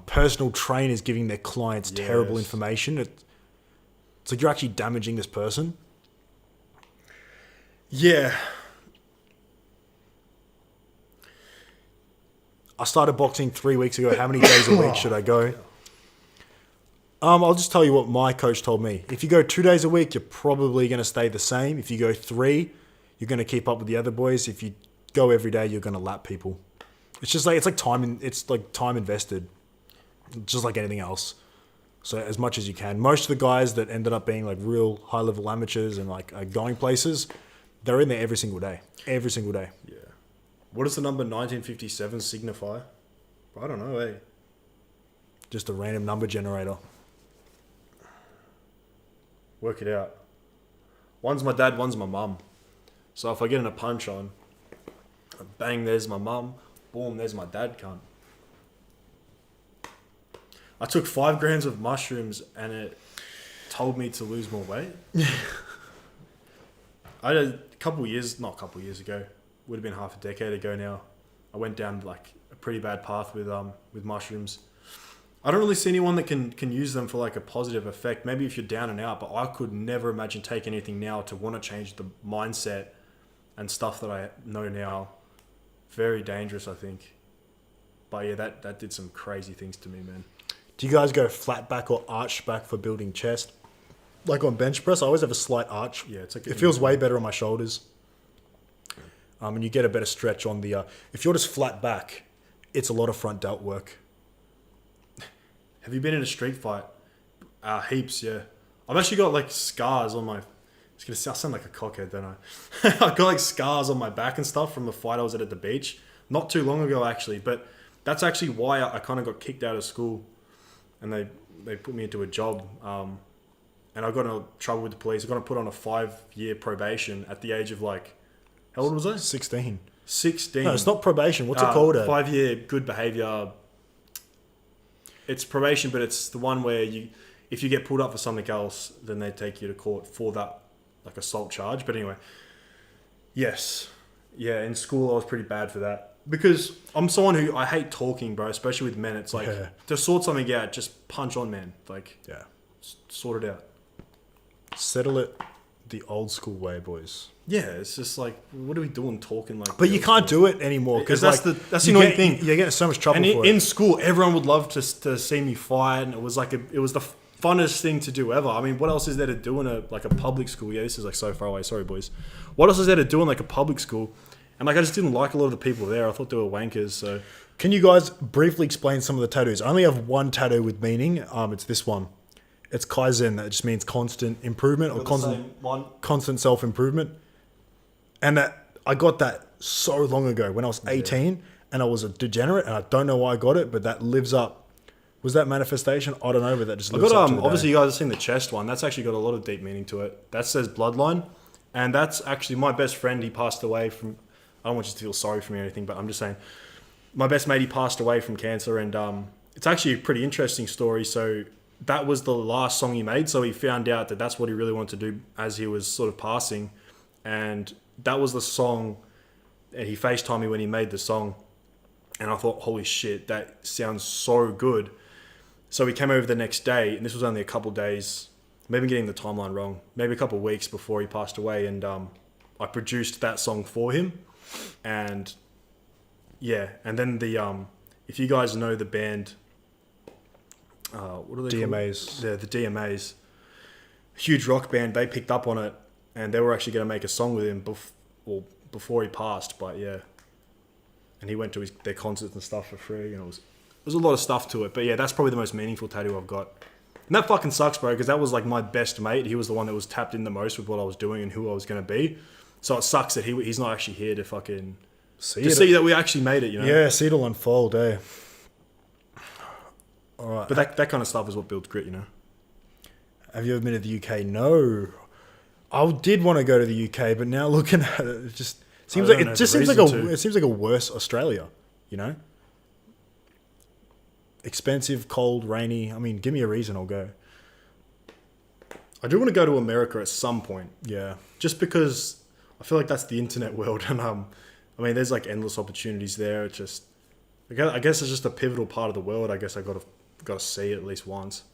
personal trainers giving their clients terrible Yes. information. It's like, you're actually damaging this person. Yeah. I started boxing 3 weeks ago. How many days a week should I go? I'll just tell you what my coach told me. If you go 2 days a week, you're probably going to stay the same. If you go 3, you're going to keep up with the other boys. If you go every day, you're going to lap people. It's just like, it's like time invested, just like anything else. So as much as you can. Most of the guys that ended up being like real high level amateurs and like going places, they're in there every single day. Every single day. Yeah. What does the number 1957 signify? I don't know, eh? Just a random number generator. Work it out. One's my dad, one's my mum. So if I get in a punch on, bang, there's my mum. Boom, there's my dad, cunt. I took 5 grams of mushrooms and it told me to lose more weight. I had a couple years ago, would have been half a decade ago now. I went down like a pretty bad path with mushrooms. I don't really see anyone that can use them for like a positive effect. Maybe if you're down and out, but I could never imagine taking anything now to want to change the mindset and stuff that I know now. Very dangerous, I think. But yeah, that did some crazy things to me, man. Do you guys go flat back or arch back for building chest? Like on bench press, I always have a slight arch. Yeah, it's like it feels way better on my shoulders. And you get a better stretch on the... if you're just flat back, it's a lot of front delt work. Have you been in a street fight? Heaps, yeah. I've actually got like scars on my... It's going to sound like a cockhead, don't I? I've got like scars on my back and stuff from the fight I was at the beach. Not too long ago, actually. But that's actually why I kind of got kicked out of school. And they put me into a job. And I got in trouble with the police. I got put on a 5-year probation at the age of like... How old was I? 16. 16. No, it's not probation. What's it called? 5-year good behaviour. It's probation, but it's the one where if you get pulled up for something else, then they take you to court for that like assault charge. But anyway, yes. Yeah, in school I was pretty bad for that. Because I'm someone who, I hate talking, bro, especially with men. It's like, to sort something out, just punch on, man. Like, Yeah. sort it out. Settle it. the old school way, boys. Yeah, it's just like, what are we doing talking like? But you can't do it anymore because that's like, the annoying thing. You're getting so much trouble And for it. in school, everyone would love to see me fight, and it was like it was the funnest thing to do ever. I mean, what else is there to do in a public school? Yeah, this is like so far away. Sorry, boys. What else is there to do in like a public school? And like I just didn't like a lot of the people there. I thought they were wankers. So Can you guys briefly explain some of the tattoos? I only have one tattoo with meaning. It's this one. It's Kaizen. That just means constant improvement or constant self-improvement. And that I got that so long ago when I was 18 and I was a degenerate and I don't know why I got it, but that lives up. Was that manifestation? I don't know, but that just lives up to the obviously day. you guys have seen the chest one. That's actually got a lot of deep meaning to it. That says bloodline, and that's actually my best friend. He passed away from. I don't want you to feel sorry for me or anything, but I'm just saying, my best mate, he passed away from cancer, and it's actually a pretty interesting story. So that was the last song he made. So he found out that that's what he really wanted to do as he was sort of passing, and that was the song. And he FaceTimed me when he made the song, and I thought, holy shit, that sounds so good. So he came over the next day, and this was only a couple days, maybe getting the timeline wrong, maybe a couple of weeks before he passed away, and I produced that song for him, and yeah, and then the if you guys know the band, what are they DMAs. called? The DMAs, huge rock band. They picked up on it, and they were actually going to make a song with him before he passed. But yeah, and he went to their concerts and stuff for free, and there's a lot of stuff to it. But yeah, that's probably the most meaningful tattoo I've got. And that fucking sucks, bro, because that was like my best mate. He was the one that was tapped in the most with what I was doing and who I was going to be. So it sucks that he's not actually here to fucking see that we actually made it, you know? Yeah, see it all unfold, eh? All right. But that kind of stuff is what builds grit, you know? Have you ever been to the UK? No. I did want to go to the UK, but now looking at it, it just seems like a worse Australia, you know? Expensive, cold, rainy. I mean, give me a reason, I'll go. I do want to go to America at some point. Yeah. Just because I feel like that's the internet world, and I mean, there's like endless opportunities there. It's just, I guess it's just a pivotal part of the world. I guess I got to see it at least once.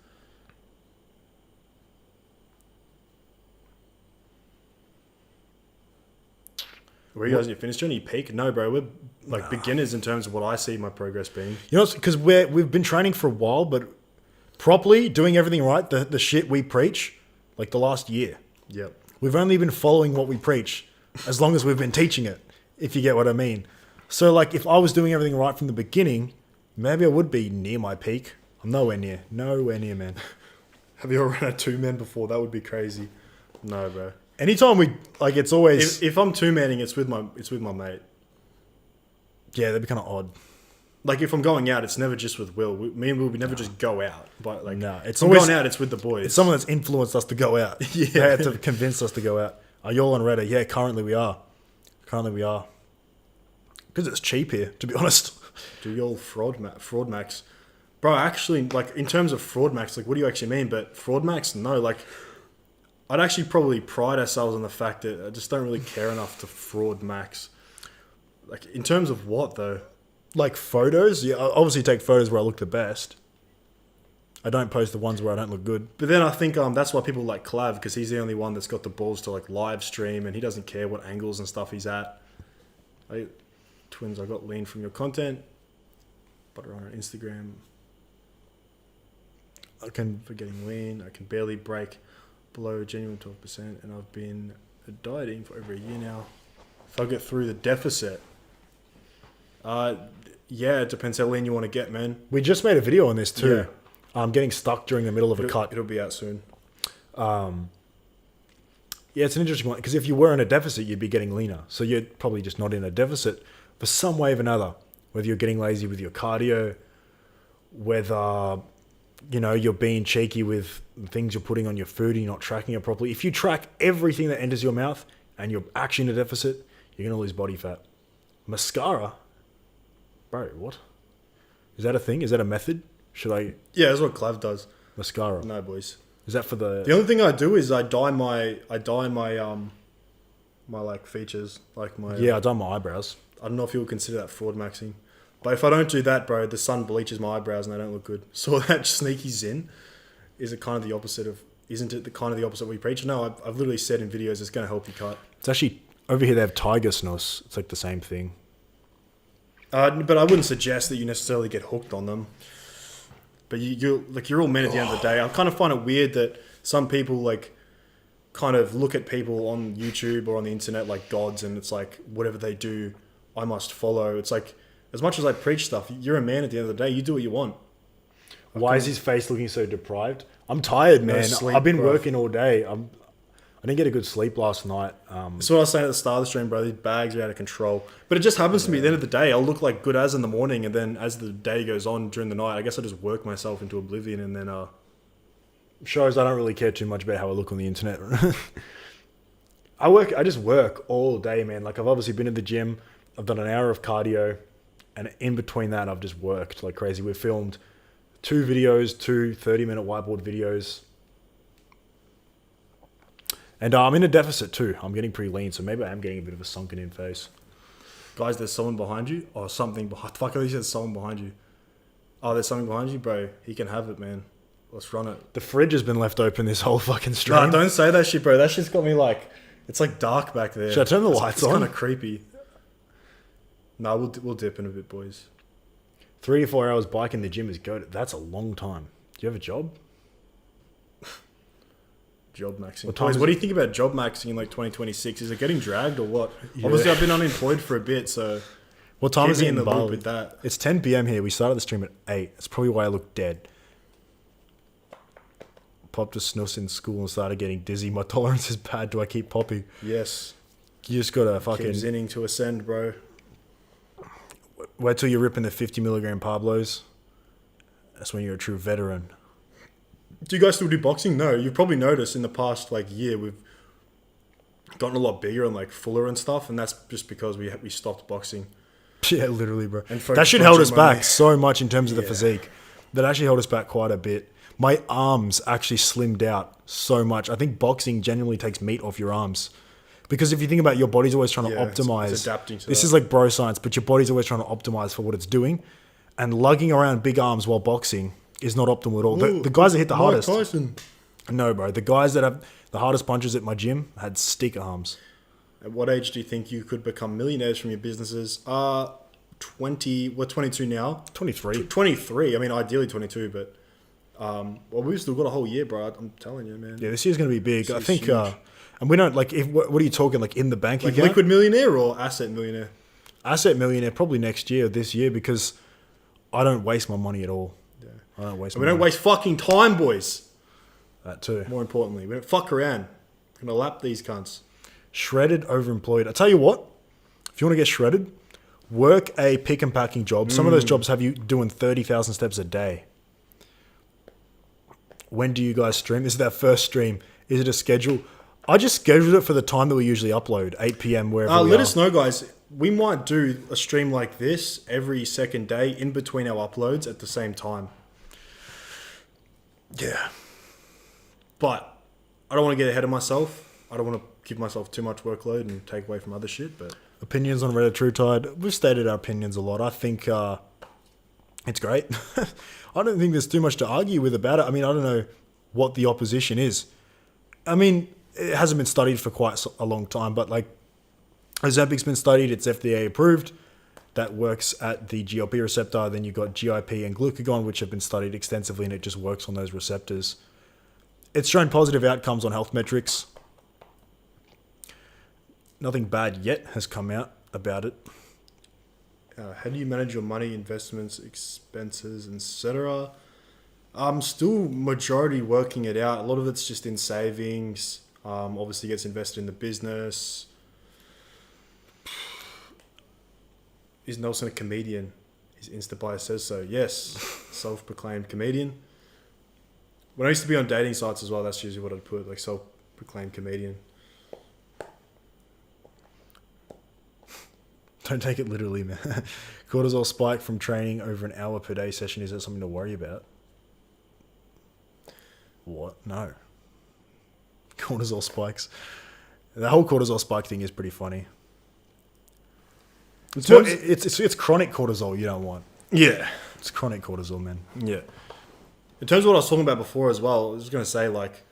Were you guys in your fitness journey? Peak? No, bro. We're like beginners in terms of what I see my progress being. You know, because we've been training for a while, but properly doing everything right, the shit we preach, like the last year. Yep. We've only been following what we preach as long as we've been teaching it, if you get what I mean. So like if I was doing everything right from the beginning, maybe I would be near my peak. I'm nowhere near, man. Have you ever run a 2-man before? That would be crazy. No, bro. Anytime it's always... If I'm 2-manning, it's with my mate. Yeah, that'd be kind of odd. Like if I'm going out, it's never just with Will. Me and Will would never just go out. But like, it's if I'm always going out, it's with the boys. It's someone that's influenced us to go out. Yeah. They had to convince us to go out. Are you all on Reddit? Yeah, currently we are. Because it's cheap here, to be honest. Do you all fraud max? Bro, actually, like in terms of fraud max, like what do you actually mean? But fraud max, no, like I'd actually probably pride ourselves on the fact that I just don't really care enough to fraud max. Like in terms of what though? Like photos? Yeah, I obviously take photos where I look the best. I don't post the ones where I don't look good. But then I think that's why people like Clav, because he's the only one that's got the balls to like live stream, and he doesn't care what angles and stuff he's at. Twins, I got lean from your content, but on Instagram, I can for getting lean, I can barely break below genuine 12%, and I've been dieting for over a year now. If I get through the deficit, yeah, it depends how lean you want to get, man. We just made a video on this too. Yeah. I'm getting stuck during the middle of a cut. It'll be out soon. Yeah, it's an interesting one because if you were in a deficit, you'd be getting leaner. So you're probably just not in a deficit for some way or another. Whether you're getting lazy with your cardio, whether you're being cheeky with the things you're putting on your food and you're not tracking it properly. If you track everything that enters your mouth and you're actually in a deficit, you're gonna lose body fat. Mascara, bro, what? Is that a thing? Is that a method? Should I? Yeah, that's what Clav does. Mascara. No, boys. Is that for the? The only thing I do is I dye my my like features, like my. Yeah, I dye my eyebrows. I don't know if you would consider that fraud maxing, but if I don't do that, bro, the sun bleaches my eyebrows and they don't look good. So that sneaky zen is kind of the opposite of isn't it the kind of the opposite we preach? No, I've literally said in videos it's going to help you cut. It's actually over here. They have tiger snus. It's like the same thing. But I wouldn't suggest that you necessarily get hooked on them. But you're all men at the end of the day. I kind of find it weird that some people like kind of look at people on YouTube or on the internet like gods, and it's like whatever they do, I must follow. It's like as much as I preach stuff, you're a man at the end of the day. You do what you want. Why is his face looking so deprived? I'm tired, man. sleep, I've been bro. working all day. I didn't get a good sleep last night. That's what I was saying at the start of the stream, bro. These bags are out of control. But it just happens to me at the end of the day. I'll look like good as in the morning, and then as the day goes on during the night, I guess I just work myself into oblivion, and then Shows I don't really care too much about how I look on the internet. I just work all day, man. Like I've obviously been at the gym. I've done an hour of cardio, and in between that, I've just worked like crazy. We've filmed 2 videos, 2 30-minute whiteboard videos. And I'm in a deficit too. I'm getting pretty lean, so maybe I am getting a bit of a sunken in face. guys, there's someone behind you or something behind. Fuck, I think there's someone behind you. Oh, there's something behind you, bro. He can have it, man. Let's run it. The fridge has been left open this whole fucking Nah, stream. don't say that shit, bro. That shit's got me like, it's like dark back there. Should I turn the It's- lights it's on? kind of creepy. Nah, we'll dip in a bit, boys. 3 to 4 hours bike in the gym is good. That's a long time. Do you have a job? Job maxing. What time Boys, is what it? do you think about job maxing in like 2026? Is it getting dragged or what? Yeah. Obviously, I've been unemployed for a bit, so What time keep is me it in in the loop Bali? with that. It's 10 p.m. here. We started the stream at 8. That's probably why I look dead. Popped a snus in school and started getting dizzy. My tolerance is bad. Do I keep popping? Yes. You just gotta Keep fucking zinning to ascend, bro. wait till you're ripping the 50 milligram Pablos. That's when you're a true veteran. Do you guys still do boxing? No. You've probably noticed in the past like year we've gotten a lot bigger and like fuller and stuff, and that's just because we stopped boxing. Yeah, literally, bro. And That shit held us focus on money. back so much in terms of the Yeah. physique. That actually held us back quite a bit. My arms actually slimmed out so much. I think boxing genuinely takes meat off your arms. Because if you think about it, your body's always trying to Yeah, it's optimize. adapting to this that. is like bro science, but your body's always trying to optimize for what it's doing. And lugging around big arms while boxing is not optimal at all. The guys that hit the hardest. Tyson. No, bro. The guys that have the hardest punches at my gym had stick arms. At what age do you think you could become millionaires from your businesses? 20. We're 22 now. 23. 23. I mean, ideally 22, but well, we've still got a whole year, bro. I'm telling you, man. Yeah, this year's going to be big. I is think, huge. and we don't, like, if what are you talking, like, in the bank Like account? liquid millionaire or asset millionaire? Asset millionaire probably next year, this year, because I don't waste my money at all. Yeah. I don't waste And my we don't money. waste fucking time, boys. That too. More importantly, we don't fuck around. We're gonna lap these cunts. Shredded, overemployed. I tell you what, if you want to get shredded, work a pick and packing job. Some of those jobs have you doing 30,000 steps a day. When do you guys stream? This is that first stream. Is it a schedule? I just scheduled it for the time that we usually upload, 8 p.m. wherever we Let are. us know, guys. We might do a stream like this every second day in between our uploads at the same time. Yeah. But I don't want to get ahead of myself. I don't want to give myself too much workload and take away from other shit. But Opinions on Reddit True Tide. We've stated our opinions a lot. I think it's great. I don't think there's too much to argue with about it. I mean, I don't know what the opposition is. I mean, it hasn't been studied for quite a long time, but like Ozempic's been studied. It's FDA approved. That works at the GLP receptor. Then you've got GIP and glucagon, which have been studied extensively, and it just works on those receptors. It's shown positive outcomes on health metrics. Nothing bad yet has come out about it. how do you manage your money, investments, expenses, etc.? I'm still majority working it out. A lot of it's just in savings. Obviously gets invested in the business. Is Nelson a comedian? His Insta bio says so. Yes, self-proclaimed comedian. When I used to be on dating sites as well, that's usually what I'd put, like self-proclaimed comedian. Don't take it literally, man. Cortisol spike from training over an hour per day session. Is that something to worry about? What? No. Cortisol spikes. The whole cortisol spike thing is pretty funny. It's chronic cortisol you don't want. Yeah. It's chronic cortisol, man. Yeah. In terms of what I was talking about before as well, I was just going to say, like,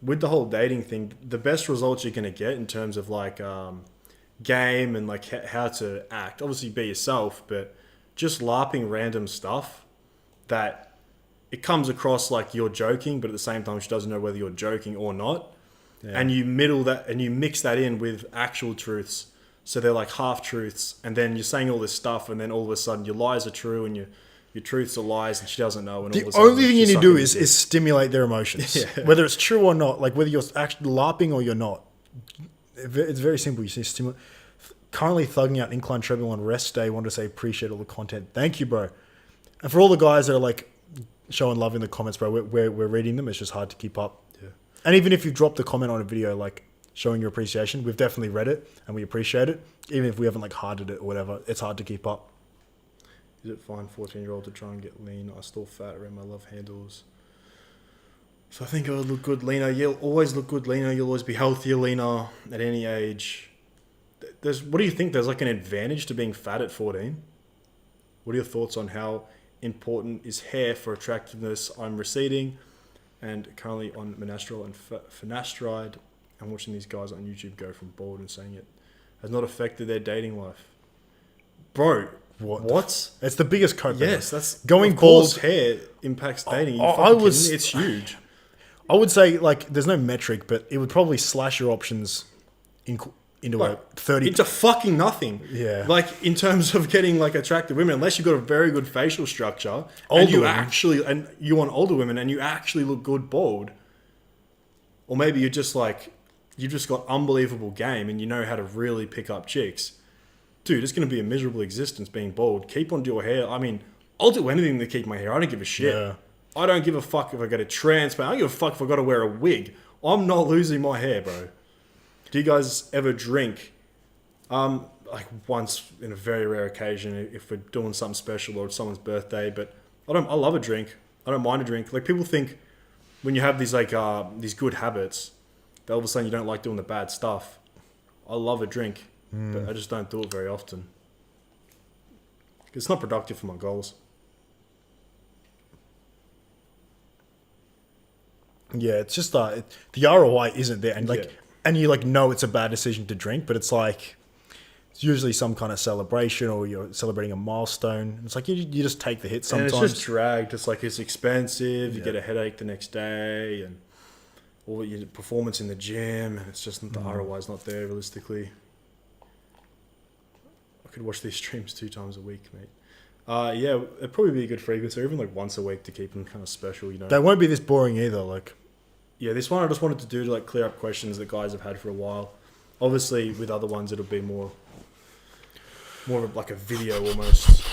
with the whole dating thing, the best results you're going to get in terms of like game and like how to act, obviously be yourself, but just larping random stuff that it comes across like you're joking, but at the same time she doesn't know whether you're joking or not. Yeah. And you mix that in with actual truths. So they're like half truths, and then you're saying all this stuff, and then all of a sudden your lies are true and your truths are lies, and she doesn't know. And the only thing you need to do is stimulate their emotions, whether it's true or not. Like whether you're actually LARPing or you're not. It's very simple. You see, stimulate. Currently thugging out incline treadmill on rest day. Want to say appreciate all the content. Thank you, bro. And for all the guys that are like showing love in the comments, bro, we're reading them. It's just hard to keep up. Yeah. And even if you've dropped a comment on a video, like showing your appreciation, we've definitely read it and we appreciate it. Even if we haven't like hearted it or whatever, it's hard to keep up. Is it fine 14-year-old to try and get lean? I still fat around my love handles. So I think I would look good leaner. You'll always look good leaner. You'll always be healthier leaner at any age. What do you think? There's like an advantage to being fat at 14? What are your thoughts on how important is hair for attractiveness? I'm receding and currently on Monastrol and finasteride. I'm watching these guys on YouTube go from bald and saying it has not affected their dating life. Bro, what? It's the biggest cope. Yes, that's going of bald. Course, hair impacts dating. It's huge. I would say like there's no metric, but it would probably slash your options into a 30 into fucking nothing. Yeah. Like in terms of getting like attractive women, unless you've got a very good facial structure and you want older women and you actually look good bald. Or maybe you're just like you've just got unbelievable game and you know how to really pick up chicks. Dude, it's going to be a miserable existence being bald. Keep on doing hair. I mean, I'll do anything to keep my hair. I don't give a shit. Yeah. I don't give a fuck if I get a transplant. I don't give a fuck if I got to wear a wig. I'm not losing my hair, bro. Do you guys ever drink? Like once in a very rare occasion, if we're doing something special or it's someone's birthday. But I love a drink. I don't mind a drink. Like people think when you have these like these good habits, that all of a sudden you don't like doing the bad stuff. I love a drink, but I just don't do it very often. It's not productive for my goals. Yeah, it's just the ROI isn't there, and like, and you like know it's a bad decision to drink, but it's like it's usually some kind of celebration or you're celebrating a milestone. It's like you just take the hit sometimes. And it's just dragged. It's like it's expensive. You get a headache the next day, and all your performance in the gym, and it's just the ROI is not there realistically. I could watch these streams 2 times a week, mate. Yeah, it'd probably be a good frequency, or even like once a week to keep them kind of special, you know. They won't be this boring either, like. Yeah, this one I just wanted to do to like clear up questions that guys have had for a while. Obviously, with other ones, it'll be more of like a video almost.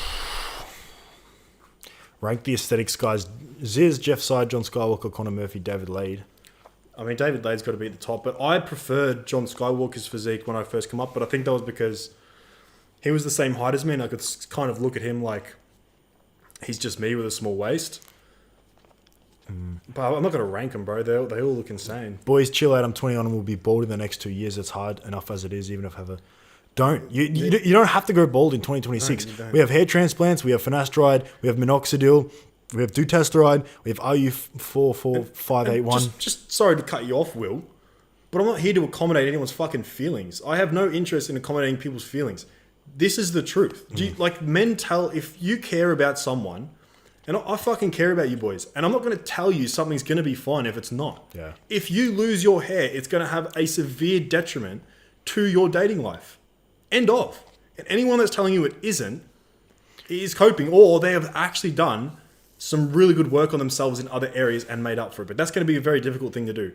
Rank the aesthetics guys: Ziz, Jeff Side, John Skywalker, Connor Murphy, David Lade. I mean, David Lade's got to be at the top, but I preferred John Skywalker's physique when I first come up. But I think that was because he was the same height as me, and I could kind of look at him like he's just me with a small waist. But I'm not going to rank them, bro. They all look insane. Boys, chill out. I'm 21 and will be bald in the next 2 years. It's hard enough as it is, even if I have a... You don't have to go bald in 2026. We have hair transplants. We have finasteride. We have minoxidil. We have dutasteride. We have RU44581. Just sorry to cut you off, Will, but I'm not here to accommodate anyone's fucking feelings. I have no interest in accommodating people's feelings. This is the truth. Do you, like men tell... If you care about someone... And I fucking care about you boys. And I'm not going to tell you something's going to be fine if it's not. Yeah. If you lose your hair, it's going to have a severe detriment to your dating life. End of. And anyone that's telling you it isn't is coping, or they have actually done some really good work on themselves in other areas and made up for it. But that's going to be a very difficult thing to do.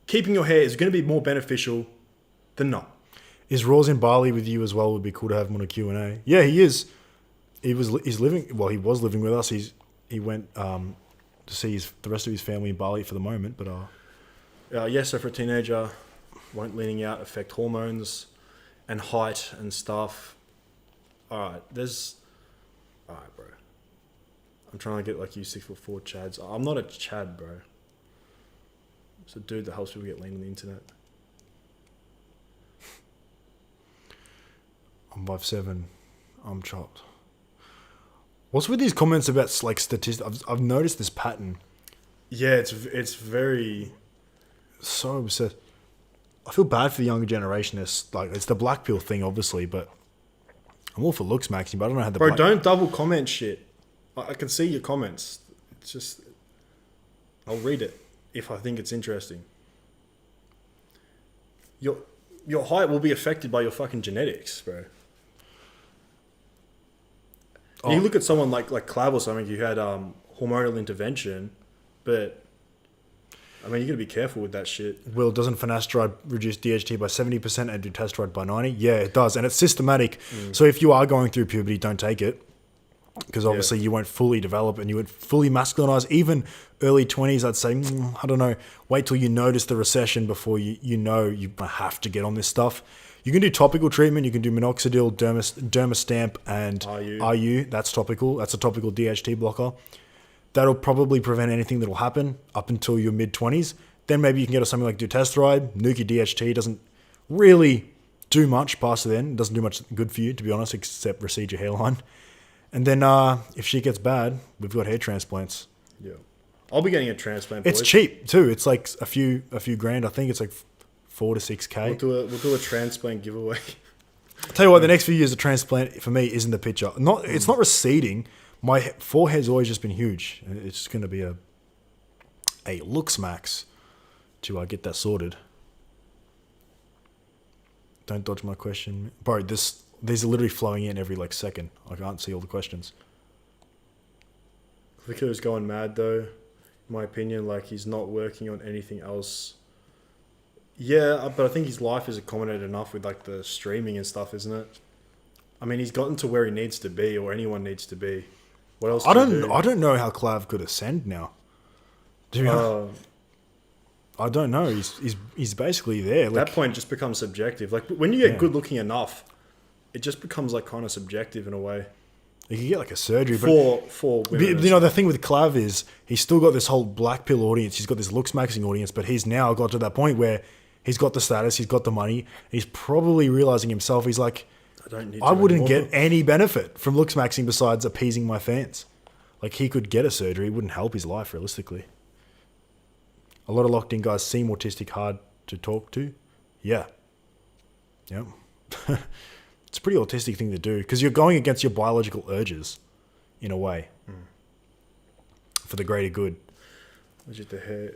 Keeping your hair is going to be more beneficial than not. Is Raw's in Bali with you as well? Would be cool to have him on a Q&A. Yeah, he is. He was living with us. He went to see the rest of his family in Bali for the moment, but yes. So for a teenager, won't leaning out affect hormones and height and stuff? All right, bro. I'm trying to get like you 6'4" chads. I'm not a chad, bro. It's a dude that helps people get lean on the internet. I'm 5'7". I'm chopped. What's with these comments about like statistics? I've noticed this pattern. Yeah, it's very. so obsessed. I feel bad for the younger generation. It's the black pill thing, obviously, but I'm all for looks maxing, but I don't know how the Bro, don't double comment shit. I can see your comments. It's just, I'll read it if I think it's interesting. Your height will be affected by your fucking genetics, bro. Oh. You look at someone like Clav or something who had hormonal intervention, but I mean, you got to be careful with that shit. Will, doesn't finasteride reduce DHT by 70% and dutasteride by 90%? Yeah, it does. And it's systematic. So if you are going through puberty, don't take it. Because obviously you won't fully develop and you won't fully masculinize. Even early 20s, I'd say, I don't know, wait till you notice the recession before you know you have to get on this stuff. You can do topical treatment. You can do minoxidil, dermastamp, and RU. That's topical. That's a topical DHT blocker. That'll probably prevent anything that'll happen up until your mid-20s. Then maybe you can get something like dutasteride. Nuke your DHT. Doesn't really do much past then. It doesn't do much good for you, to be honest, except recede your hairline. And then if shit gets bad, we've got hair transplants. Yeah. I'll be getting a transplant. It's cheap too. It's like a few grand. I think it's like $4 to $6K. We'll do a transplant giveaway. I'll tell you what, the next few years of transplant for me is in the picture. It's not receding. My forehead's always just been huge. It's just going to be a looks max to get that sorted. Don't dodge my question. Bro, these are literally flowing in every second. I can't see all the questions. Clicker's going mad though. In my opinion, he's not working on anything else. Yeah, but I think his life is accommodated enough with the streaming and stuff, isn't it? I mean, he's gotten to where he needs to be, or anyone needs to be. What else? I don't know how Clav could ascend now. I don't know. He's basically there. At that point, it just becomes subjective. When you get good looking enough, it just becomes kind of subjective in a way. You can get a surgery, for women. The thing with Clav is he's still got this whole black pill audience. He's got this looks maxing audience, but he's now got to that point where he's got the status, he's got the money, and he's probably realizing himself. He's like, I wouldn't get any benefit from looks maxing besides appeasing my fans. He could get a surgery, it wouldn't help his life realistically. A lot of locked in guys seem autistic, hard to talk to. Yeah. Yep. It's a pretty autistic thing to do because you're going against your biological urges in a way for the greater good. Legit the hair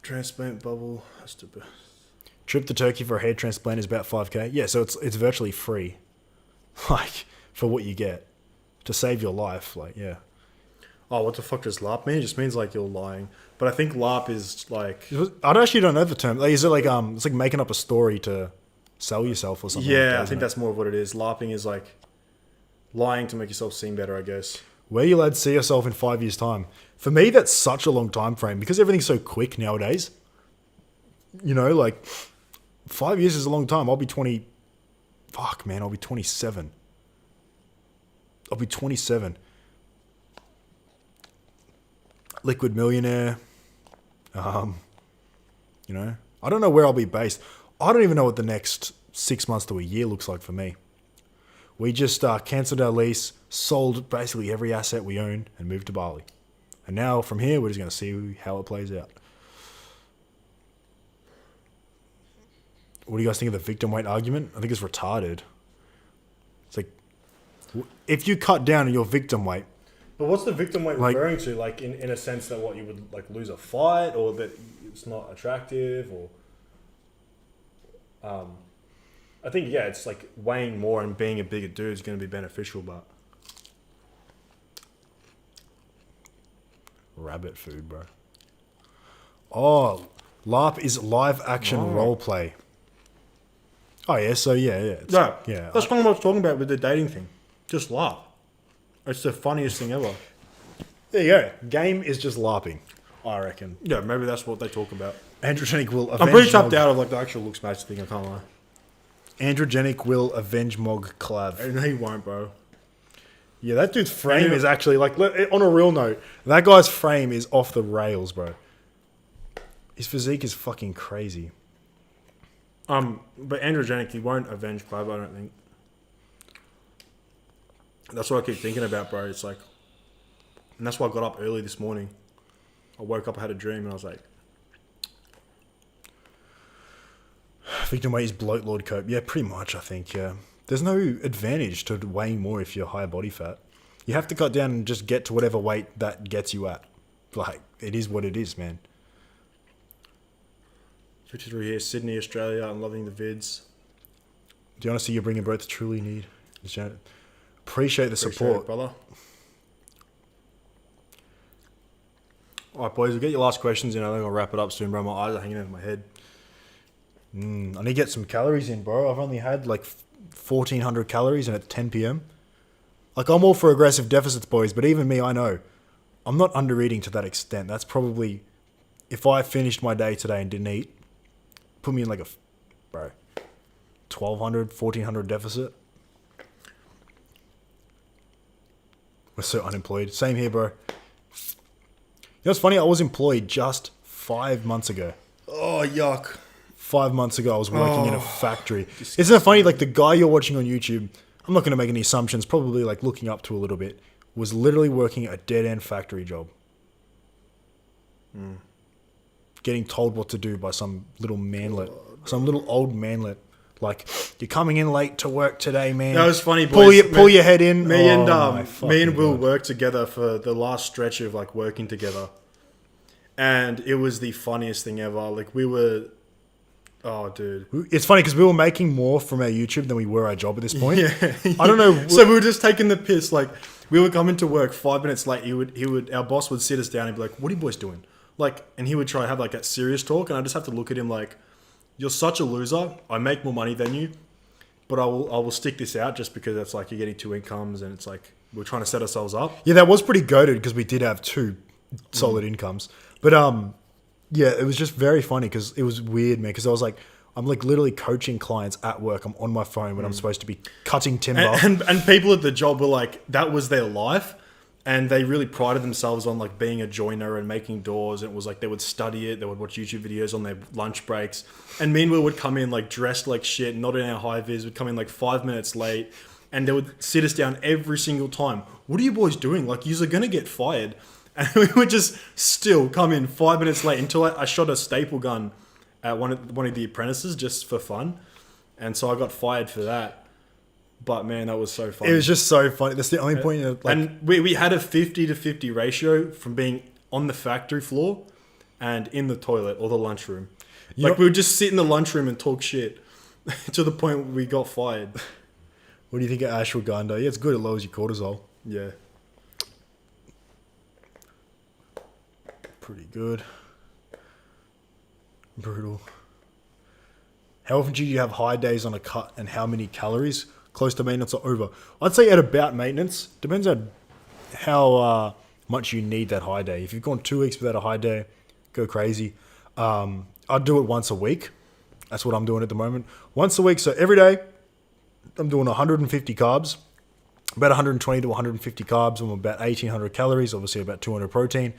transplant bubble has to be. Trip to Turkey for a hair transplant is about $5K. Yeah, so it's virtually free, for what you get to save your life. Yeah. Oh, what the fuck does LARP mean? It just means you're lying. But I think LARP is I actually don't know the term. Is it it's like making up a story to sell yourself or something? Yeah, I think that's more of what it is. LARPing is lying to make yourself seem better, I guess. Where you lads see yourself in 5 years' time? For me, that's such a long time frame because everything's so quick nowadays. 5 years is a long time. I'll be 20. Fuck, man, I'll be 27. I'll be 27. Liquid millionaire. I don't know where I'll be based. I don't even know what the next 6 months to a year looks like for me. We just cancelled our lease, sold basically every asset we own, and moved to Bali. And now from here, we're just going to see how it plays out. What do you guys think of the victim weight argument? I think it's retarded. It's if you cut down on your victim weight. But what's the victim weight referring to? In a sense that you would lose a fight, or that it's not attractive, or I think it's weighing more and being a bigger dude is going to be beneficial, but rabbit food, bro. Oh, LARP is live action role play. Oh yeah, so yeah. That's what I was talking about with the dating thing. Just laugh. It's the funniest thing ever. There you go. Game is just LARPing, I reckon. Yeah, maybe that's what they talk about. Androgenic will avenge. I'm pretty tapped out of the actual looks match thing. I can't lie. Androgenic will avenge Mog Clav. No, he won't, bro. Yeah, that dude's frame is actually on a real note. That guy's frame is off the rails, bro. His physique is fucking crazy. But androgenic, he won't avenge Clav, I don't think. That's what I keep thinking about, bro. It's and that's why I got up early this morning. I woke up, I had a dream, and I was like, Victim weight is bloat lord cope. Yeah, pretty much, I think, yeah. There's no advantage to weighing more if you're higher body fat. You have to cut down and just get to whatever weight that gets you at. Like, it is what it is, man. 53 here, Sydney, Australia. I'm loving the vids. Do you honestly, you're bringing both truly need? Appreciate the support. It, brother. All right, boys, we'll get your last questions in. I think I'll wrap it up soon, bro. My eyes are hanging over my head. I need to get some calories in, bro. I've only had like 1,400 calories and it's 10 p.m. Like, I'm all for aggressive deficits, boys, but even me, I know. I'm not under eating to that extent. That's probably, if I finished my day today and didn't eat, put me in like a, bro, 1,200, 1,400 deficit. We're so unemployed. Same here, bro. You know what's funny? I was employed just 5 months ago. Oh, yuck. 5 months ago, I was working in a factory. Isn't it funny? Like, the guy you're watching on YouTube, I'm not going to make any assumptions, probably like looking up to a little bit, was literally working a dead-end factory job. Getting told what to do by some little manlet. Some little old manlet. Like, you're coming in late to work today, man. That was funny, boys. Pull your head in. Me and Will God. worked together for the last stretch of like working together, and it was the funniest thing ever. Like, we were, oh, dude. It's funny because we were making more from our YouTube than we were our job at this point. Yeah, I don't know. So we were just taking the piss. Like, we were coming to work 5 minutes late. Our boss would sit us down and be like, "What are you boys doing?" Like, and he would try to have like that serious talk, and I just have to look at him like, "You're such a loser. I make more money than you, but I will stick this out just because it's like you're getting 2 incomes, and it's like we're trying to set ourselves up." Yeah, that was pretty goated because we did have 2 solid incomes. But yeah, it was just very funny because it was weird, man. Because I was like, I'm like literally coaching clients at work. I'm on my phone when I'm supposed to be cutting timber. And people at the job were like, that was their life. And they really prided themselves on like being a joiner and making doors. And it was like they would study it. They would watch YouTube videos on their lunch breaks. And me and Will would come in like dressed like shit, not in our high vis. Would come in like 5 minutes late. And they would sit us down every single time. What are you boys doing? Like, you're going to get fired. And we would just still come in 5 minutes late until I shot a staple gun at one of the apprentices just for fun. And so I got fired for that. But man, that was so funny. It was just so funny. That's the only point. And we had a 50-50 ratio from being on the factory floor and in the toilet or the lunchroom. We would just sit in the lunchroom and talk shit to the point where we got fired. What do you think of ashwagandha? Yeah, it's good. It lowers your cortisol. Yeah. Pretty good. Brutal. How often do you have high days on a cut and how many calories? Close to maintenance or over? I'd say at about maintenance. Depends on how much you need that high day. If you've gone 2 weeks without a high day, go crazy. I'd do it once a week. That's what I'm doing at the moment. Once a week. So every day, I'm doing 150 carbs. About 120 to 150 carbs. I'm about 1,800 calories. Obviously about 200 protein.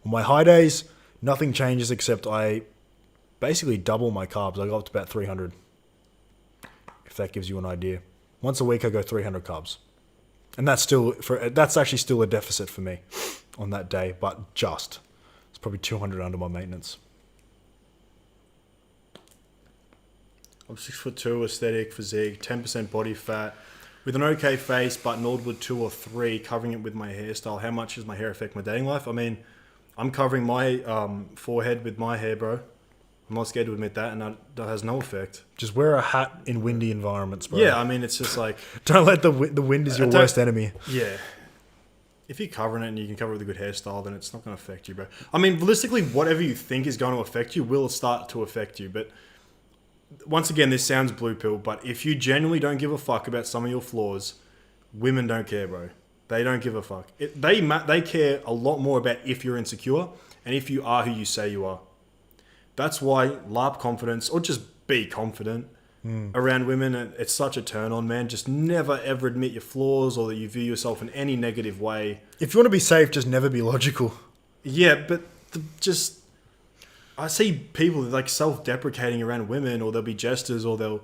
On my high days, nothing changes except I basically double my carbs. I go up to about 300. If that gives you an idea. Once a week, I go 300 carbs. And that's actually still a deficit for me on that day, but it's probably 200 under my maintenance. I'm 6'2", aesthetic, physique, 10% body fat, with an okay face, but Nordwood 2 or 3, covering it with my hairstyle. How much does my hair affect my dating life? I mean, I'm covering my forehead with my hair, bro. I'm not scared to admit that, and that has no effect. Just wear a hat in windy environments, bro. Yeah, I mean, it's just like... Don't let the wind is your worst enemy. Yeah. If you're covering it and you can cover it with a good hairstyle, then it's not going to affect you, bro. I mean, realistically, whatever you think is going to affect you will start to affect you. But once again, this sounds blue pill, but if you genuinely don't give a fuck about some of your flaws, women don't care, bro. They don't give a fuck. They care a lot more about if you're insecure and if you are who you say you are. That's why LARP confidence, or just be confident around women, it's such a turn on, man. Just never ever admit your flaws or that you view yourself in any negative way. If you want to be safe, just never be logical. Yeah, but I see people like self-deprecating around women, or they'll be jesters, or they'll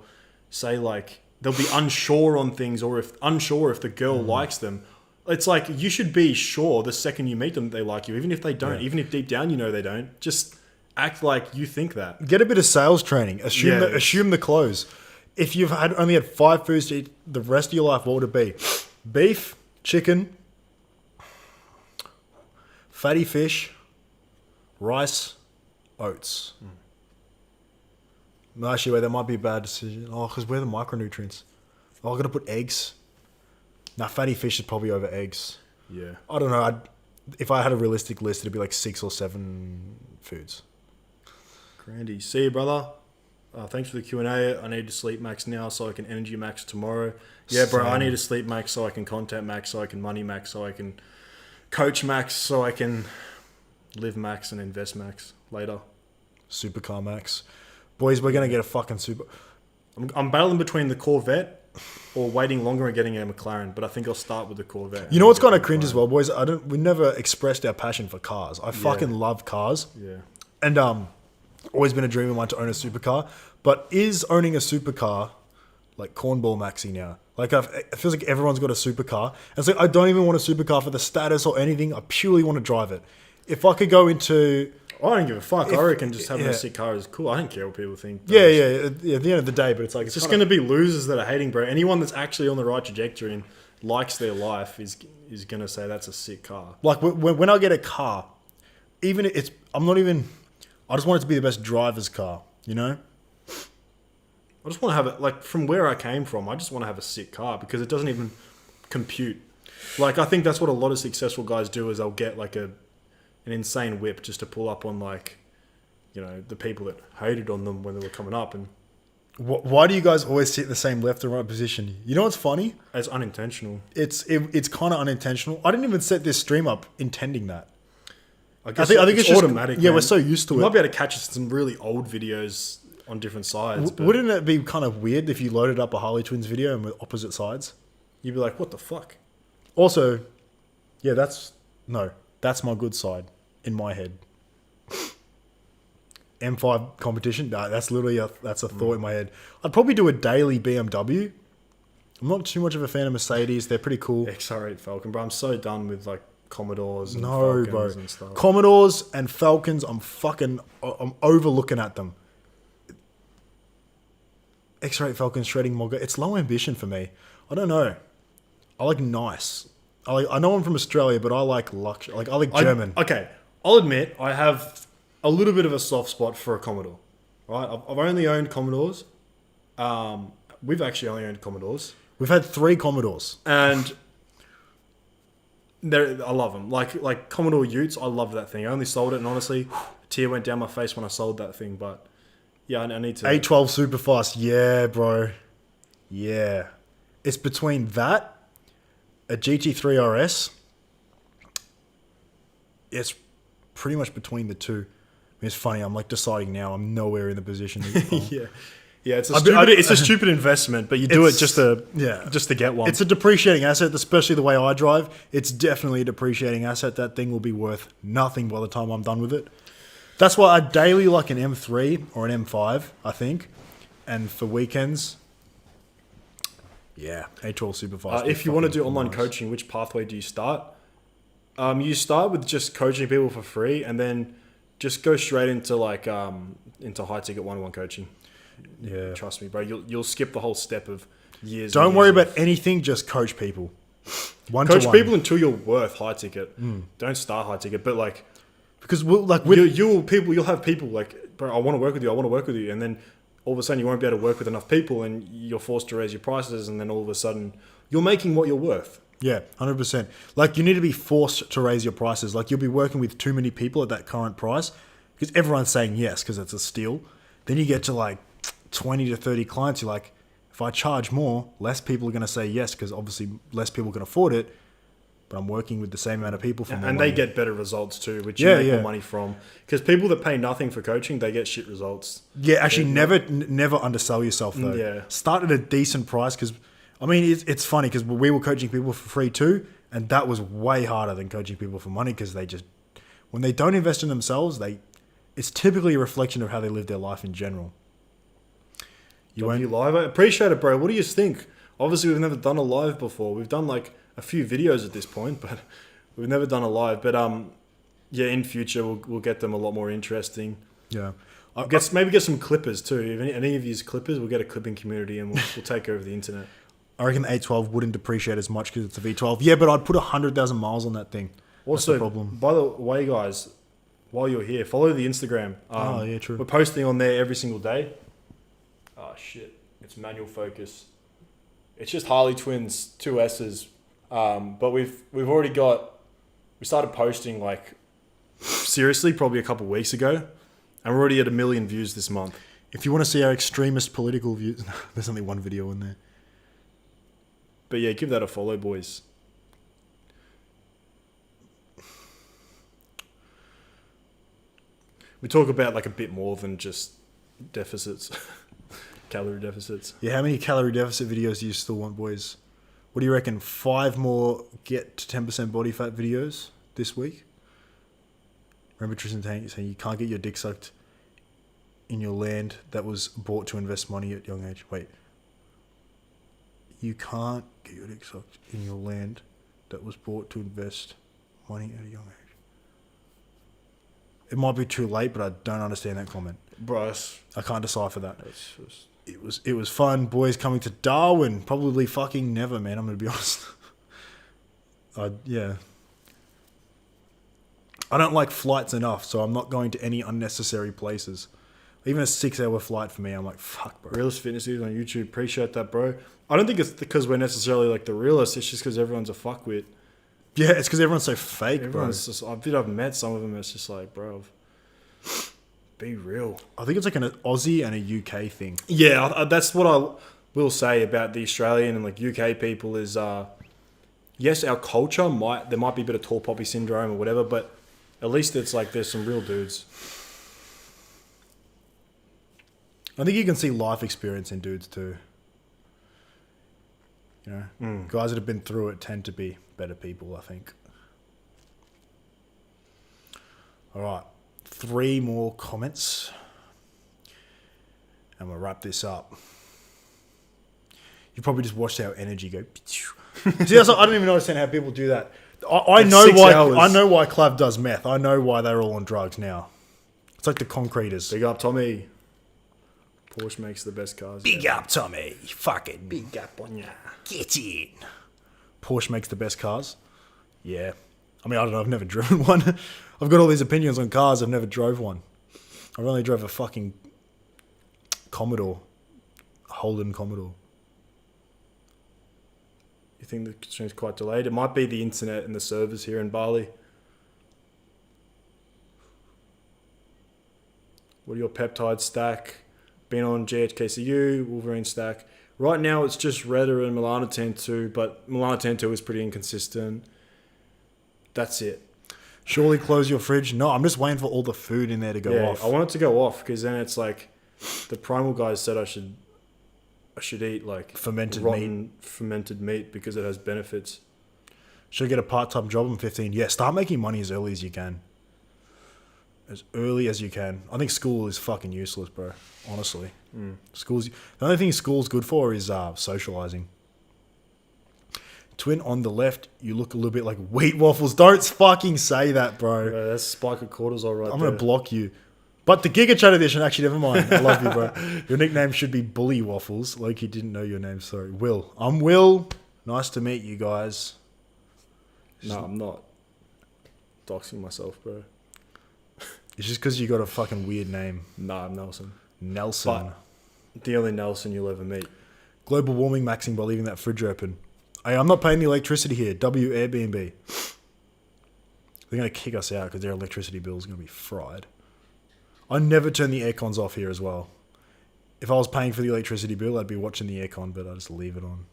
say like, they'll be unsure on things, or unsure if the girl likes them. It's like, you should be sure the second you meet them that they like you, even if they don't, even if deep down you know they don't. Just act like you think that. Get a bit of sales training. Assume Yeah. assume the close. If you've only had 5 foods to eat the rest of your life, what would it be? Beef, chicken, fatty fish, rice, oats. No, actually, wait, that might be a bad decision. Oh, because where are the micronutrients? Oh, I'm going to put eggs. Now, fatty fish is probably over eggs. Yeah. I don't know. If I had a realistic list, it'd be like 6 or 7 foods. Grandy. See you, brother. Thanks for the Q&A. I need to sleep max now so I can energy max tomorrow. Yeah, bro, I Same. need to sleep max so I can content max, so I can money max, so I can coach max, so I can live max and invest max later. Supercar max. Boys, we're going to get a fucking super... I'm battling between the Corvette or waiting longer and getting a McLaren, but I think I'll start with the Corvette. You know what's kind of cringe as well, boys? We never expressed our passion for cars. I fucking Yeah. love cars. Yeah. And always been a dream of mine to own a supercar. But is owning a supercar like cornball maxi now? Like it feels like everyone's got a supercar. And it's like I don't even want a supercar for the status or anything. I purely want to drive it. If I could go into... I don't give a fuck. I reckon just having yeah. a sick car is cool. I don't care what people think. Yeah. At the end of the day, but it's like... It's just going to be losers that are hating, bro. Anyone that's actually on the right trajectory and likes their life is going to say that's a sick car. Like when I get a car, even it's... I'm not even... I just want it to be the best driver's car, you know? I just want to have it, like, from where I came from, I just want to have a sick car because it doesn't even compute. Like, I think that's what a lot of successful guys do is they'll get, like, an insane whip just to pull up on, like, you know, the people that hated on them when they were coming up. And Why do you guys always sit in the same left and right position? You know what's funny? it's unintentional. It's kind of unintentional. I didn't even set this stream up intending that. I guess I think it's just automatic. Yeah, man. we're so used to You it. might be able to catch some really old videos on different sides. But Wouldn't it be kind of weird if you loaded up a Harley Twins video and with opposite sides? you'd be like, what the fuck? Also, yeah, that's my good side in my head. M5 competition, nah, that's literally that's a thought in my head. I'd probably do a daily BMW. I'm not too much of a fan of Mercedes. They're pretty cool. XR8 Falcon, bro. I'm so done with, like, Commodores and No, Falcons bro. and stuff. Commodores and Falcons, I'm overlooking at them. X-Ray Falcon shredding Mogger. It's low ambition for me. I don't know. I like nice. I know I'm from Australia, but I like luxury. Like I like German. Okay, I'll admit I have a little bit of a soft spot for a Commodore. Right, I've only owned Commodores. We've actually only owned Commodores, We've had 3 Commodores. and I love them. Like Commodore Utes, I love that thing. I only sold it, and honestly, a tear went down my face when I sold that thing. But yeah, I need to. A12 Superfast. Yeah, bro. Yeah. It's between that, a GT3 RS. It's pretty much between the two. I mean, it's funny. I'm like deciding now. I'm nowhere in the position. Yeah, yeah. It's a stupid investment, but you do it just to get one. It's a depreciating asset, especially the way I drive. It's definitely a depreciating asset. That thing will be worth nothing by the time I'm done with it. That's why I daily like an M3 or an M5, I think. And for weekends, yeah, A12 Superfast. If you want to do online coaching, which pathway do you start? You start with just coaching people for free, and then just go straight into into high ticket one-on-one coaching. Yeah. Trust me, bro. You'll skip the whole step of years. Don't and worry years about anything, just coach people. One coach to one. people until you're worth high ticket. Don't start high ticket, but like Because you'll have people like, bro, I want to work with you, and then all of a sudden you won't be able to work with enough people, and you're forced to raise your prices, and then all of a sudden you're making what you're worth. Yeah, 100%. Like, you need to be forced to raise your prices. Like, you'll be working with too many people at that current price because everyone's saying yes because it's a steal. Then you get to like 20 to 30 clients. You're like, if I charge more, less people are going to say yes because obviously less people can afford it. But I'm working with the same amount of people for more And money. they get better results too, which you make more money from. Because people that pay nothing for coaching, they get shit results. Yeah, actually, never undersell yourself though. Yeah. Start at a decent price because, I mean, it's funny because we were coaching people for free too, and that was way harder than coaching people for money because they just, when they don't invest in themselves, it's typically a reflection of how they live their life in general. You live? I appreciate it, bro. What do you think? Obviously, we've never done a live before. We've done like a few videos at this point, but we've never done a live. But yeah, in future we'll get them a lot more interesting. Yeah. Maybe get some clippers too. If any of these clippers, we'll get a clipping community and we'll take over the internet. I reckon the 812 wouldn't depreciate as much because it's a V12. Yeah, but I'd put 100,000 miles on that thing. Also, that's the problem. by the way, guys, while you're here, follow the Instagram. Yeah, true. We're posting on there every single day. Oh shit! It's manual focus. It's just Harley Twins 2S's, but we've already got. We started posting like seriously probably a couple of weeks ago, and we're already at 1 million views this month. If you want to see our extremist political views, there's only one video in there. But yeah, give that a follow, boys. We talk about like a bit more than just deficits, calorie deficits. Yeah, how many calorie deficit videos do you still want, boys? What do you reckon? 5 more get to 10% body fat videos this week? Remember Tristan saying you can't get your dick sucked in your land that was bought to invest money at young age. Wait. You can't get your dick sucked in your land that was bought to invest money at a young age. It might be too late, but I don't understand that comment. Bryce. I can't decipher that. It was fun. Boys coming to Darwin. Probably fucking never, man. I'm going to be honest. Yeah. I don't like flights enough, so I'm not going to any unnecessary places. Even a 6-hour flight for me, I'm like, fuck, bro. Realist Fitness News on YouTube. Appreciate that, bro. I don't think it's because we're necessarily like the realists. It's just because everyone's a fuckwit. Yeah, it's because everyone's so fake, everyone's just, I've met some of them. It's just like, bro, be real. I think it's like an Aussie and a UK thing. Yeah, that's what I will say about the Australian and like UK people is, yes, our culture there might be a bit of tall poppy syndrome or whatever, but at least it's like there's some real dudes. I think you can see life experience in dudes too. You know, guys that have been through it tend to be better people, I think. All right, 3 more comments, and we'll wrap this up. You probably just watched our energy go. See, I don't even understand how people do that. I know why. Hours. I know why Clav does meth. I know why they're all on drugs now. It's like the concreters. Big up, Tommy. Porsche makes the best cars. Big up, Tommy. Fucking big up on ya. Get in. Porsche makes the best cars. Yeah. I mean, I don't know. I've never driven one. I've got all these opinions on cars. I've never drove one. I've only drove a fucking Commodore. Holden Commodore. You think the stream's quite delayed? It might be the internet and the servers here in Bali. What are your peptide stack? Been on GHKCU, Wolverine stack. Right now it's just Retta and Milana 10-2, but Milana 10-2 is pretty inconsistent. That's it. Surely close your fridge. No, I'm just waiting for all the food in there to go off. I want it to go off because then it's like the primal guys said I should eat like fermented meat because it has benefits. Should I get a part-time job in 15? Yeah, start making money as early as you can. As early as you can. I think school is fucking useless, bro. Honestly. The only thing school's good for is socializing. Twin on the left, you look a little bit like wheat waffles. Don't fucking say that, bro. Yeah, that's a spike of cortisol right there. I'm going to block you. But the Giga Chat edition, actually, never mind. I love you, bro. Your nickname should be Bully Waffles. Loki didn't know your name, sorry. Will. I'm Will. Nice to meet you guys. No, I'm not doxing myself, bro. It's just because you got a fucking weird name. Nah, I'm Nelson. Nelson. But the only Nelson you'll ever meet. Global warming maxing by leaving that fridge open. Hey, I'm not paying the electricity here. Airbnb. They're going to kick us out because their electricity bill is going to be fried. I never turn the aircons off here as well. If I was paying for the electricity bill, I'd be watching the aircon, but I just leave it on.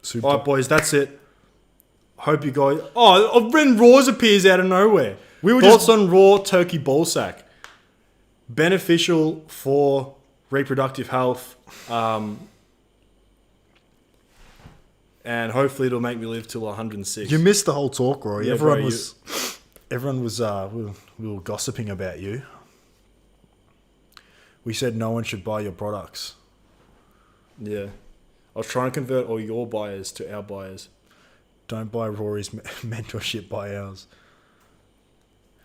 Super. All right, boys, that's it. Hope you guys... Oh, when Raws appears out of nowhere. We were Thoughts on raw turkey ballsack. Beneficial for reproductive health. And hopefully it'll make me live till 106. You missed the whole talk, Roy. Yeah, Everyone was we were gossiping about you. We said no one should buy your products. Yeah. I was trying to convert all your buyers to our buyers. Don't buy Rory's mentorship, buy ours.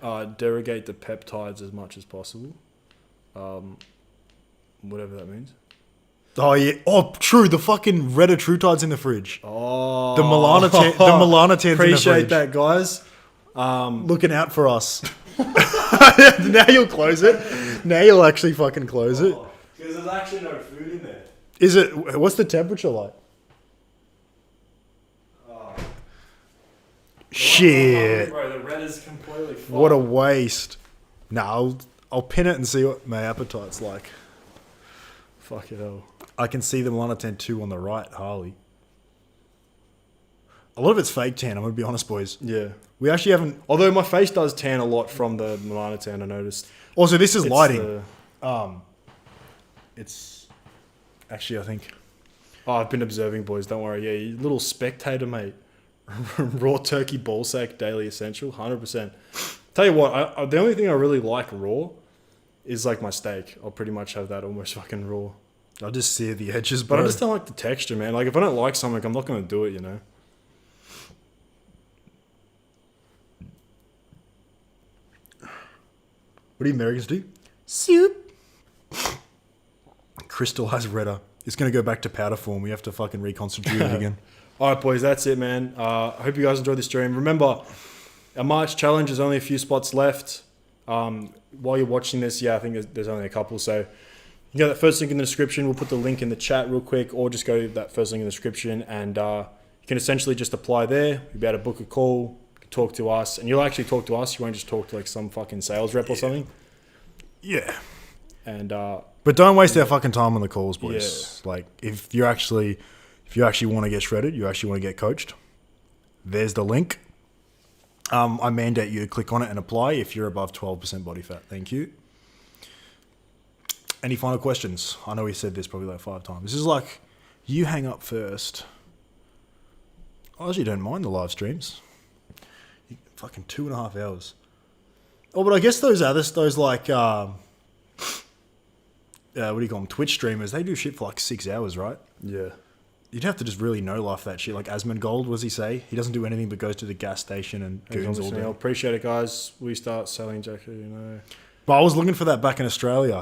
derogate the peptides as much as possible. Whatever that means. Oh yeah. Oh, true. The fucking Retatrutide's in the fridge. Oh, The Melanotan's in the appreciate fridge. that, guys. Looking out for us. Now you'll close it. Now you'll actually fucking close it. Because there's actually no food in there. Is it? What's the temperature like? Shit. Bro, the red is completely fucked. What a waste. Nah, I'll pin it and see what my appetite's like. Fuck it hell. I can see the Melanotan 2 on the right, Harley. A lot of it's fake tan, I'm going to be honest, boys. Yeah. We actually haven't... Although my face does tan a lot from the melanotan, I noticed. Also, this is It's lighting. the- It's... Actually, I think... Oh, I've been observing, boys. Don't worry. Yeah, you little spectator, mate. Raw turkey ballsack daily essential, 100%. Tell you what, the only thing I really like raw is like my steak. I'll pretty much have that almost fucking raw. I just sear the edges, But bro. I just don't like the texture, man. Like if I don't like something, I'm not going to do it, you know? What do you Americans do? Soup. Crystallized Redder. It's going to go back to powder form. We have to fucking reconstitute it again. All right, boys, that's it, man. I hope you guys enjoyed the stream. Remember, our March challenge, there's only a few spots left. While you're watching this, yeah, I think there's only a couple. So you get that first link in the description. We'll put the link in the chat real quick, or just go to that first link in the description, and you can essentially just apply there. You'll be able to book a call, talk to us, and you'll actually talk to us. You won't just talk to like some fucking sales rep or something. Yeah. And But don't waste our fucking time on the calls, boys. Like, if you actually want to get shredded, you actually want to get coached, there's the link. I mandate you to click on it and apply if you're above 12% body fat. Thank you. Any final questions? I know we said this probably like 5 times. This is like, you hang up first. I actually don't mind the live streams. Fucking 2.5 hours. Oh, but I guess those like, what do you call them? Twitch streamers, they do shit for like 6 hours, right? yeah. You'd have to just really know life that shit. Like Asmongold, what does he say? He doesn't do anything but goes to the gas station and goons all I day. appreciate it, guys. We start selling jacket, you know. But I was looking for that back in Australia.